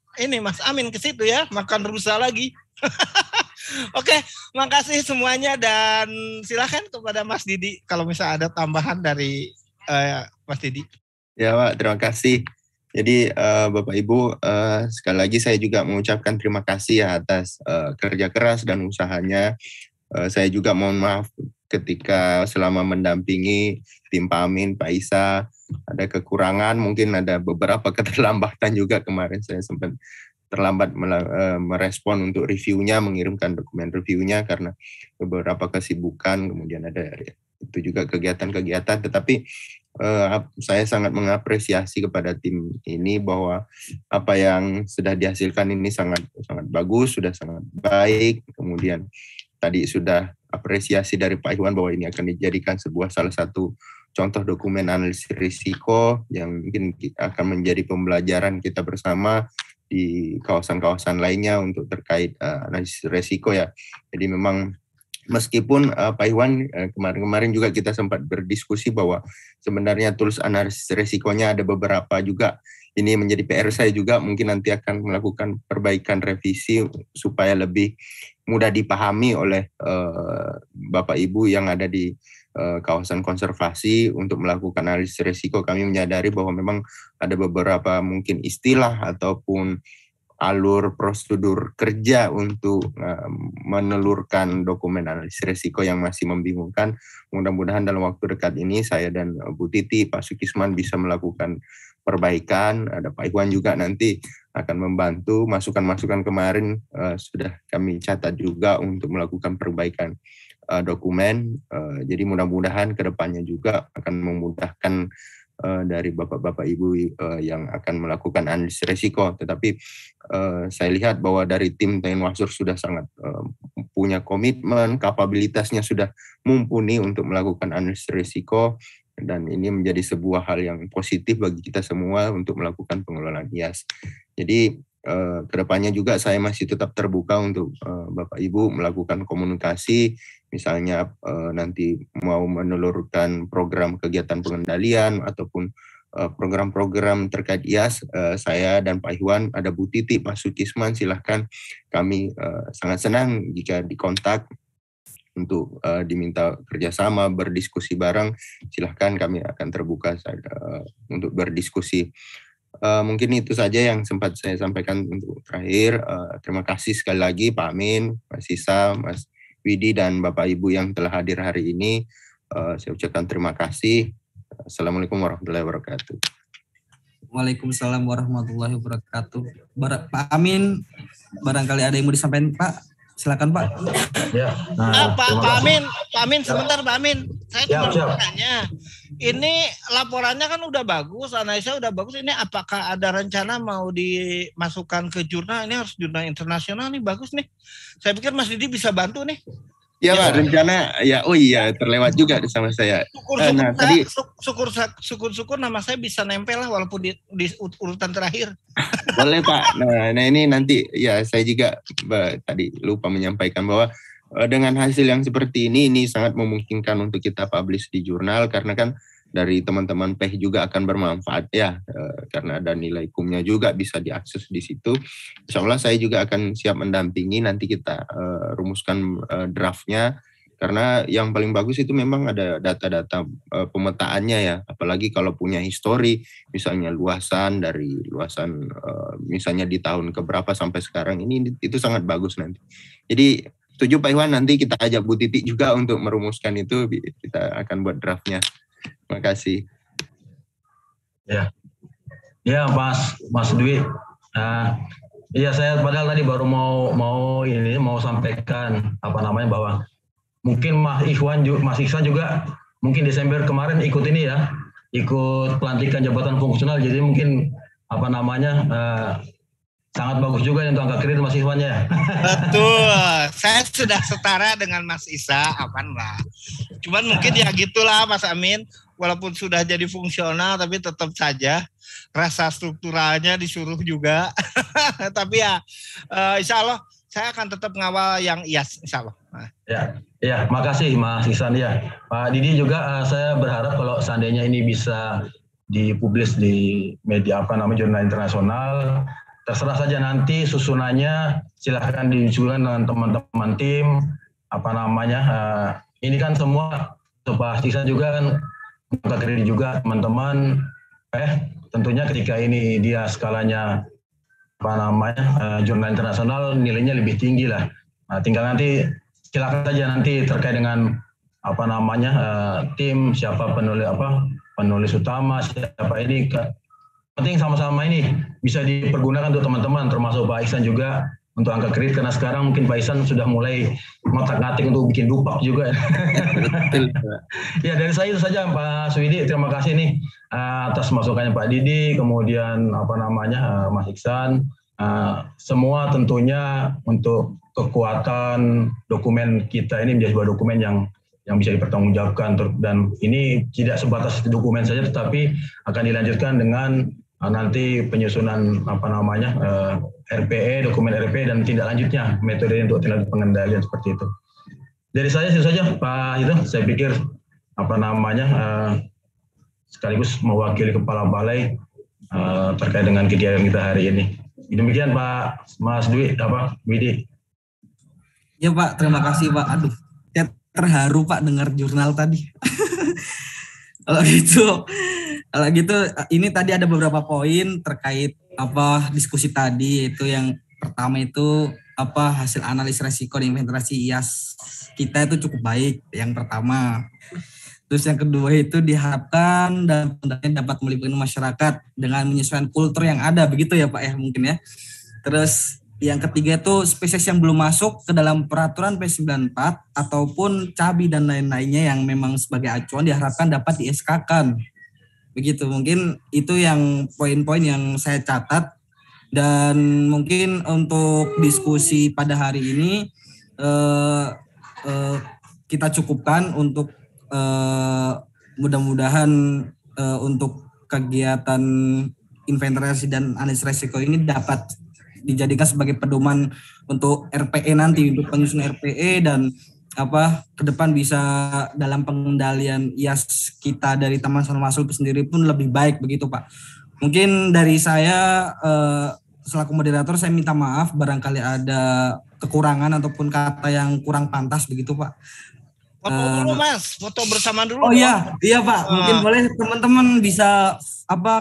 Amin ke situ ya, makan rusa lagi. Oke, makasih semuanya dan silakan kepada Mas Didi kalau misalnya ada tambahan dari Mas Didi. Ya Pak, terima kasih. Jadi Bapak Ibu, sekali lagi saya juga mengucapkan terima kasih ya atas kerja keras dan usahanya. Saya juga mohon maaf ketika selama mendampingi tim Pak Amin, Pak Isa, ada kekurangan, mungkin ada beberapa keterlambatan juga kemarin saya sempat terlambat merespon untuk reviewnya, mengirimkan dokumen reviewnya karena beberapa kesibukan, kemudian ada itu juga kegiatan-kegiatan, tetapi saya sangat mengapresiasi kepada tim ini bahwa apa yang sudah dihasilkan ini sangat bagus, sudah sangat baik. Kemudian tadi sudah apresiasi dari Pak Iwan bahwa ini akan dijadikan salah satu contoh dokumen analisis risiko yang mungkin akan menjadi pembelajaran kita bersama di kawasan-kawasan lainnya untuk terkait analisis risiko ya. Jadi memang meskipun Pak Iwan kemarin juga kita sempat berdiskusi bahwa sebenarnya tools analisis risikonya ada beberapa juga. Ini menjadi PR saya juga, mungkin nanti akan melakukan perbaikan revisi supaya lebih mudah dipahami oleh Bapak Ibu yang ada di kawasan konservasi untuk melakukan analisis risiko. Kami menyadari bahwa memang ada beberapa mungkin istilah ataupun alur prosedur kerja untuk menelurkan dokumen analisis risiko yang masih membingungkan. Mudah-mudahan dalam waktu dekat ini saya dan Bu Titi, Pak Sukisman bisa melakukan perbaikan. Ada Pak Iwan juga nanti akan membantu. Masukan-masukan kemarin sudah kami catat juga untuk melakukan perbaikan dokumen. Jadi mudah-mudahan ke depannya juga akan memudahkan dari Bapak-Bapak Ibu yang akan melakukan analisis risiko. Tetapi saya lihat bahwa dari tim TN Wasur sudah sangat punya komitmen, kapabilitasnya sudah mumpuni untuk melakukan analisis risiko. Dan ini menjadi sebuah hal yang positif bagi kita semua untuk melakukan pengelolaan IAS. Jadi kedepannya juga saya masih tetap terbuka untuk Bapak Ibu melakukan komunikasi, misalnya nanti mau menelurkan program kegiatan pengendalian ataupun program-program terkait IAS, saya dan Pak Iwan, ada Bu Titi, Pak Sukisman, silahkan kami sangat senang jika dikontak untuk diminta kerjasama, berdiskusi bareng, silahkan kami akan terbuka untuk berdiskusi. Mungkin itu saja yang sempat saya sampaikan untuk terakhir. Terima kasih sekali lagi Pak Amin, Mas Sisa, Mas Widi, dan Bapak Ibu yang telah hadir hari ini. Saya ucapkan terima kasih. Assalamualaikum warahmatullahi wabarakatuh. Waalaikumsalam warahmatullahi wabarakatuh. Pak Amin, barangkali ada yang mau disampaikan Pak? Silakan Pak. Ya. Pak Amin sebentar Pak Amin. Saya cuma bertanya. Ini laporannya kan udah bagus, analisa udah bagus. Ini apakah ada rencana mau dimasukkan ke jurnal? Ini harus jurnal internasional nih, bagus nih. Saya pikir Mas Didi bisa bantu nih. Ya Pak, rencana ya, oh iya terlewat juga sama saya. Syukur-syukur nama saya bisa nempel lah walaupun di urutan terakhir. Boleh Pak. Nah ini nanti ya saya juga tadi lupa menyampaikan bahwa dengan hasil yang seperti ini sangat memungkinkan untuk kita publish di jurnal karena kan dari teman-teman PEH juga akan bermanfaat ya karena ada nilai kumnya juga bisa diakses di situ. Insya Allah saya juga akan siap mendampingi nanti kita rumuskan draftnya karena yang paling bagus itu memang ada data-data pemetaannya ya, apalagi kalau punya histori misalnya luasan misalnya di tahun keberapa sampai sekarang ini itu sangat bagus nanti. Jadi setuju Pak Iwan, nanti kita ajak Bu Titi juga untuk merumuskan itu, kita akan buat draftnya. Terima kasih. Ya Mas Dwi. Iya saya padahal tadi baru mau sampaikan bahwa mungkin Mas Iksan juga mungkin Desember kemarin ikut ini ya, ikut pelantikan jabatan fungsional. Jadi mungkin sangat bagus juga untuk angka kredit Mas Ikhwan ya. Betul, saya sudah setara dengan Mas Isa, aman lah. Cuman mungkin ya gitulah Mas Amin, walaupun sudah jadi fungsional tapi tetap saja rasa strukturalnya disuruh juga. Tapi ya insya Allah saya akan tetap ngawal yang IAS insya Allah. Ya, makasih Mas Ihsan ya. Pak Didi juga saya berharap kalau seandainya ini bisa dipublis di media jurnal internasional, terserah saja nanti susunannya silahkan diusulkan dengan teman-teman tim ini kan semua Pak Ihsan juga kan angka kredit juga teman-teman tentunya ketika ini dia skalanya jurnal internasional nilainya lebih tinggi lah. Nah, tinggal nanti silakan saja nanti terkait dengan tim siapa penulis utama siapa ini penting sama-sama ini bisa dipergunakan untuk teman-teman termasuk Pak Ihsan juga untuk angka kredit karena sekarang mungkin Pak Ihsan sudah mulai ngotak-ngatik untuk bikin dupak juga. Ya dari saya itu saja Pak Swidi, terima kasih nih atas masukannya Pak Didi, kemudian Mas Ihsan, semua tentunya untuk kekuatan dokumen kita ini menjadi sebuah dokumen yang bisa dipertanggungjawabkan dan ini tidak sebatas dokumen saja tetapi akan dilanjutkan dengan nanti penyusunan RPE, dokumen RPE dan tindak lanjutnya metode untuk tindak pengendalian seperti itu. Dari saya itu saja Pak itu saya pikir sekaligus mewakili Kepala Balai terkait dengan kegiatan kita hari ini. Demikian Pak Mas Widi. Ya Pak, terima kasih Pak. Aduh, saya terharu Pak dengar jurnal tadi. Kalau gitu ini tadi ada beberapa poin terkait diskusi tadi, yaitu yang pertama itu hasil analisis resiko dan inventarisasi IAS kita itu cukup baik, yang pertama. Terus yang kedua itu diharapkan dan pendanaan dapat melibatkan masyarakat dengan menyesuaikan kultur yang ada, begitu ya Pak ya mungkin ya. Terus yang ketiga itu spesies yang belum masuk ke dalam peraturan P94 ataupun CABI dan lain-lainnya yang memang sebagai acuan diharapkan dapat di-SK-kan. Begitu, mungkin itu yang poin-poin yang saya catat. Dan mungkin untuk diskusi pada hari ini kita cukupkan untuk mudah-mudahan untuk kegiatan inventarisasi dan analisis risiko ini dapat dijadikan sebagai pedoman untuk RPE nanti, untuk penyusunan RPE dan ke depan bisa dalam pengendalian IAS kita dari Taman Nasional Masul sendiri pun lebih baik, begitu Pak. Mungkin dari saya selaku moderator saya minta maaf barangkali ada kekurangan ataupun kata yang kurang pantas, begitu Pak. Foto dulu Mas, foto bersama dulu. Oh iya Pak, mungkin boleh teman-teman bisa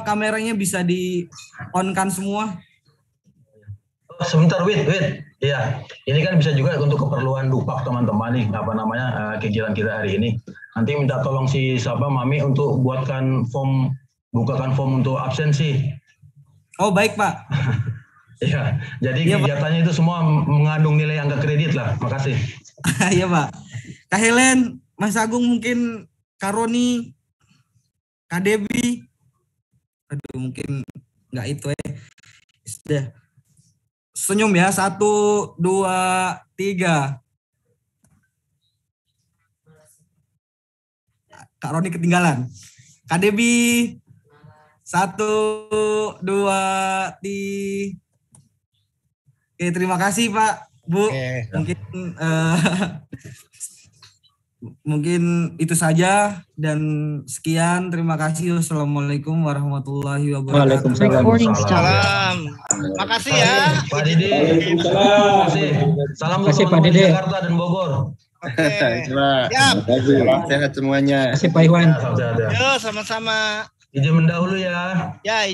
kameranya bisa di on-kan semua. Sebentar, Wid. Iya, ini kan bisa juga untuk keperluan dupak teman-teman nih, kegiatan kita hari ini. Nanti minta tolong si Mami untuk bukakan form untuk absensi. Oh baik Pak. Iya, jadi kegiatannya itu semua mengandung nilai angka kredit lah. Makasih. Iya Pak. Kak Helen, Mas Agung mungkin, Kak Roni, Kak Debi. Aduh mungkin nggak itu ya. Sudah. Senyum ya, 1, 2, 3. Kak Roni ketinggalan. Kak Debi 1, 2, 3. Oke, terima kasih Pak, Bu. Mungkin itu saja dan sekian. Terima kasih. Wassalamualaikum warahmatullahi wabarakatuh. Waalaikumsalam. Makasih ya. Pak Didi. Terima kasih. Salam untuk teman-teman di Jakarta dan Bogor. Oke. Siap. Salam sehat semuanya. Terima kasih Pak Iwan. Yo, sama-sama. Izin mendahulu ya. Ya,